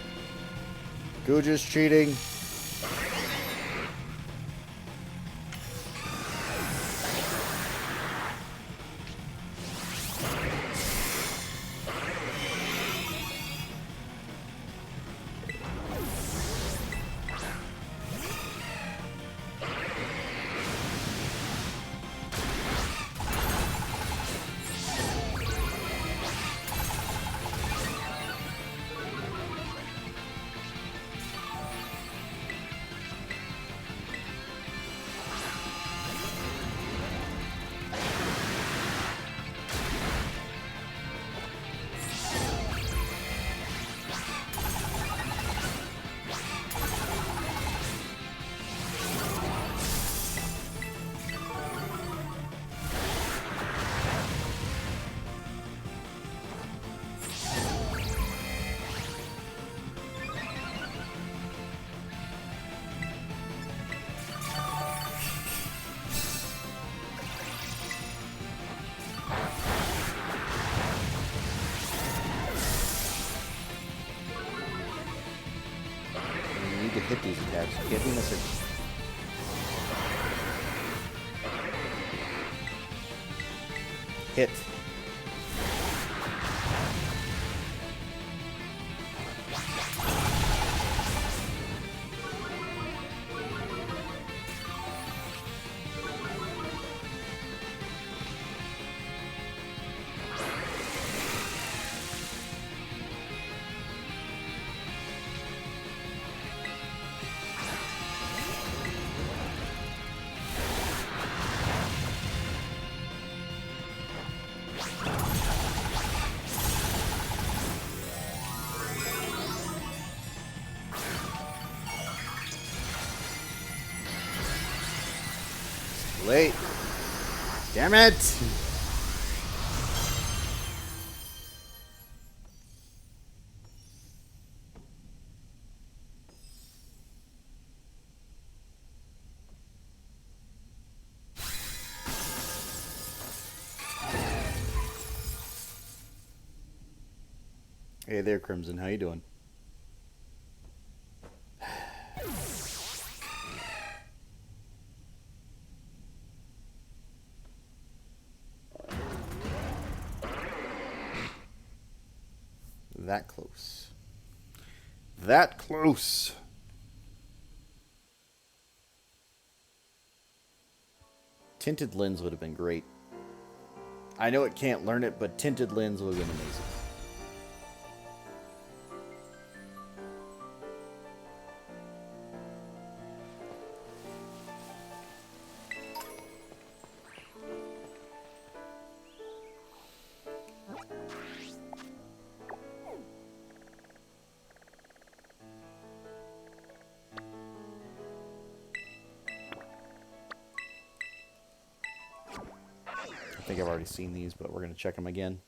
Gooja's cheating. hit these attacks. Get me, Mr. Hit. Late. Damn it! Hey there, Crimson. How you doing? That close. That close. Tinted lens would have been great. I know it can't learn it, but tinted lens would have been amazing. I think I've already seen these, but we're going to check them again.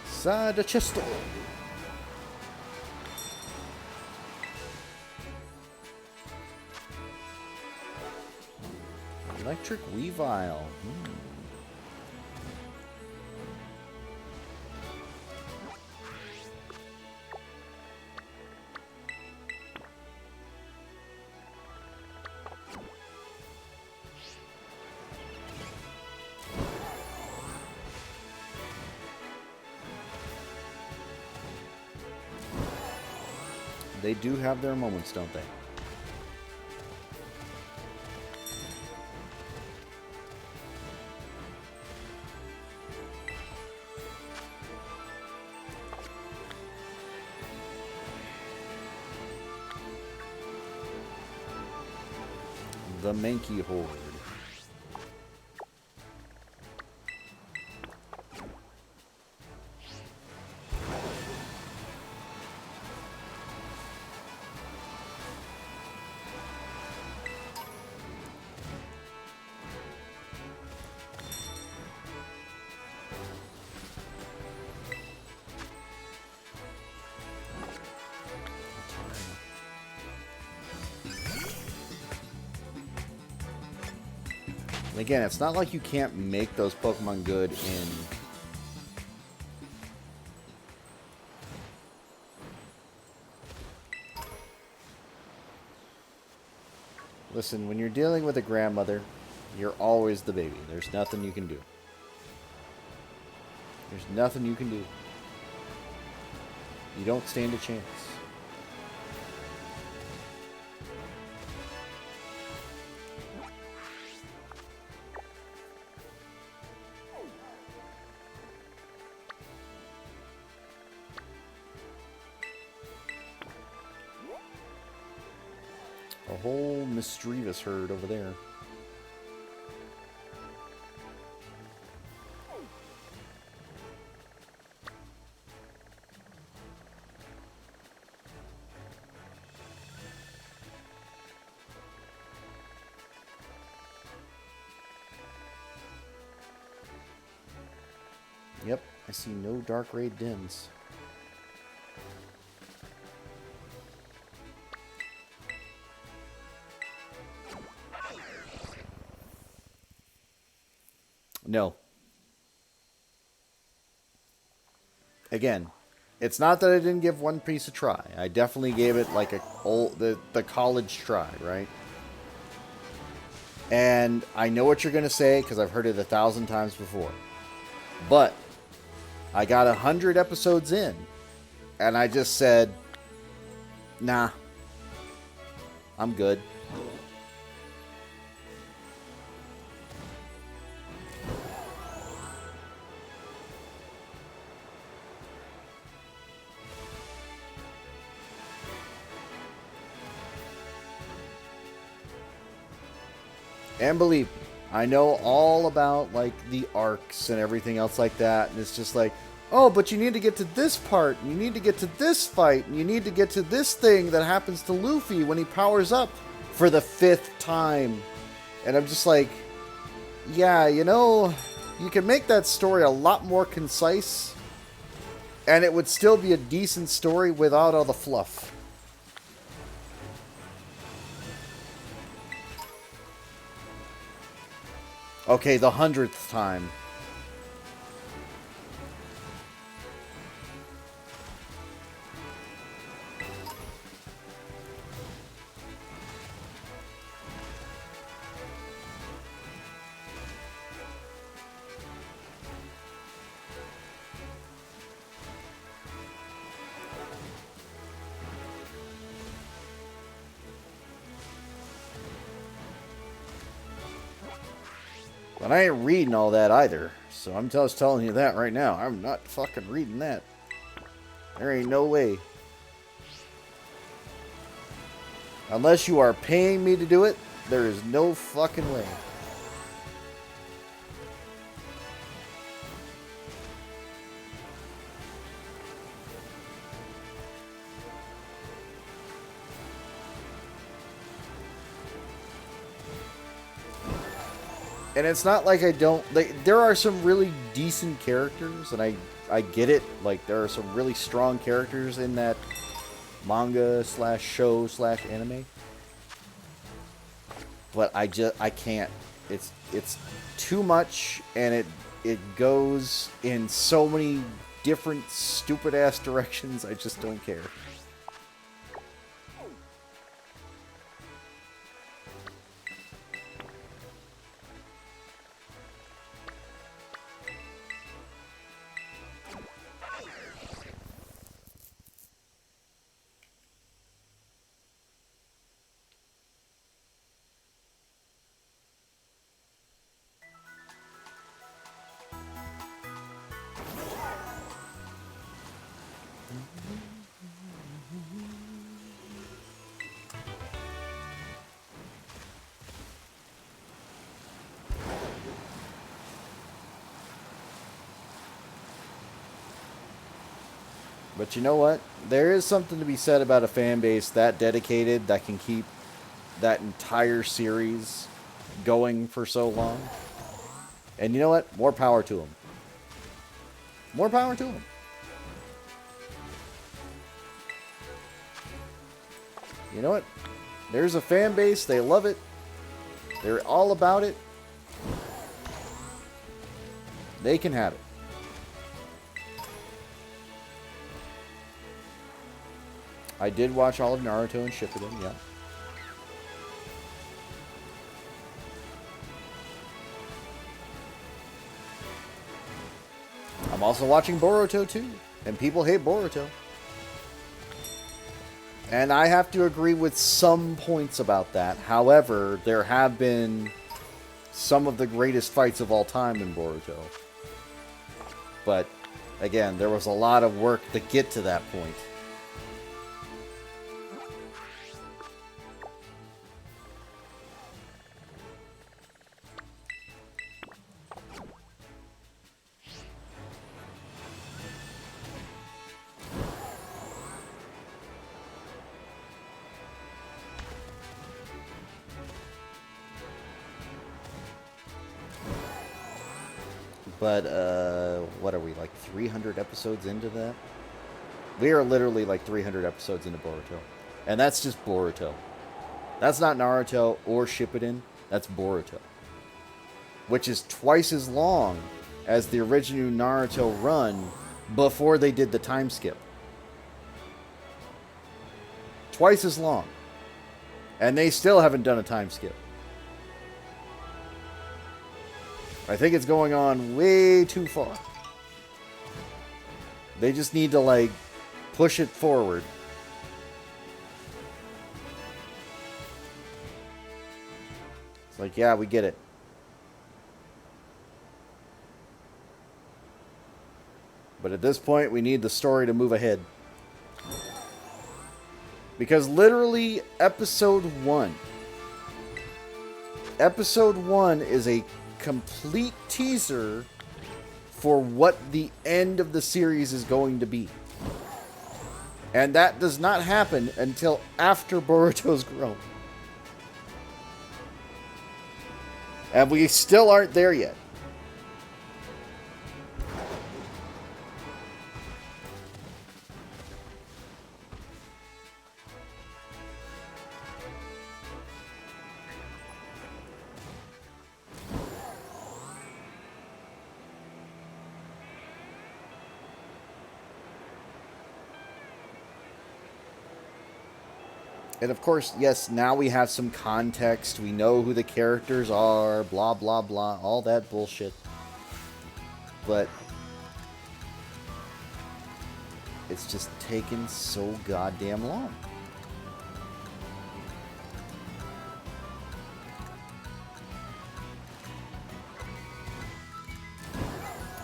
Sada Chesto. Electric Weavile. They do have their moments, don't they? The Mankey Horde. And again, it's not like you can't make those Pokemon good in... Listen, when you're dealing with a grandmother, you're always the baby. There's nothing you can do. There's nothing you can do. You don't stand a chance. A whole Misdreavus herd over there. Yep, I see no Dark Raid Dens. No. Again, it's not that I didn't give One Piece a try. I definitely gave it like the college try, right? And I know what you're gonna say because I've heard it 1,000 times before. But I got 100 episodes in, and I just said, nah, I'm good. And believe me, I know all about like the arcs and everything else like that, and it's just like, oh, but you need to get to this part, and you need to get to this fight, and you need to get to this thing that happens to Luffy when he powers up for the 5th time. And I'm just like, yeah, you know, you can make that story a lot more concise, and it would still be a decent story without all the fluff. Okay, the 100th time. But I ain't reading all that either. So I'm just telling you that right now. I'm not fucking reading that. There ain't no way. Unless you are paying me to do it, there is no fucking way. And it's not like I don't... there are some really decent characters, and I get it. Like, there are some really strong characters in that manga slash show slash anime. But I can't. It's too much, and it goes in so many different stupid-ass directions, I just don't care. But you know what? There is something to be said about a fan base that dedicated that can keep that entire series going for so long. And you know what? More power to them. More power to them. You know what? There's a fan base. They love it. They're all about it. They can have it. I did watch all of Naruto and Shippuden, yeah. I'm also watching Boruto too, and people hate Boruto. And I have to agree with some points about that. However, there have been some of the greatest fights of all time in Boruto. But, again, there was a lot of work to get to that point. But, what are we, like 300 episodes into that? We are literally like 300 episodes into Boruto. And that's just Boruto. That's not Naruto or Shippuden. That's Boruto. which is twice as long as the original Naruto run before they did the time skip. Twice as long. And they still haven't done a time skip. I think it's going on way too far. They just need to, like, push it forward. It's like, yeah, we get it. But at this point, we need the story to move ahead. Because literally, Episode 1 is a complete teaser for what the end of the series is going to be. And that does not happen until after Boruto's grown. And we still aren't there yet. And of course, yes, now we have some context. We know who the characters are, blah, blah, blah, all that bullshit. But it's just taken so goddamn long.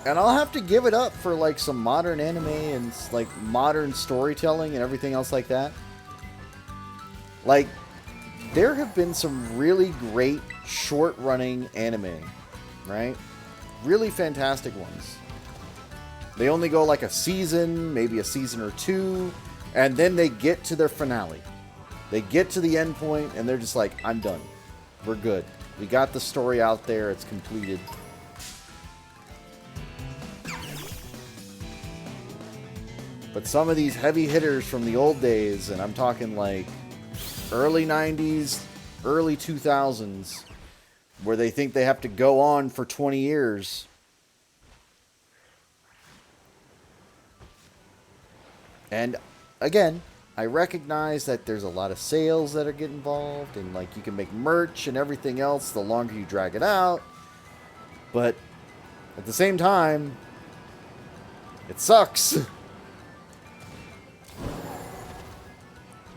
And I'll have to give it up for, like, some modern anime and, like, modern storytelling and everything else like that. Like, there have been some really great short-running anime, right? Really fantastic ones. They only go like a season, maybe a season or two, and then they get to their finale. They get to the end point, and they're just like, I'm done. We're good. We got the story out there. It's completed. But some of these heavy hitters from the old days, and I'm talking like early 90s, early 2000s, where they think they have to go on for 20 years. And again, I recognize that there's a lot of sales that are getting involved, and like you can make merch and everything else the longer you drag it out. But at the same time, it sucks.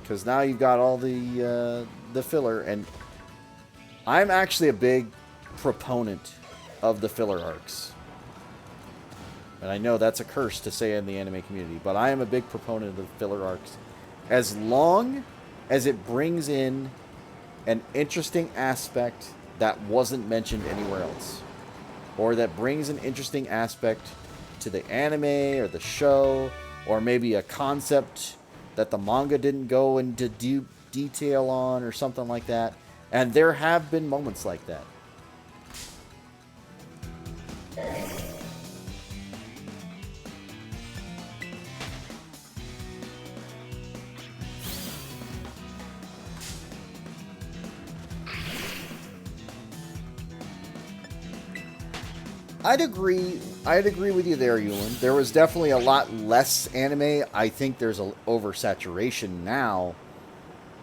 Because now you've got all the filler, and I'm actually a big proponent of the filler arcs. And I know that's a curse to say in the anime community, but I am a big proponent of the filler arcs. As long as it brings in an interesting aspect that wasn't mentioned anywhere else. Or that brings an interesting aspect to the anime or the show, or maybe a concept that the manga didn't go into detail on or something like that. And there have been moments like that. I'd agree with you there, Yulin. There was definitely a lot less anime. I think there's an oversaturation now,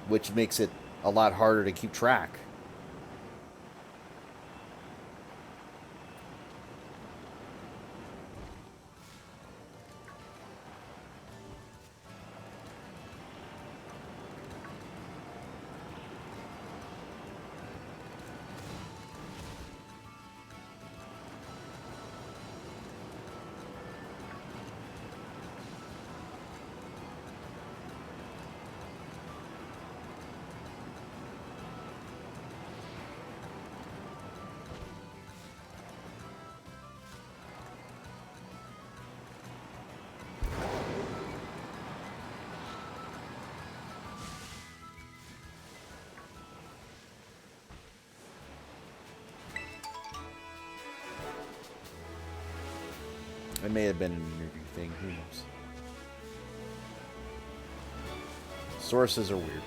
which makes it a lot harder to keep track. It may have been an interview thing. Who knows? Sources are weird.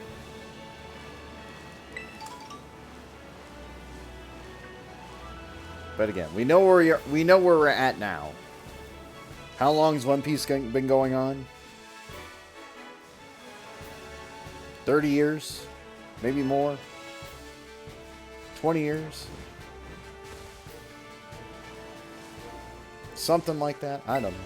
But again, we know where we're at now. How long's One Piece been going on? 30 years? Maybe more? 20 years? Something like that? I don't know.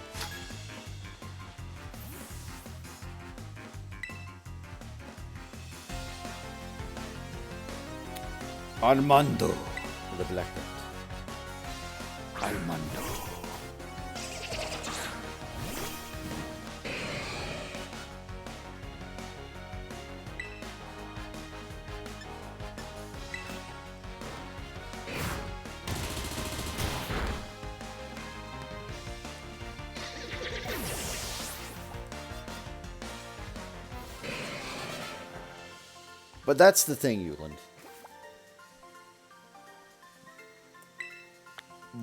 Armando. The Black Belt. Armando. But that's the thing, Euland.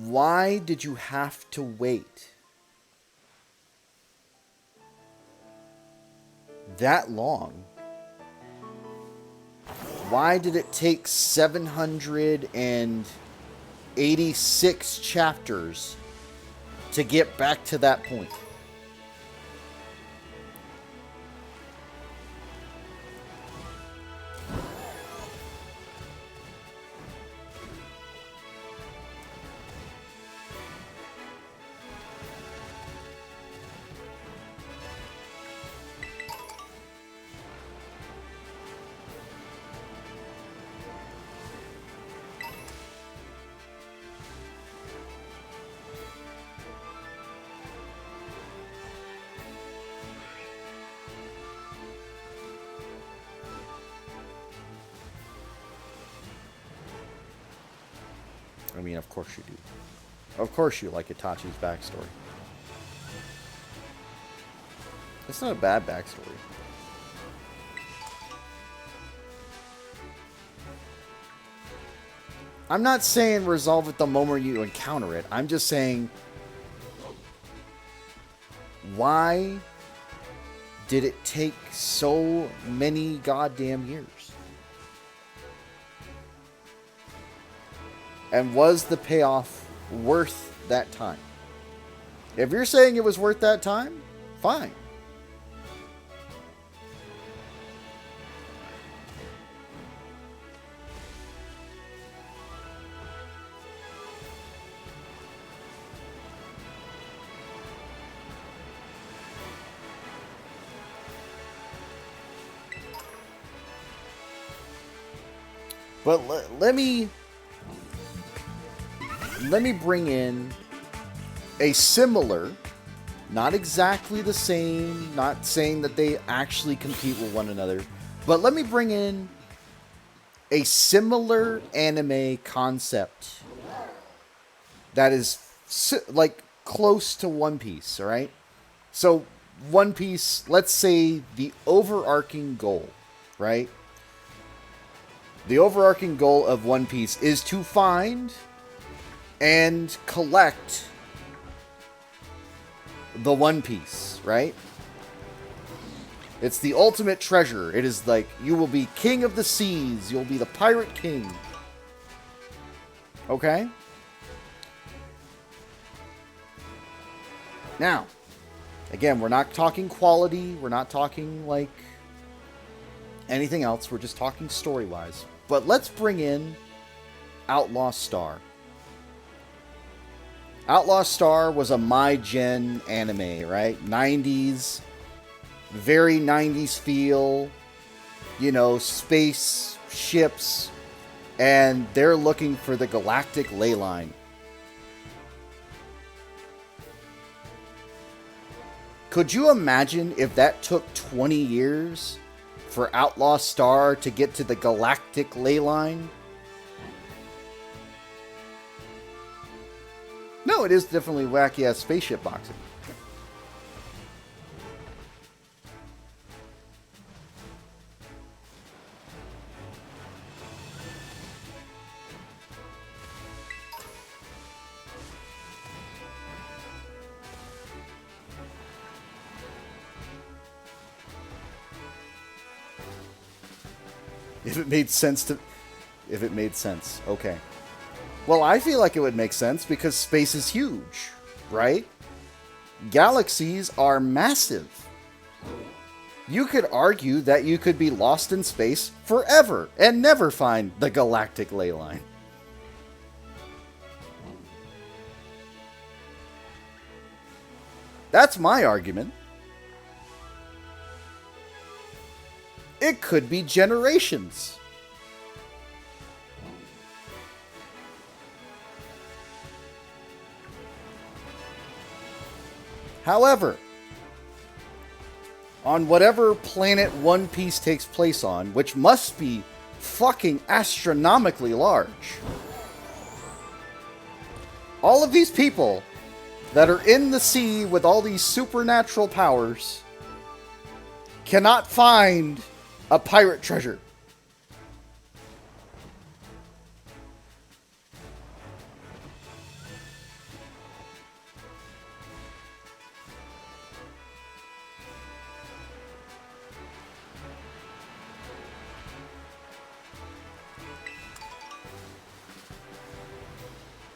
Why did you have to wait that long? Why did it take 786 chapters to get back to that point? I mean, of course you do. Of course you like Itachi's backstory. It's not a bad backstory. I'm not saying resolve it the moment you encounter it. I'm just saying, why did it take so many goddamn years? And was the payoff worth that time? If you're saying it was worth that time, fine. But let me bring in a similar, not exactly the same, not saying that they actually compete with one another, but let me bring in a similar anime concept that is like close to One Piece, all right? So One Piece, let's say the overarching goal, right? The overarching goal of One Piece is to find and collect the One Piece, right? It's the ultimate treasure. It is like, you will be king of the seas. You'll be the pirate king. Okay? Now, again, we're not talking quality. We're not talking, like, anything else. We're just talking story-wise. But let's bring in Outlaw Star. Outlaw Star was a My Gen anime, right? 90s. Very 90s feel. You know, space ships. And they're looking for the galactic ley line. Could you imagine if that took 20 years for Outlaw Star to get to the galactic ley line? No, it is definitely wacky-ass spaceship boxing. If it made sense to... If it made sense. Okay. Well, I feel like it would make sense because space is huge, right? Galaxies are massive. You could argue that you could be lost in space forever and never find the galactic ley line. That's my argument. It could be generations. However, on whatever planet One Piece takes place on, which must be fucking astronomically large, all of these people that are in the sea with all these supernatural powers cannot find a pirate treasure.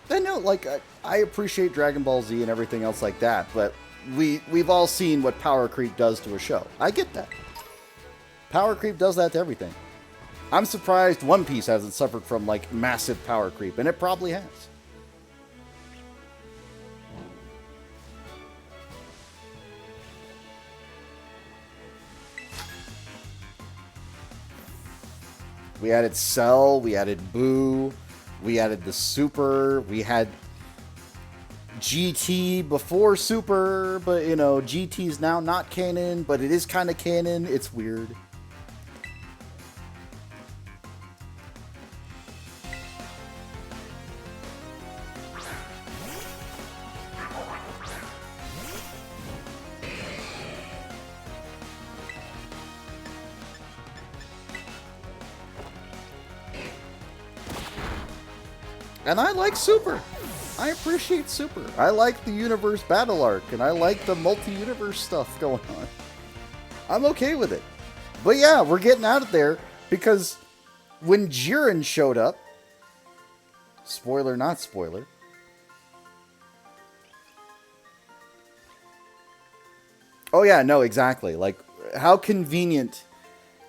I know, like, I appreciate Dragon Ball Z and everything else like that, but we've all seen what power creep does to a show. I get that. Power creep does that to everything. I'm surprised One Piece hasn't suffered from, like, massive power creep, and it probably has. We added Cell, we added Boo, we added the Super, we had GT before Super, but, you know, GT's now not canon, but it is kind of canon. It's weird. And I like Super. I appreciate Super. I like the universe battle arc, and I like the multi-universe stuff going on. I'm okay with it. But yeah, we're getting out of there because when Jiren showed up, spoiler not spoiler, oh yeah, no, exactly. Like, how convenient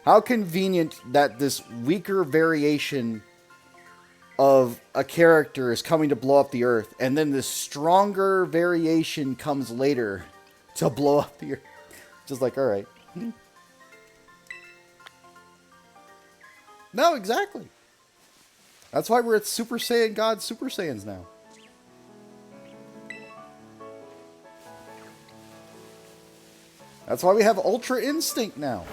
that this weaker variation of a character is coming to blow up the Earth, and then this stronger variation comes later to blow up the Earth. Just like, alright. No, exactly. That's why we're at Super Saiyan God Super Saiyans now. That's why we have Ultra Instinct now.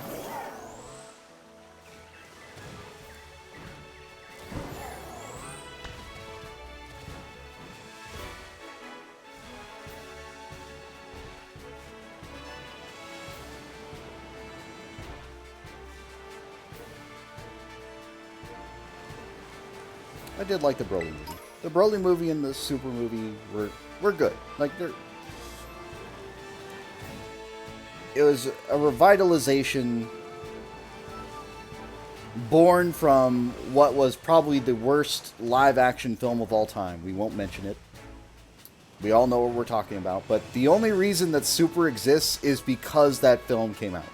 I did like the Broly movie. The Broly movie and the Super movie were good. Like, it was a revitalization born from what was probably the worst live-action film of all time. We won't mention it. We all know what we're talking about. But the only reason that Super exists is because that film came out.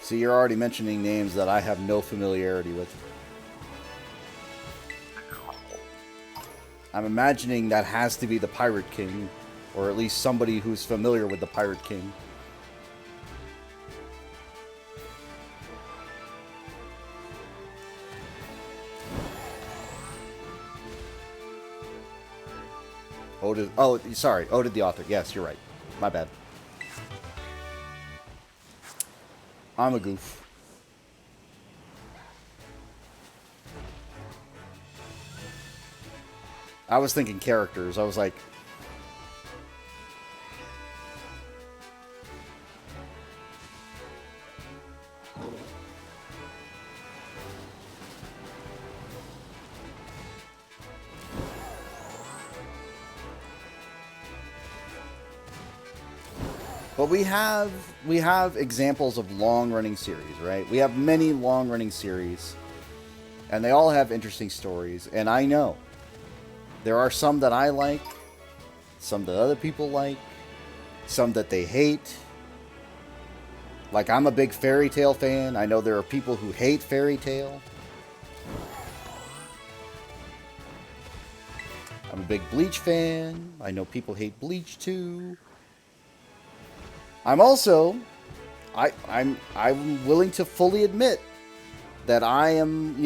See, you're already mentioning names that I have no familiarity with. I'm imagining that has to be the Pirate King, or at least somebody who's familiar with the Pirate King. Oda. Oh, sorry. Oda the author. Yes, you're right. My bad. I'm a goof. I was thinking characters. I was like, but we have examples of long-running series, right? We have many long-running series, and they all have interesting stories. And I know there are some that I like, some that other people like, some that they hate. Like, I'm a big Fairy Tail fan. I know there are people who hate Fairy Tail. I'm a big Bleach fan. I know people hate Bleach too. I'm also, I'm willing to fully admit that I am,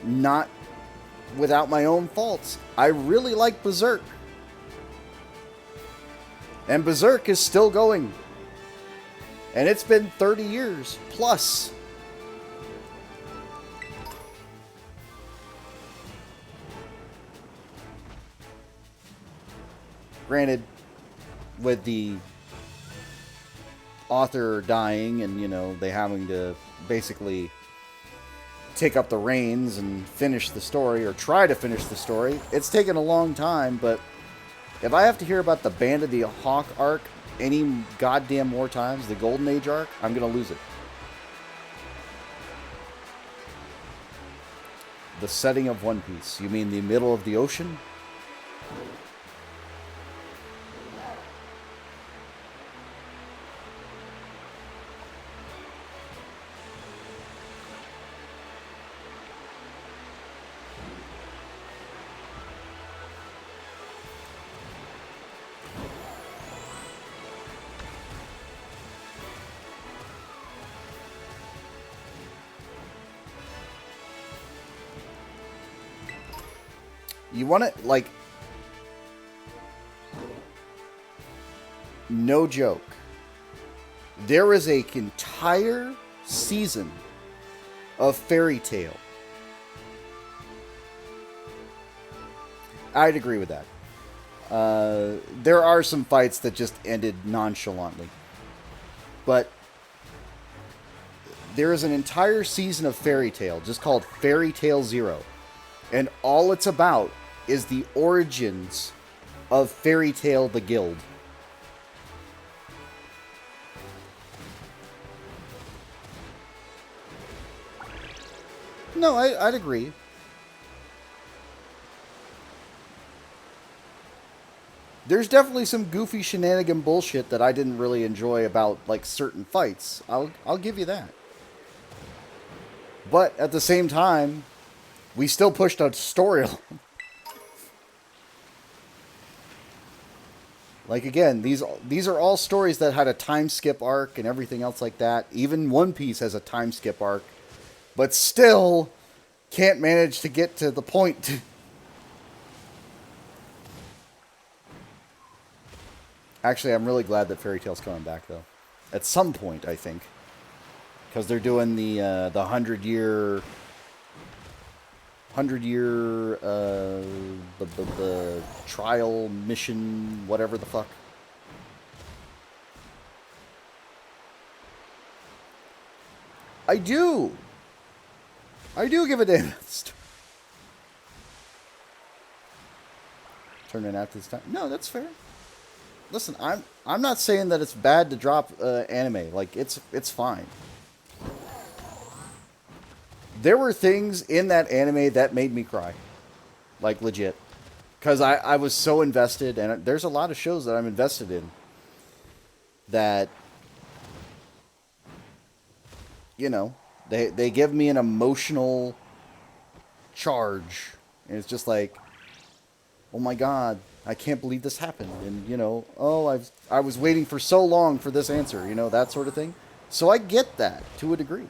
not without my own faults. I really like Berserk. And Berserk is still going. And it's been 30 years plus. Granted, with the author dying and, they having to basically take up the reins and finish the story, or try to finish the story, it's taken a long time, but if I have to hear about the Band of the Hawk arc any goddamn more times, the Golden Age arc, I'm gonna lose it. The setting of One Piece. You mean the middle of the ocean? You want to, like, no joke, there is an entire season of Fairy Tail. I'd agree with that. There are some fights that just ended nonchalantly. But there is an entire season of Fairy Tail just called Fairy Tail Zero. And all it's about is the origins of Fairy Tail the Guild. No, I'd agree. There's definitely some goofy shenanigan bullshit that I didn't really enjoy about, like, certain fights. I'll give you that. But at the same time, we still pushed a story. Like, again, these are all stories that had a time skip arc and everything else like that. Even One Piece has a time skip arc, but still can't manage to get to the point. Actually, I'm really glad that Fairy Tail's coming back, though. At some point, I think, because they're doing the 100-year the trial mission, whatever the fuck. I do give a damn. Turn it out this time. No, that's fair. Listen, I'm not saying that it's bad to drop anime. Like, it's fine. There were things in that anime that made me cry. Like, legit. Because I was so invested, and there's a lot of shows that I'm invested in that, they give me an emotional charge. And it's just like, oh my god, I can't believe this happened. And, I was waiting for so long for this answer, that sort of thing. So I get that to a degree.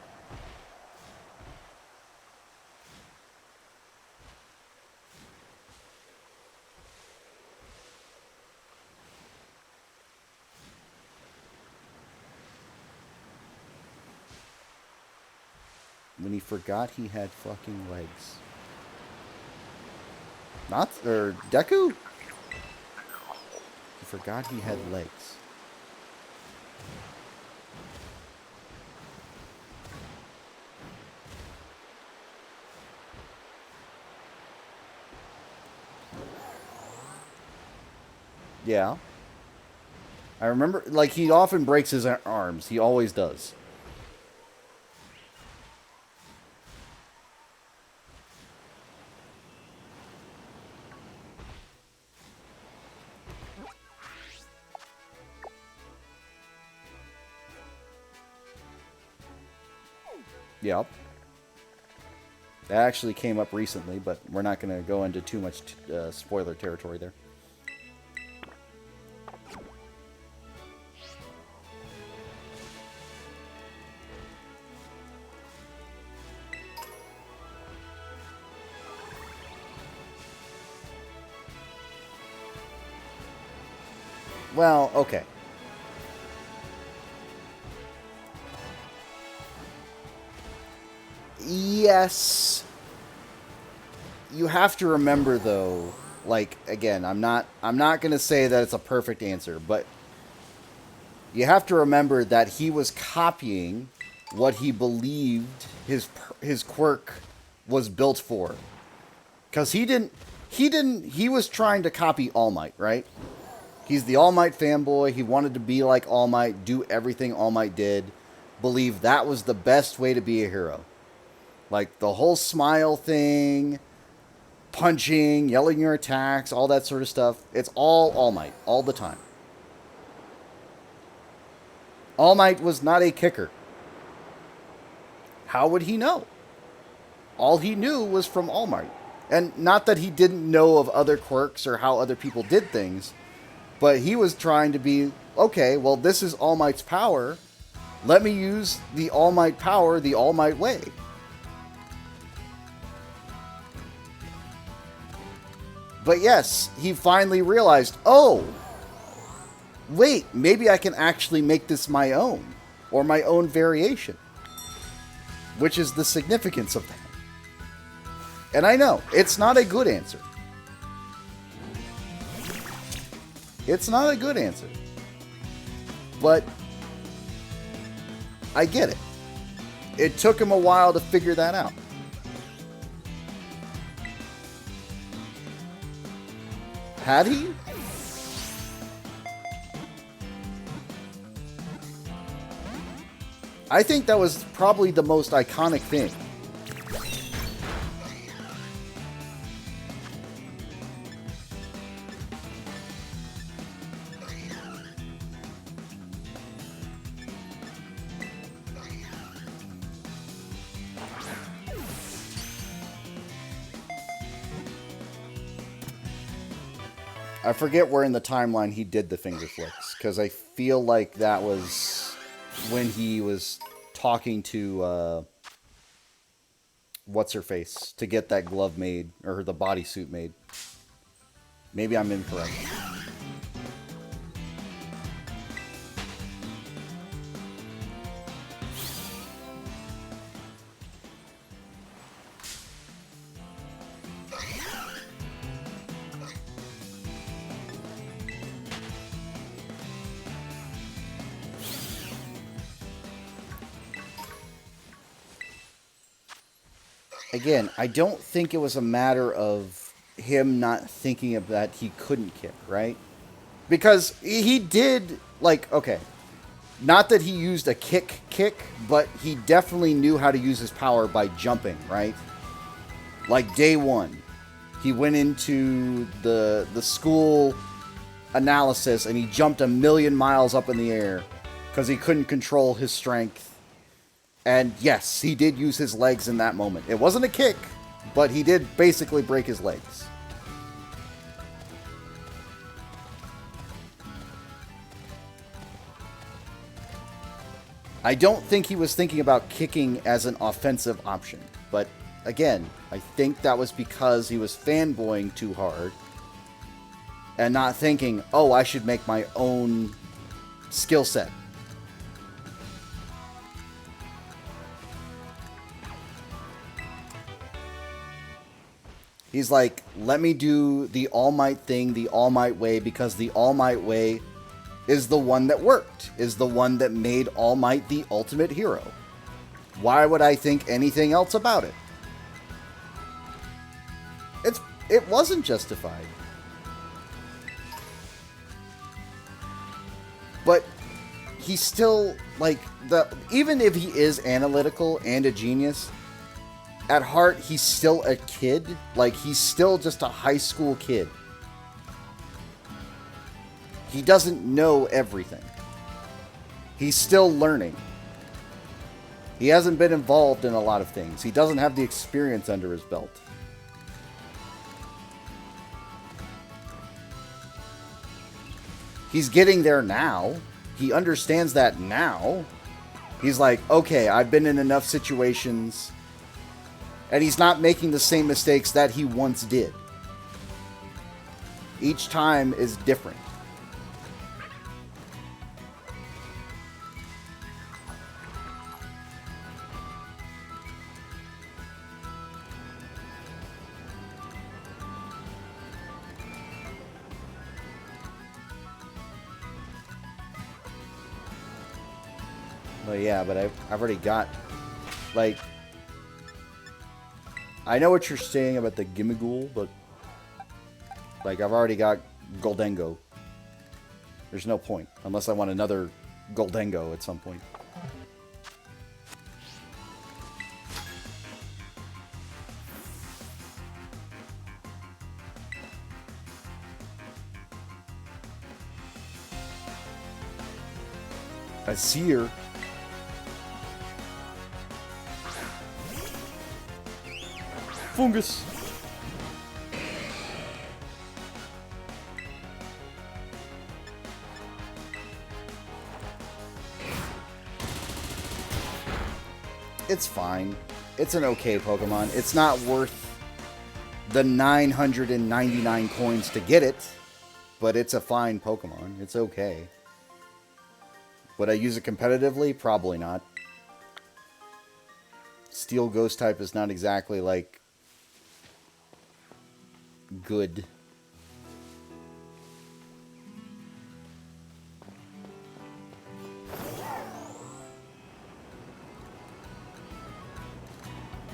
When he forgot he had fucking legs. Not, or Deku? He forgot he had legs. Yeah. I remember, like, he often breaks his arms. He always does. Yep. That actually came up recently, but we're not going to go into too much spoiler territory there. Well, okay. Yes. You have to remember though, like again, I'm not going to say that it's a perfect answer, but you have to remember that he was copying what he believed his quirk was built for. Cuz he was trying to copy All Might, right? He's the All Might fanboy. He wanted to be like All Might, do everything All Might did, believe that was the best way to be a hero. Like the whole smile thing, punching, yelling your attacks, all that sort of stuff. It's all All Might, all the time. All Might was not a kicker. How would he know? All he knew was from All Might. And not that he didn't know of other quirks or how other people did things, but he was trying to be, okay, well, this is All Might's power. Let me use the All Might power the All Might way. But yes, he finally realized, oh, wait, maybe I can actually make this my own, or my own variation. Which is the significance of that. And I know, it's not a good answer. It's not a good answer. But I get it. It took him a while to figure that out. Had he? I think that was probably the most iconic thing. I forget where in the timeline he did the finger flicks, because I feel like that was when he was talking to what's-her-face to get that glove made, or the bodysuit made. Maybe I'm incorrect. Again, I don't think it was a matter of him not thinking of that he couldn't kick, right? Because he did, like, okay, not that he used a kick, but he definitely knew how to use his power by jumping, right? Like day one, he went into the school analysis and he jumped 1,000,000 miles up in the air because he couldn't control his strength. And yes, he did use his legs in that moment. It wasn't a kick, but he did basically break his legs. I don't think he was thinking about kicking as an offensive option. But again, I think that was because he was fanboying too hard and not thinking, oh, I should make my own skill set. He's like, let me do the All Might thing the All Might way because the All Might way is the one that worked, is the one that made All Might the ultimate hero. Why would I think anything else about it? It wasn't justified. But he's still, like, even if he is analytical and a genius, at heart, he's still a kid. Like, he's still just a high school kid. He doesn't know everything. He's still learning. He hasn't been involved in a lot of things. He doesn't have the experience under his belt. He's getting there now. He understands that now. He's like, okay, I've been in enough situations. And he's not making the same mistakes that he once did. Each time is different. But yeah, but I've already got, like, I know what you're saying about the Gimmighoul, but, like, I've already got Gholdengo. There's no point, unless I want another Gholdengo at some point. Azir. Fungus. It's fine. It's an okay Pokemon. It's not worth the 999 coins to get it, but it's a fine Pokemon. It's okay. Would I use it competitively? Probably not. Steel Ghost type is not exactly, like, good.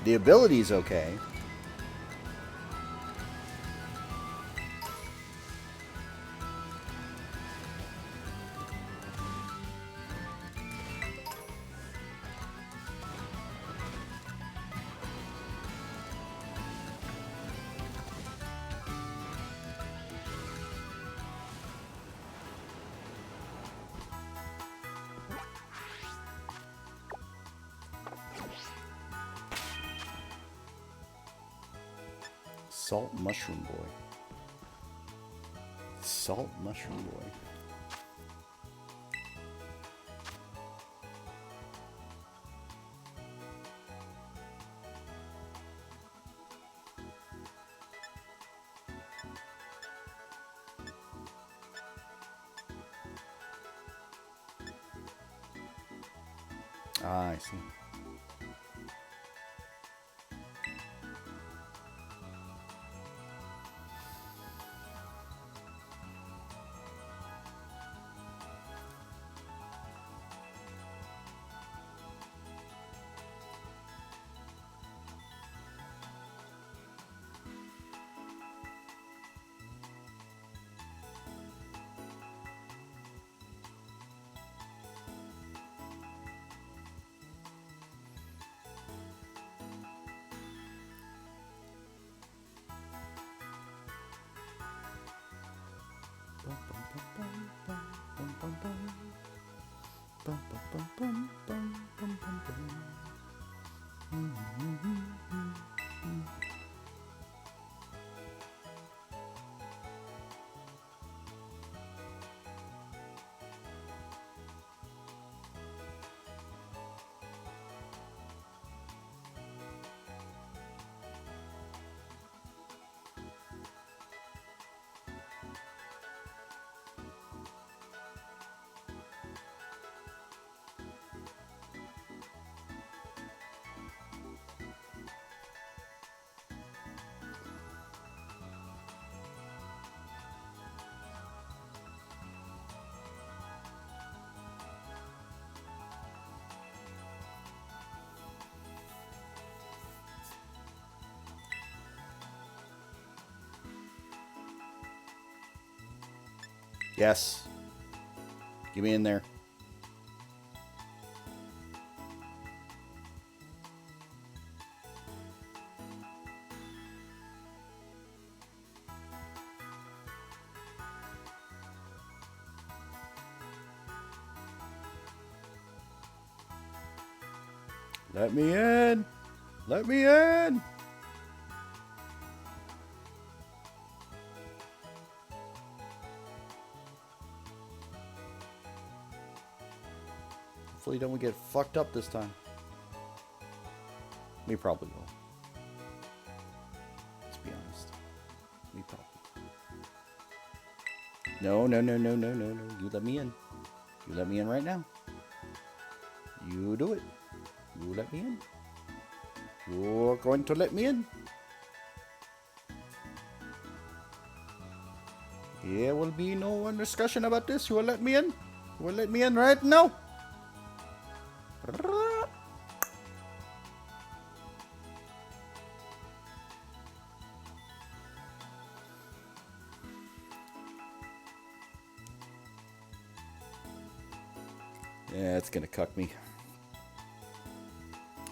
The ability's okay. Salt Mushroom Boy. Salt Mushroom Boy. Ah, I see. Yes. Get me in there. Let me in. Let me in. Hopefully don't get fucked up this time. We probably will. Let's be honest. We probably. No, no, no, no, no, no, no. You let me in. You let me in right now. You do it. You let me in. You're going to let me in. There will be no discussion about this. You will let me in. You will let me in right now. Yeah, it's gonna cuck me.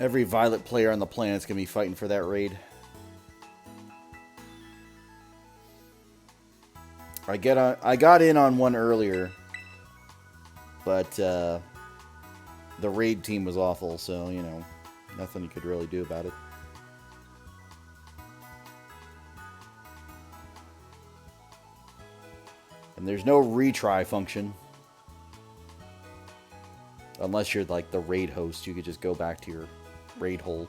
Every Violet player on the planet's gonna be fighting for that raid. I got in on one earlier, but the raid team was awful, so you know, nothing you could really do about it. And there's no retry function. Unless you're like the raid host, you could just go back to your raid hole.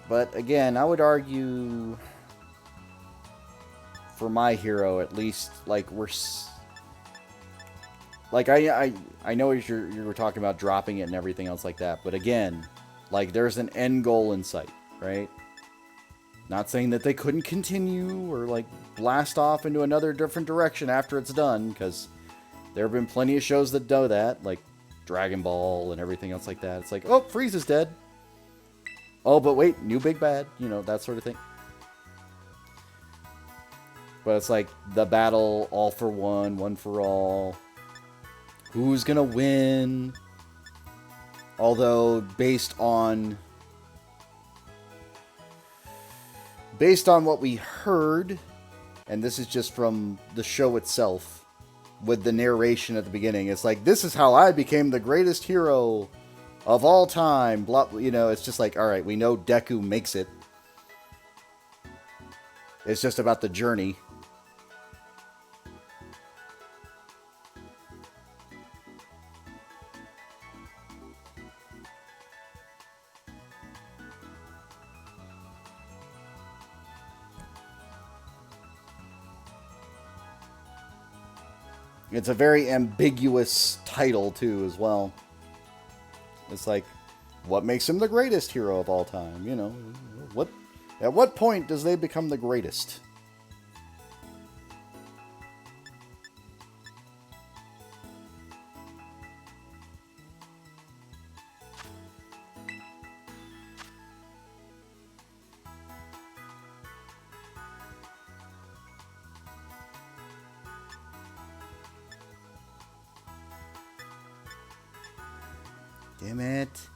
But again, I would argue for my hero, at least, like like I know you were talking about dropping it and everything else like that, but again, like there's an end goal in sight, right? Not saying that they couldn't continue or like blast off into another different direction after it's done, because there have been plenty of shows that do that, like Dragon Ball and everything else like that. It's like, oh, Frieza's dead. Oh, but wait, new big bad, you know, that sort of thing. But it's like the battle, all for one, one for all. Who's gonna win? Although based on what we heard, and this is just from the show itself, with the narration at the beginning, it's like, this is how I became the greatest hero of all time. Blah, you know, it's just like, all right, we know Deku makes it. It's just about the journey. It's a very ambiguous title, too, as well. It's like, what makes him the greatest hero of all time? You know, at what point does they become the greatest? Damn it.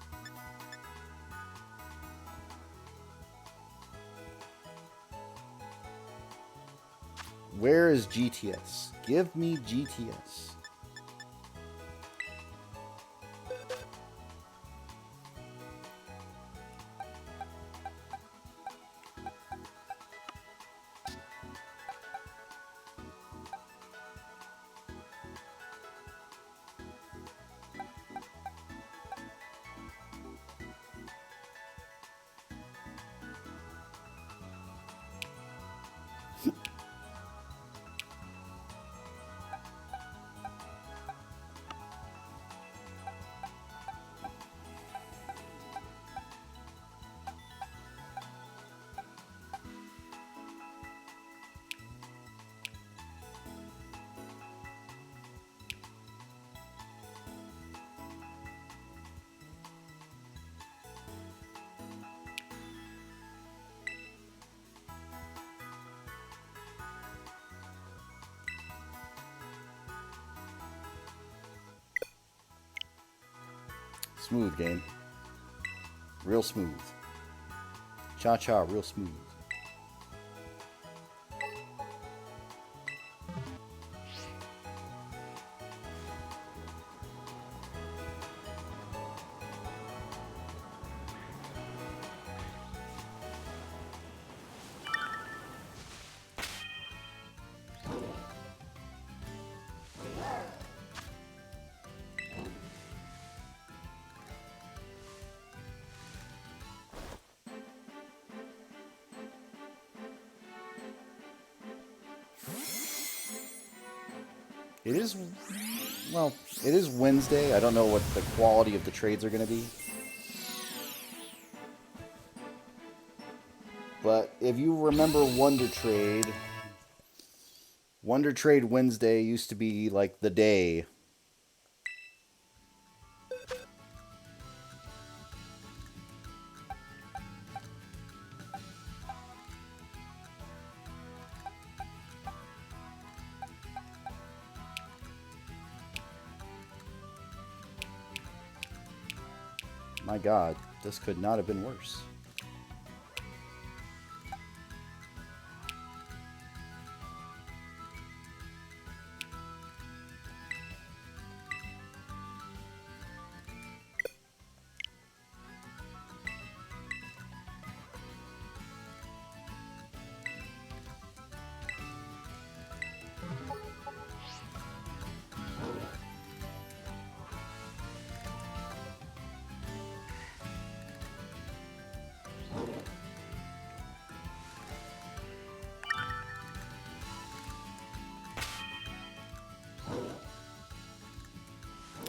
Where is GTS? Give me GTS. smooth, game. Real smooth. Cha-cha, real smooth. It is, well, it is Wednesday. I don't know what the quality of the trades are going to be. But if you remember Wonder Trade Wednesday used to be like the day. My God, this could not have been worse.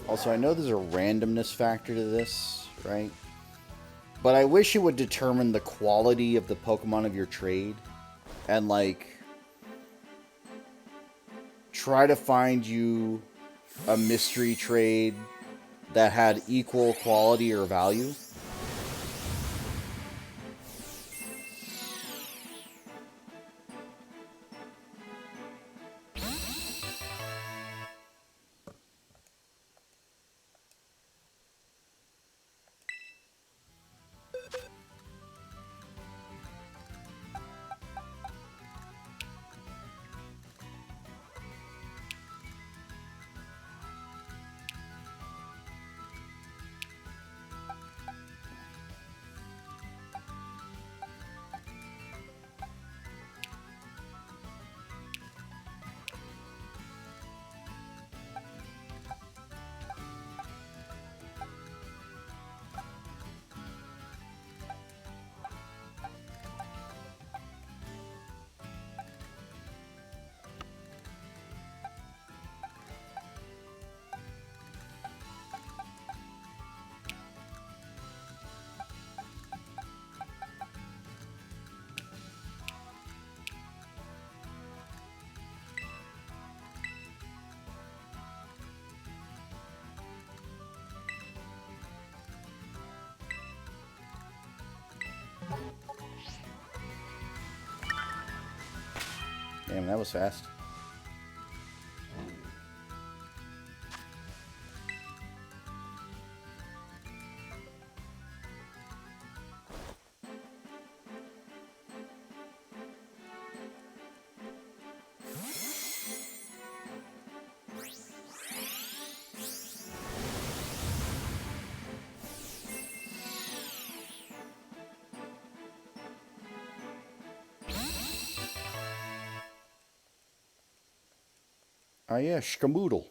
Also, I know there's a randomness factor to this, right? But I wish it would determine the quality of the Pokemon of your trade. And, like, try to find you a mystery trade that had equal quality or value. Damn, that was fast. Oh yeah, Shkamoodle.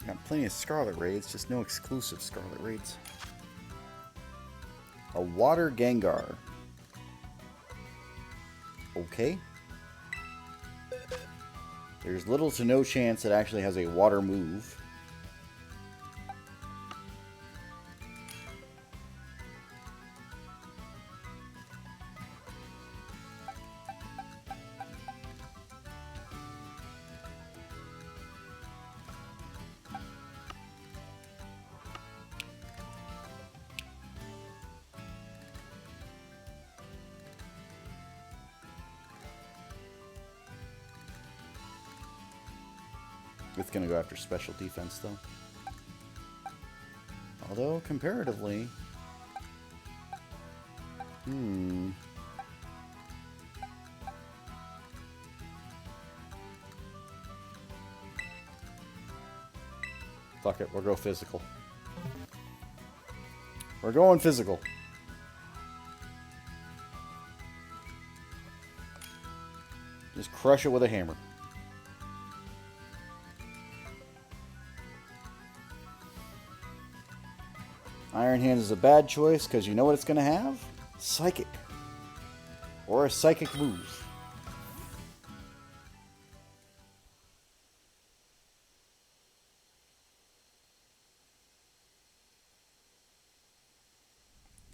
Got plenty of Scarlet Raids, just no exclusive Scarlet Raids. A Water Gengar. Okay. There's little to no chance it actually has a water move. It's going to go after special defense, though. Although, comparatively... Fuck it, we'll go physical. We're going physical. Just crush it with a hammer. Iron Hand is a bad choice because you know what it's going to have? Psychic. Or a psychic move.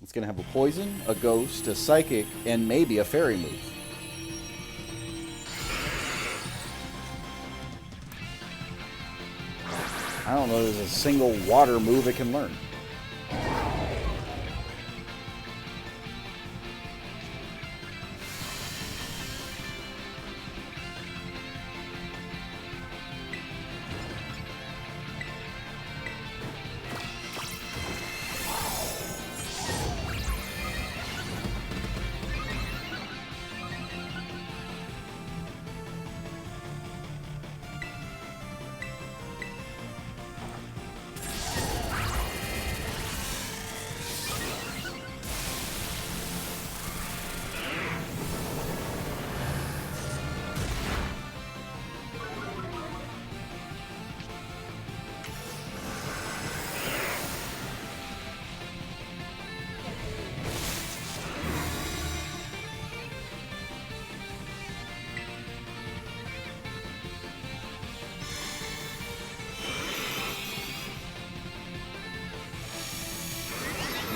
It's going to have a poison, a ghost, a psychic, and maybe a fairy move. I don't know if there's a single water move it can learn.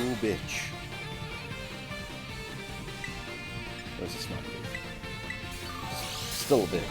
Ooh, bitch. Where's this one? Still a bitch.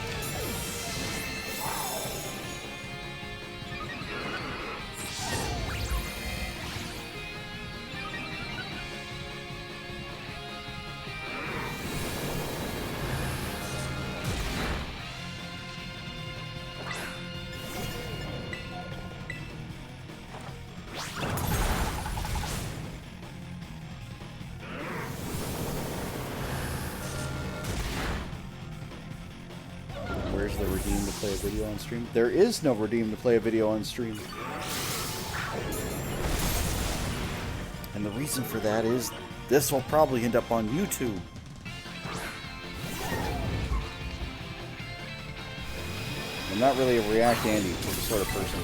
Where's the redeem to play a video on stream? There is no redeem to play a video on stream. And the reason for that is this will probably end up on YouTube. I'm not really a React Andy sort of person.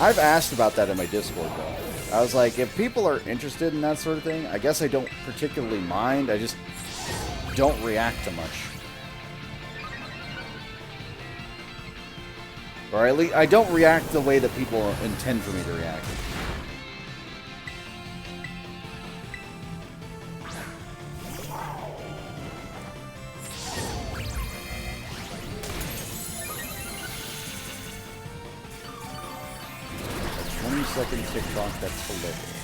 I've asked about that in my Discord though. I was like, if people are interested in that sort of thing, I guess I don't particularly mind. I just don't react to much. Or at least I don't react the way that people intend for me to react. A 20-second TikTok, that's hilarious.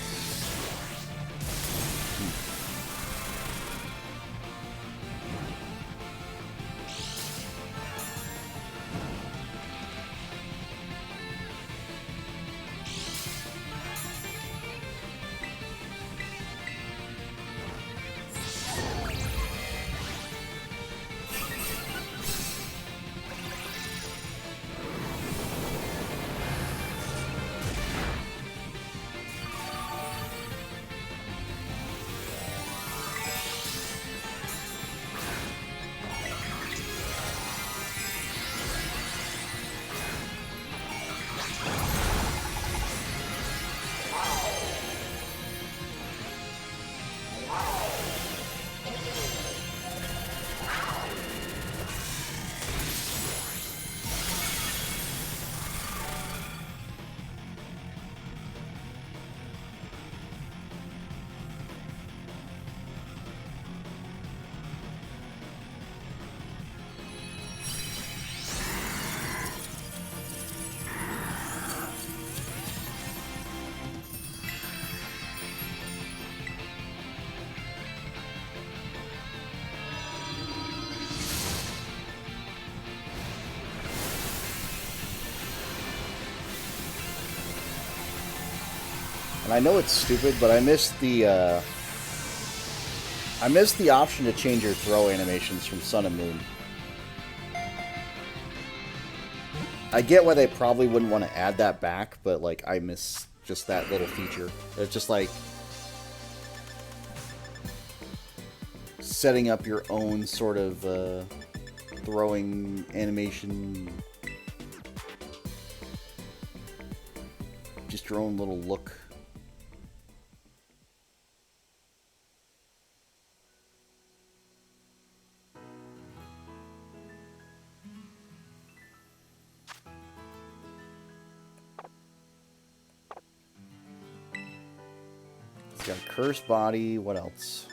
And I know it's stupid, but I missed the option to change your throw animations from Sun and Moon. I get why they probably wouldn't want to add that back, but like I miss just that little feature. It's just like setting up your own sort of throwing animation, just your own little look. It's got a cursed body. What else?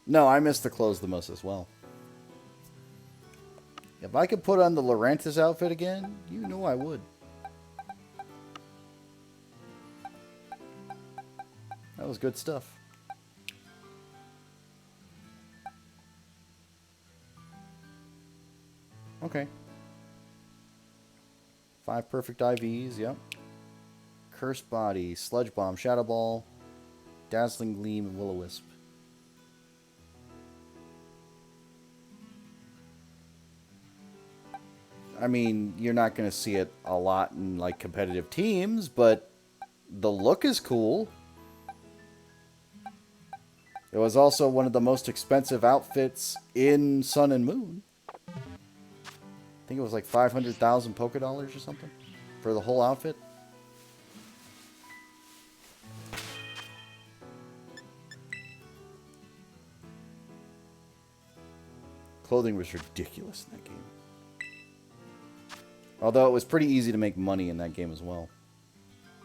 No, I miss the clothes the most as well. If I could put on the Lurantis outfit again, you know I would. That was good stuff. Okay. 5 perfect IVs, yep. Cursed Body, Sludge Bomb, Shadow Ball, Dazzling Gleam, and Will-O-Wisp. I mean, you're not going to see it a lot in like competitive teams, but the look is cool. It was also one of the most expensive outfits in Sun and Moon. I think it was like 500,000 Poké Dollars or something for the whole outfit. Clothing was ridiculous in that game. Although it was pretty easy to make money in that game as well,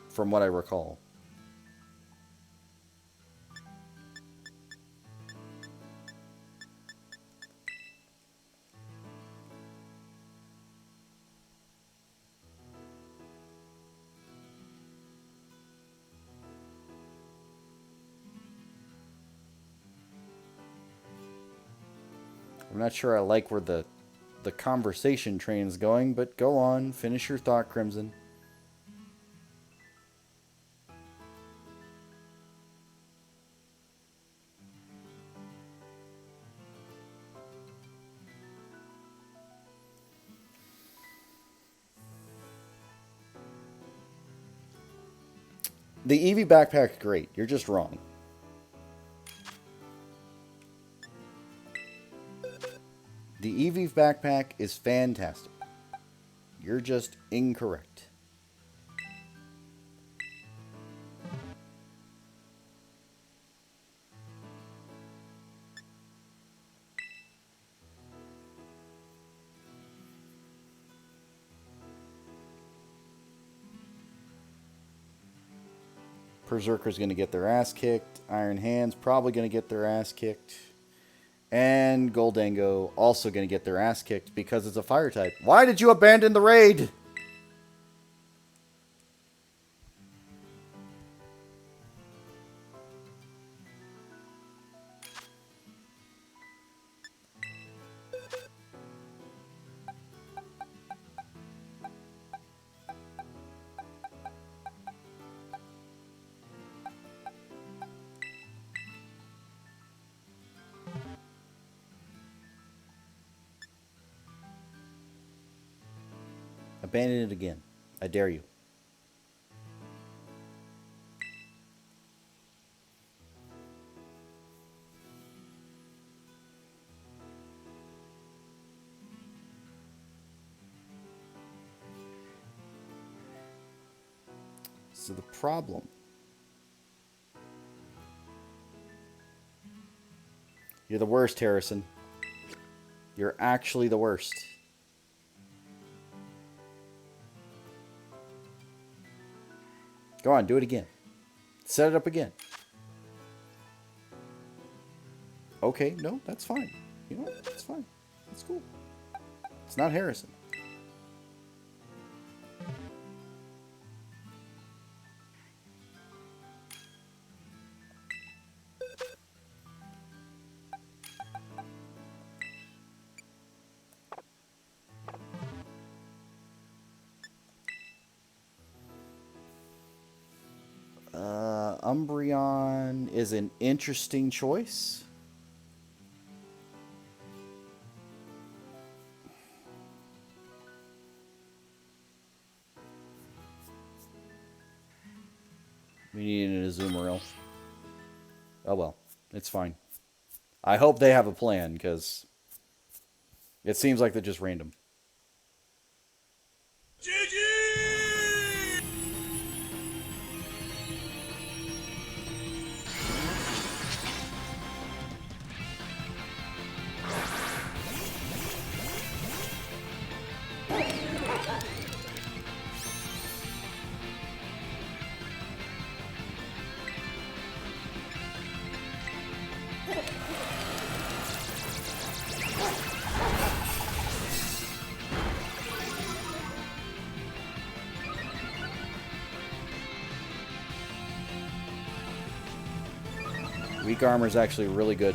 from what I recall. I'm not sure I like where the conversation train's going, but go on, finish your thought, Crimson. The Eevee backpack, great. You're just wrong. The Eevee backpack is fantastic. You're just incorrect. Berserker's going to get their ass kicked. Iron Hand's probably going to get their ass kicked. And Goldango also going to get their ass kicked because it's a fire type. Why did you abandon the raid? Abandon it again. I dare you. So the problem. You're the worst, Harrison. You're actually the worst. Go on, do it again. Set it up again. Okay, no, that's fine. You know what? That's fine. That's cool. It's not Harrison. Umbreon is an interesting choice. We need an Azumarill. Oh well, it's fine. I hope they have a plan, because it seems like they're just random. Weak armor is actually really good.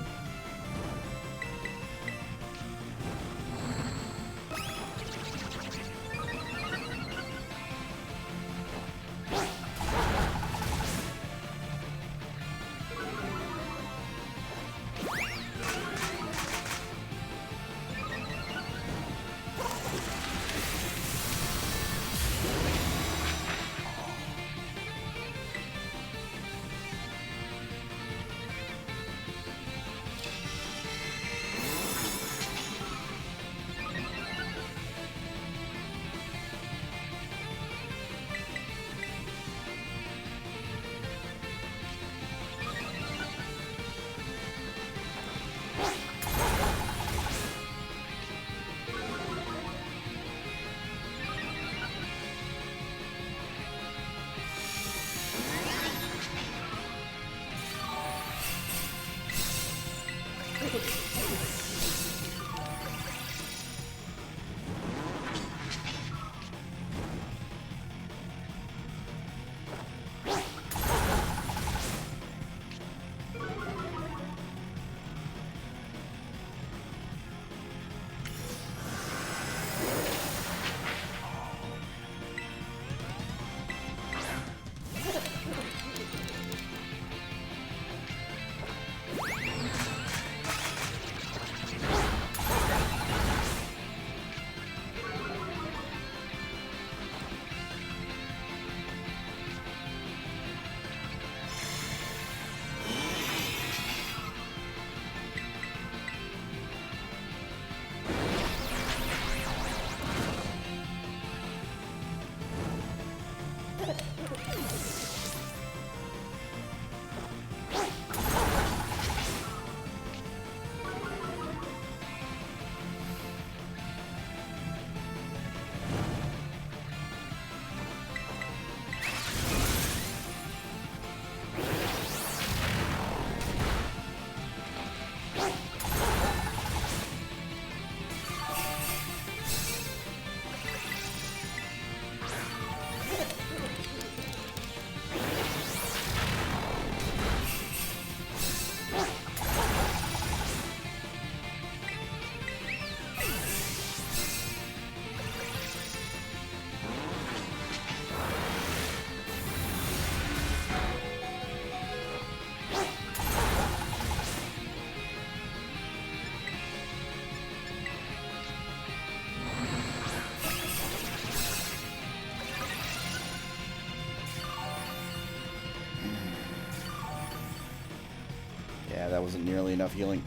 Yeah, that wasn't nearly enough healing.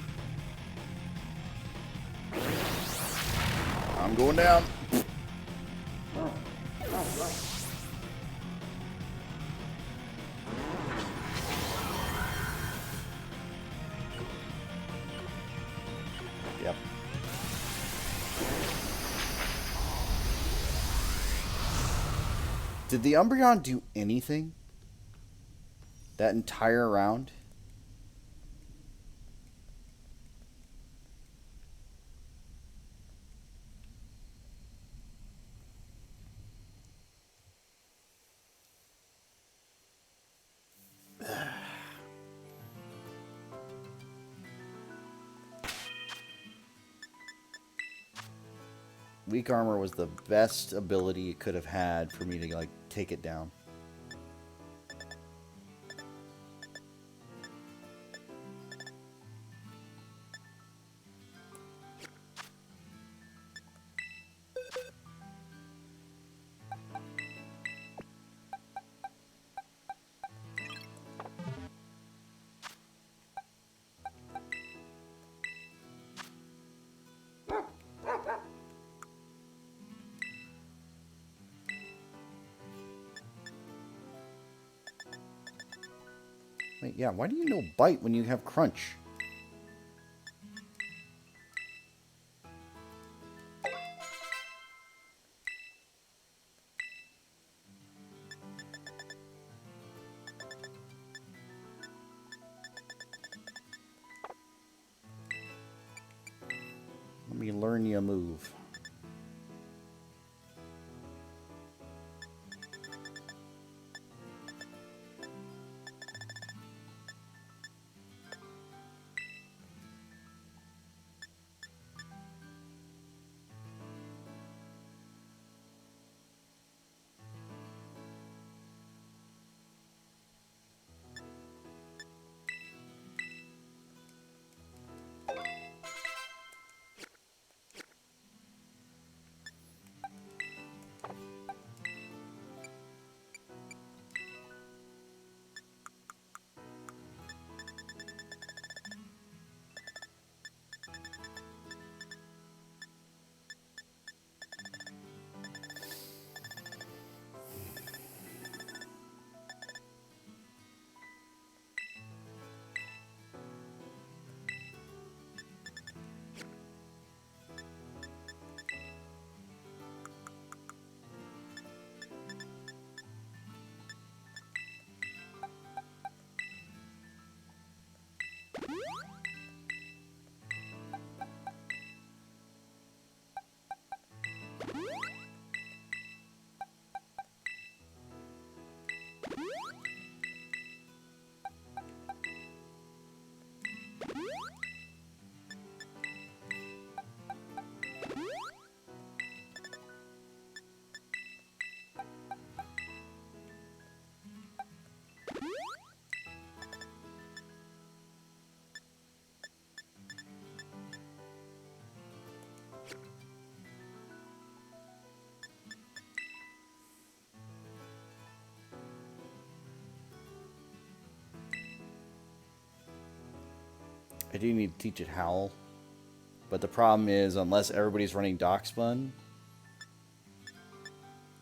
I'm going down. Yep. Did the Umbreon do anything that entire round? Weak armor was the best ability it could have had for me to like take it down. Wait, yeah, why do you know bite when you have crunch? Let me learn you a move. I do need to teach it Howl. But the problem is, unless everybody's running Darkspun,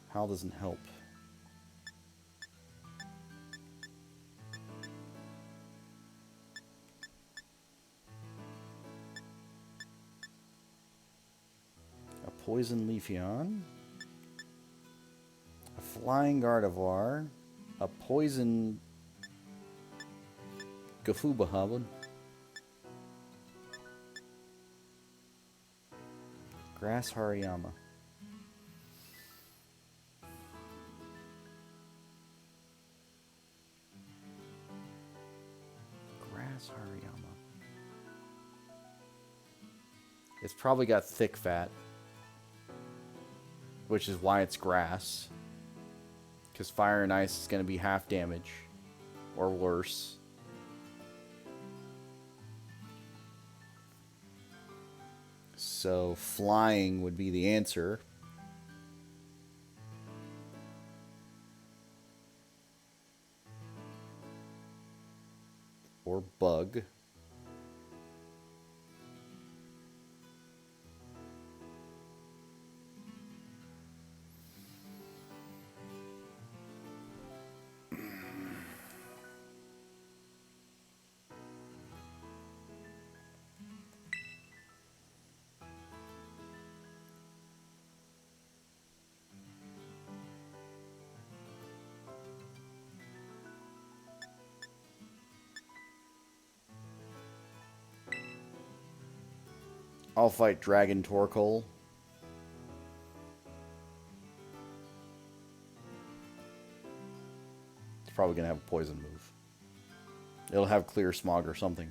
Howl doesn't help. A Poison Leafeon. A Flying Gardevoir. A Poison Gafubahabad. Grass Hariyama. Grass Hariyama. It's probably got thick fat, which is why it's grass. Because Fire and Ice is going to be half damage, or worse. So flying would be the answer. Or bug. I'll fight Dragon Torkoal. It's probably going to have a poison move. It'll have Clear Smog or something.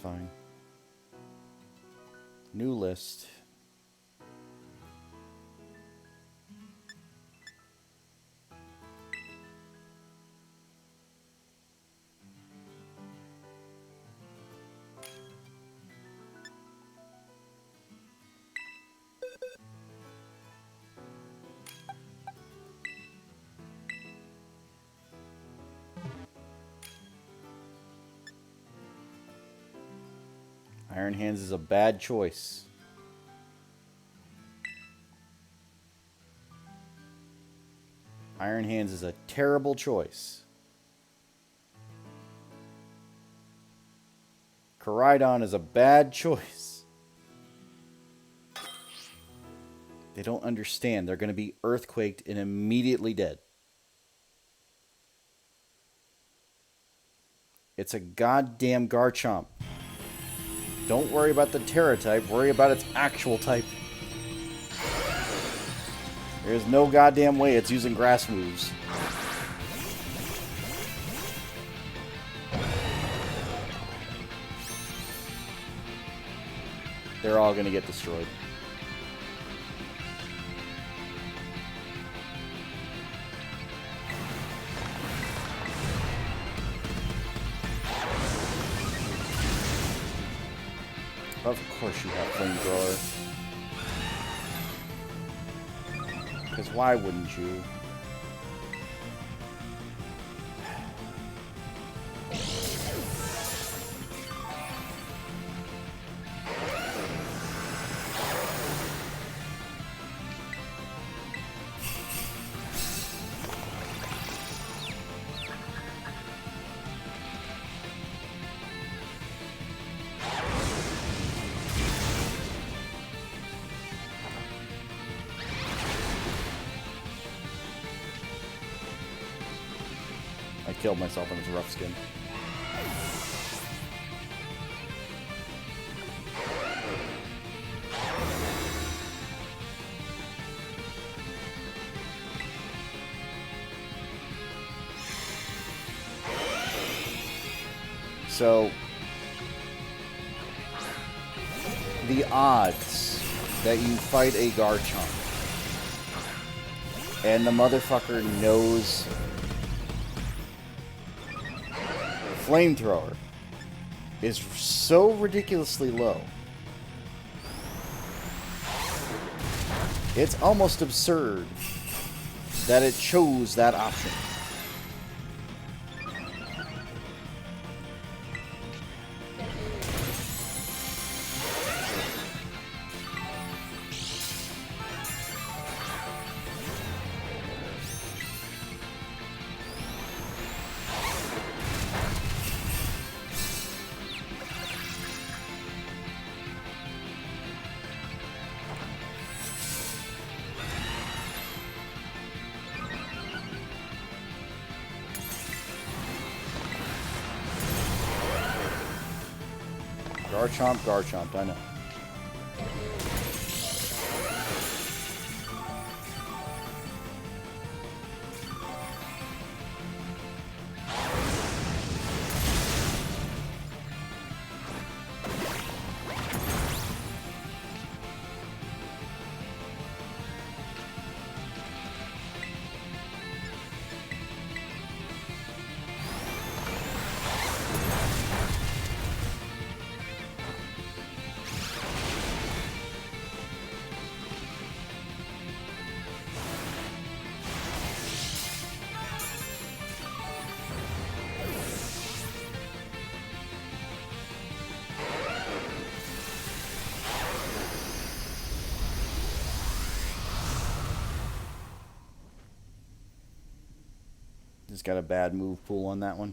fine. New list. Iron Hands is a bad choice. Iron Hands is a terrible choice. Koraidon is a bad choice. They don't understand. They're going to be earthquaked and immediately dead. It's a goddamn Garchomp. Don't worry about the Terra type. Worry about its actual type. There's no goddamn way it's using grass moves. They're all going to get destroyed. Of course you have Flamethrower. Because why wouldn't you? I killed myself on his rough skin. So, the odds that you fight a Garchomp and the motherfucker knows Flamethrower is so ridiculously low. It's almost absurd that it chose that option. Garchomp, Garchomp, I know. Just got a bad move pool on that one.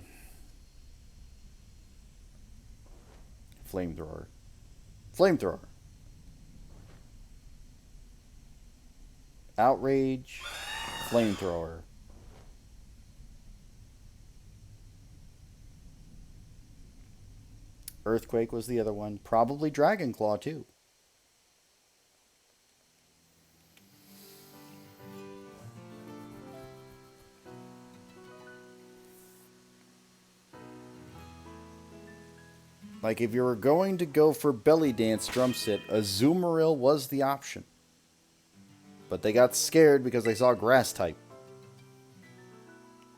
Flamethrower. Flamethrower. Outrage. Flamethrower. Earthquake was the other one. Probably Dragon Claw too. Like, if you were going to go for Belly Dance drum set, Azumarill was the option. But they got scared because they saw Grass type.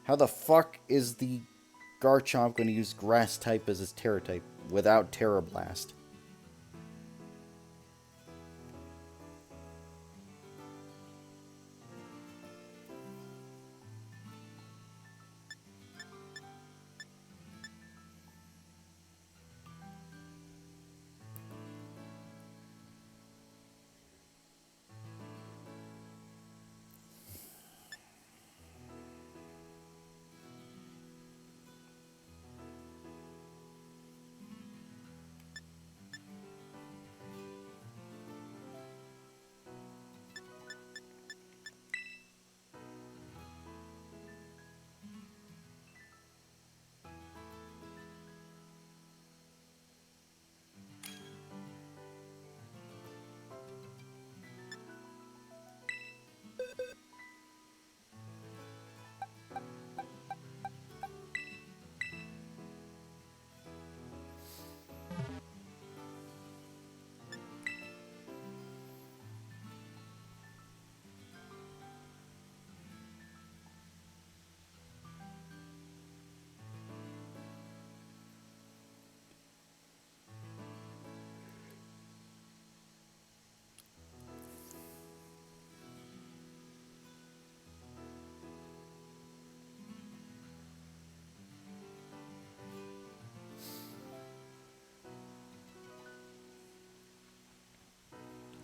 How the fuck is the Garchomp going to use Grass type as his Terra type without Terra Blast?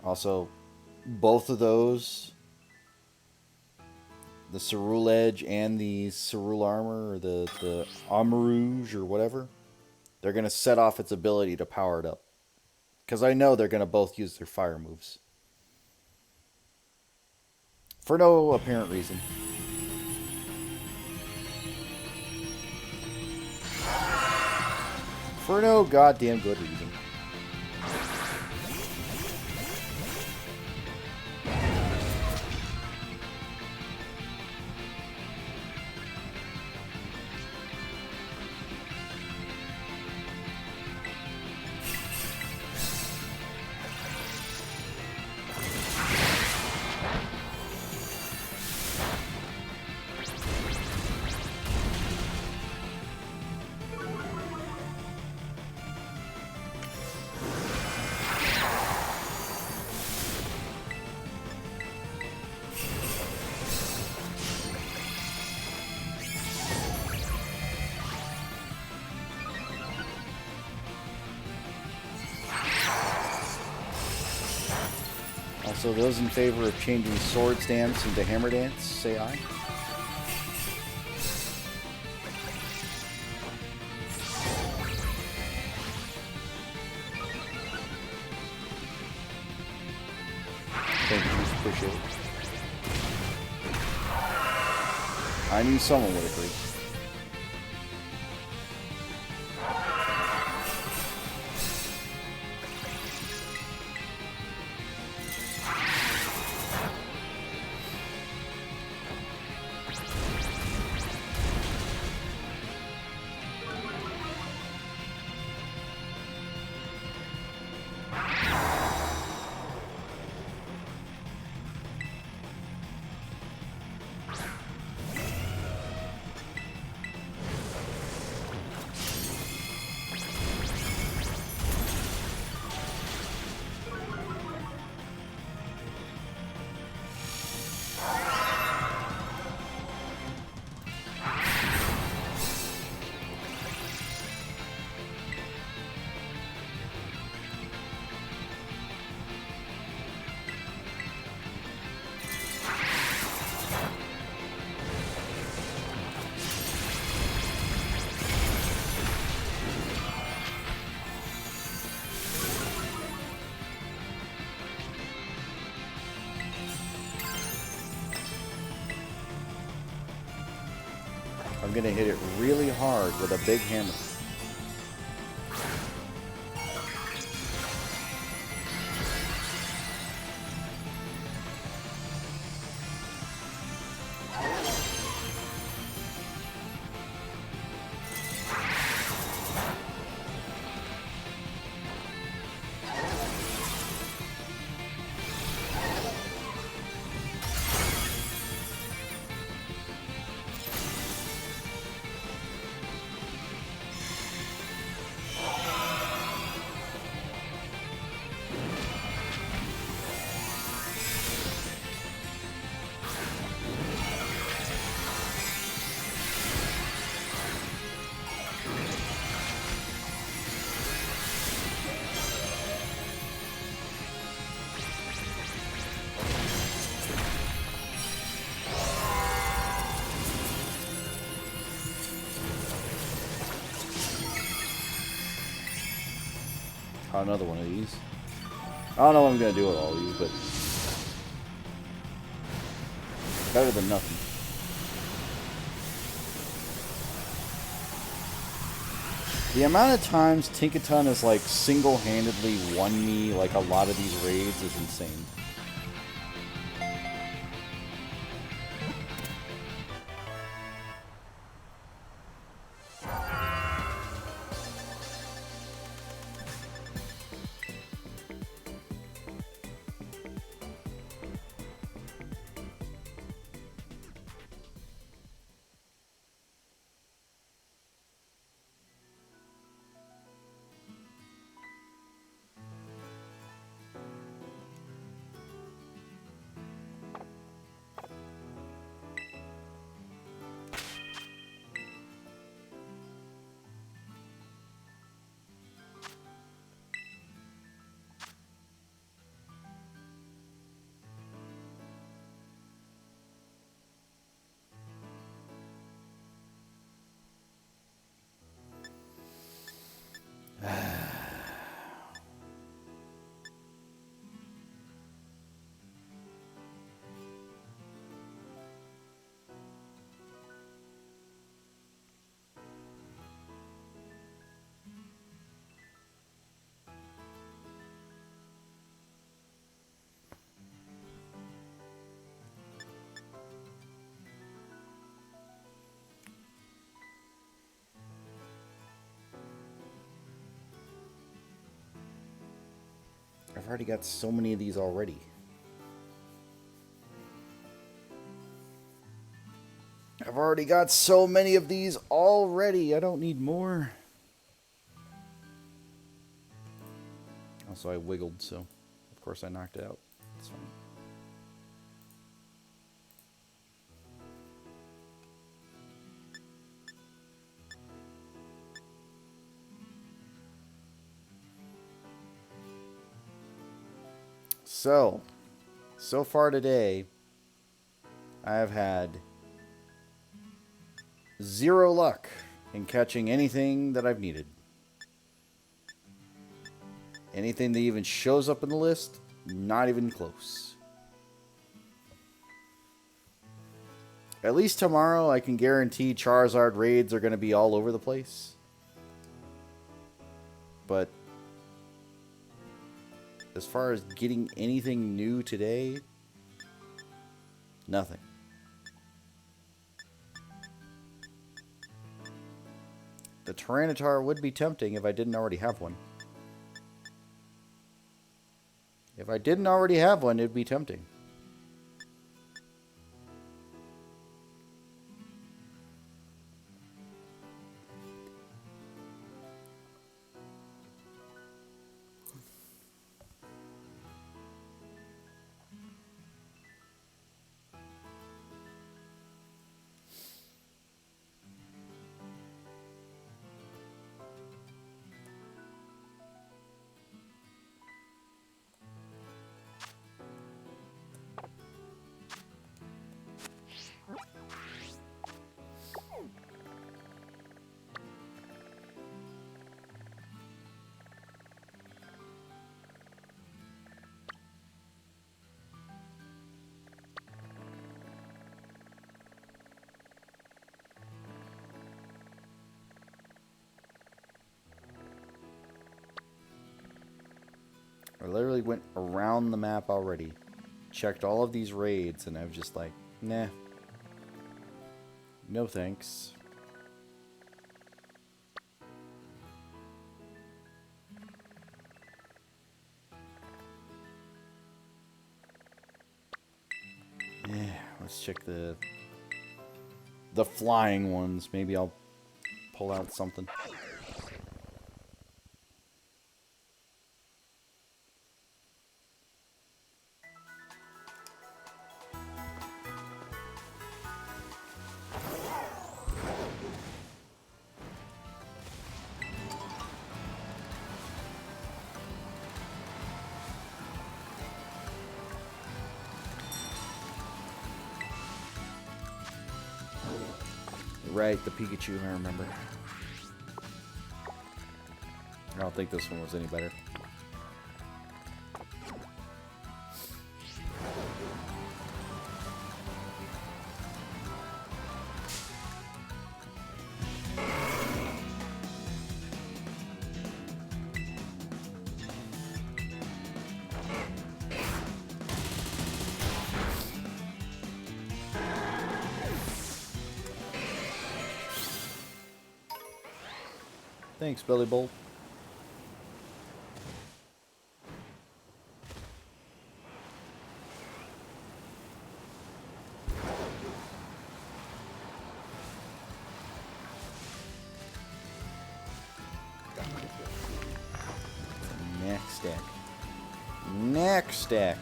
Also, both of those, the Cerule Edge and the Cerule Armor, or the Armarouge or whatever, they're going to set off its ability to power it up. Because I know they're going to both use their fire moves. For no apparent reason. For no goddamn good reason. Also, those in favor of changing Swords Dance into Hammer Dance, say aye. Thank you, appreciate it. I knew someone would agree. I'm gonna hit it really hard with a big hammer. another one of these. I don't know what I'm gonna do with all these, but better than nothing. The amount of times Tinkaton has like single-handedly won me like a lot of these raids is insane. I've already got so many of these already. I've already got so many of these already. I don't need more. Also, I wiggled, so of course I knocked it out. It's fine. So far today, I have had 0 luck in catching anything that I've needed. Anything that even shows up in the list, not even close. At least tomorrow, I can guarantee Charizard raids are going to be all over the place. But as far as getting anything new today, nothing. The Tyranitar would be tempting if I didn't already have one. If I didn't already have one, it'd be tempting. I literally went around the map already. Checked all of these raids, and I was just like, nah. No thanks. Yeah, let's check the flying ones. Maybe I'll pull out something. Right, the Pikachu, I remember. I don't think this one was any better. Thanks, Billy Bolt. Next stack. Next stack.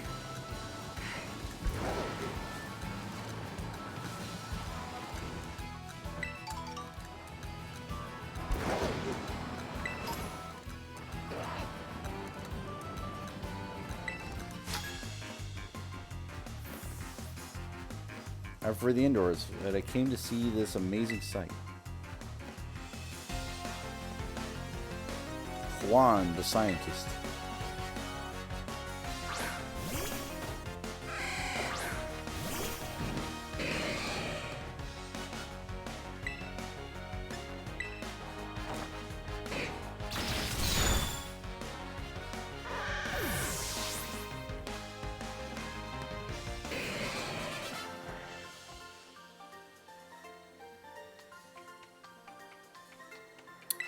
Out for the indoors, that I came to see this amazing sight. Juan, the scientist.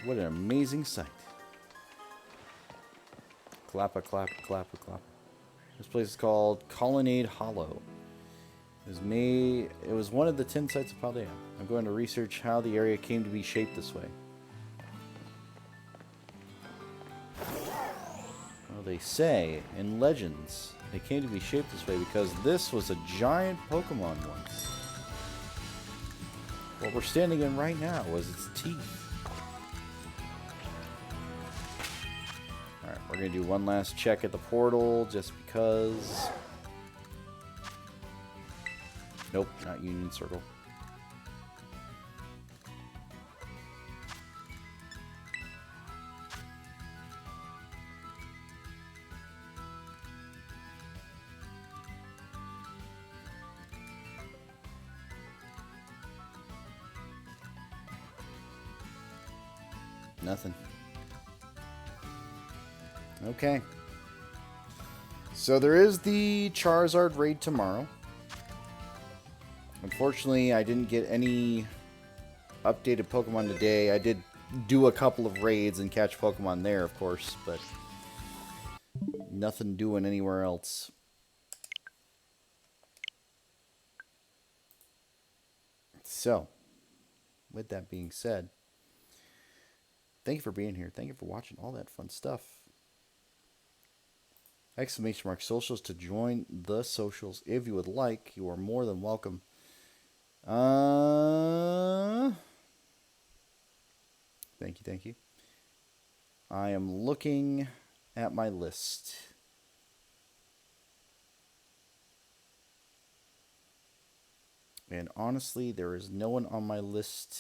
What an amazing sight. Clappa, clappa, clappa, clappa. This place is called Colonnade Hollow. It was one of the 10 sites of Paldea. I'm going to research how the area came to be shaped this way. Well, they say in legends they came to be shaped this way because this was a giant Pokemon once. What we're standing in right now was its teeth. Alright, we're going to do one last check at the portal just because. Nope, not Union Circle. Nothing. Okay. So there is the Charizard raid tomorrow. Unfortunately, I didn't get any updated Pokemon today. I did do a couple of raids and catch Pokemon there, of course, but nothing doing anywhere else. So, with that being said, thank you for being here. Thank you for watching all that fun stuff. Exclamation mark socials to join the socials. If you would like, you are more than welcome. Thank you. I am looking at my list. And honestly, there is no one on my list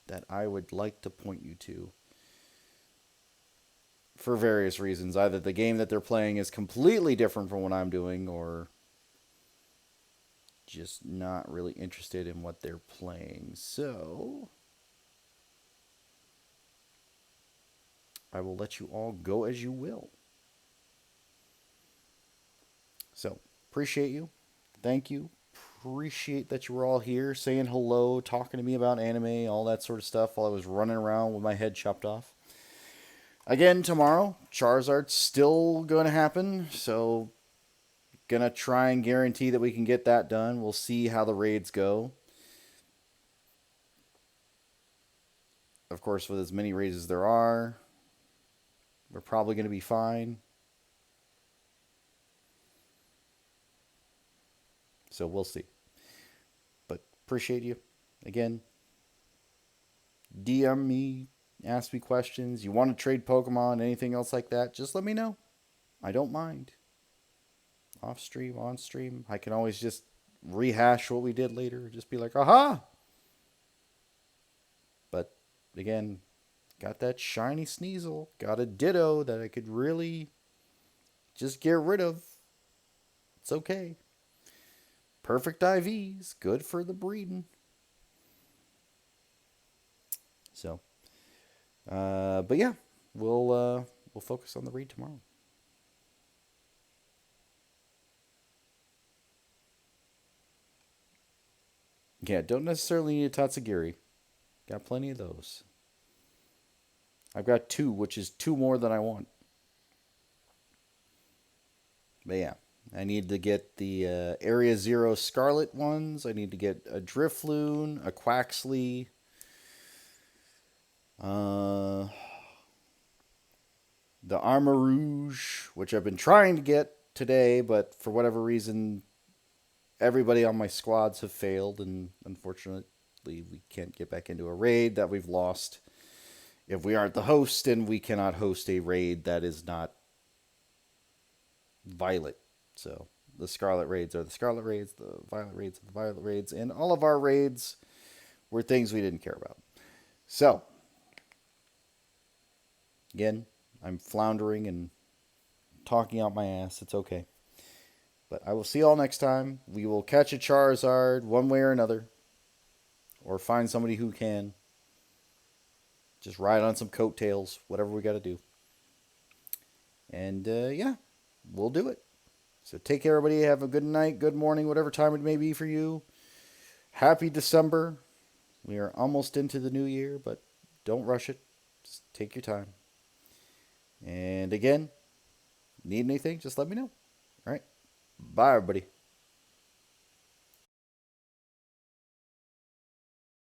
that I would like to point you to. For various reasons. Either the game that they're playing is completely different from what I'm doing, or just not really interested in what they're playing. So I will let you all go as you will. So, appreciate you. Thank you. Appreciate that you were all here, saying hello, talking to me about anime, all that sort of stuff while I was running around with my head chopped off. Again, tomorrow, Charizard's still going to happen, so gonna try and guarantee that we can get that done. We'll see how the raids go. Of course, with as many raids as there are, we're probably going to be fine. So we'll see. But appreciate you. Again, DM me, ask me questions. You want to trade Pokemon, anything else like that, just let me know. I don't mind. Off stream, on stream. I can always just rehash what we did later. Just be like, aha! But again, got that shiny Sneasel. Got a Ditto that I could really just get rid of. It's okay. Perfect IVs. Good for the breeding. So, but yeah, we'll focus on the raid tomorrow. Yeah, don't necessarily need a Tatsugiri. Got plenty of those. I've got 2, which is 2 more than I want. But yeah, I need to get the Area Zero Scarlet ones. I need to get a Drifloon, a Quaxley, uh, the Armarouge, which I've been trying to get today, but for whatever reason, everybody on my squads have failed, and unfortunately, we can't get back into a raid that we've lost if we aren't the host, and we cannot host a raid that is not Violet. So the Scarlet raids are the Scarlet raids, the Violet raids are the Violet raids, and all of our raids were things we didn't care about. So, again, I'm floundering and talking out my ass. It's okay. But I will see you all next time. We will catch a Charizard one way or another, or find somebody who can. Just ride on some coattails, whatever we got to do. And yeah, we'll do it. So take care, everybody. Have a good night, good morning, whatever time it may be for you. Happy December. We are almost into the new year, but don't rush it. Just take your time. And again, need anything, just let me know. All right. Bye, everybody.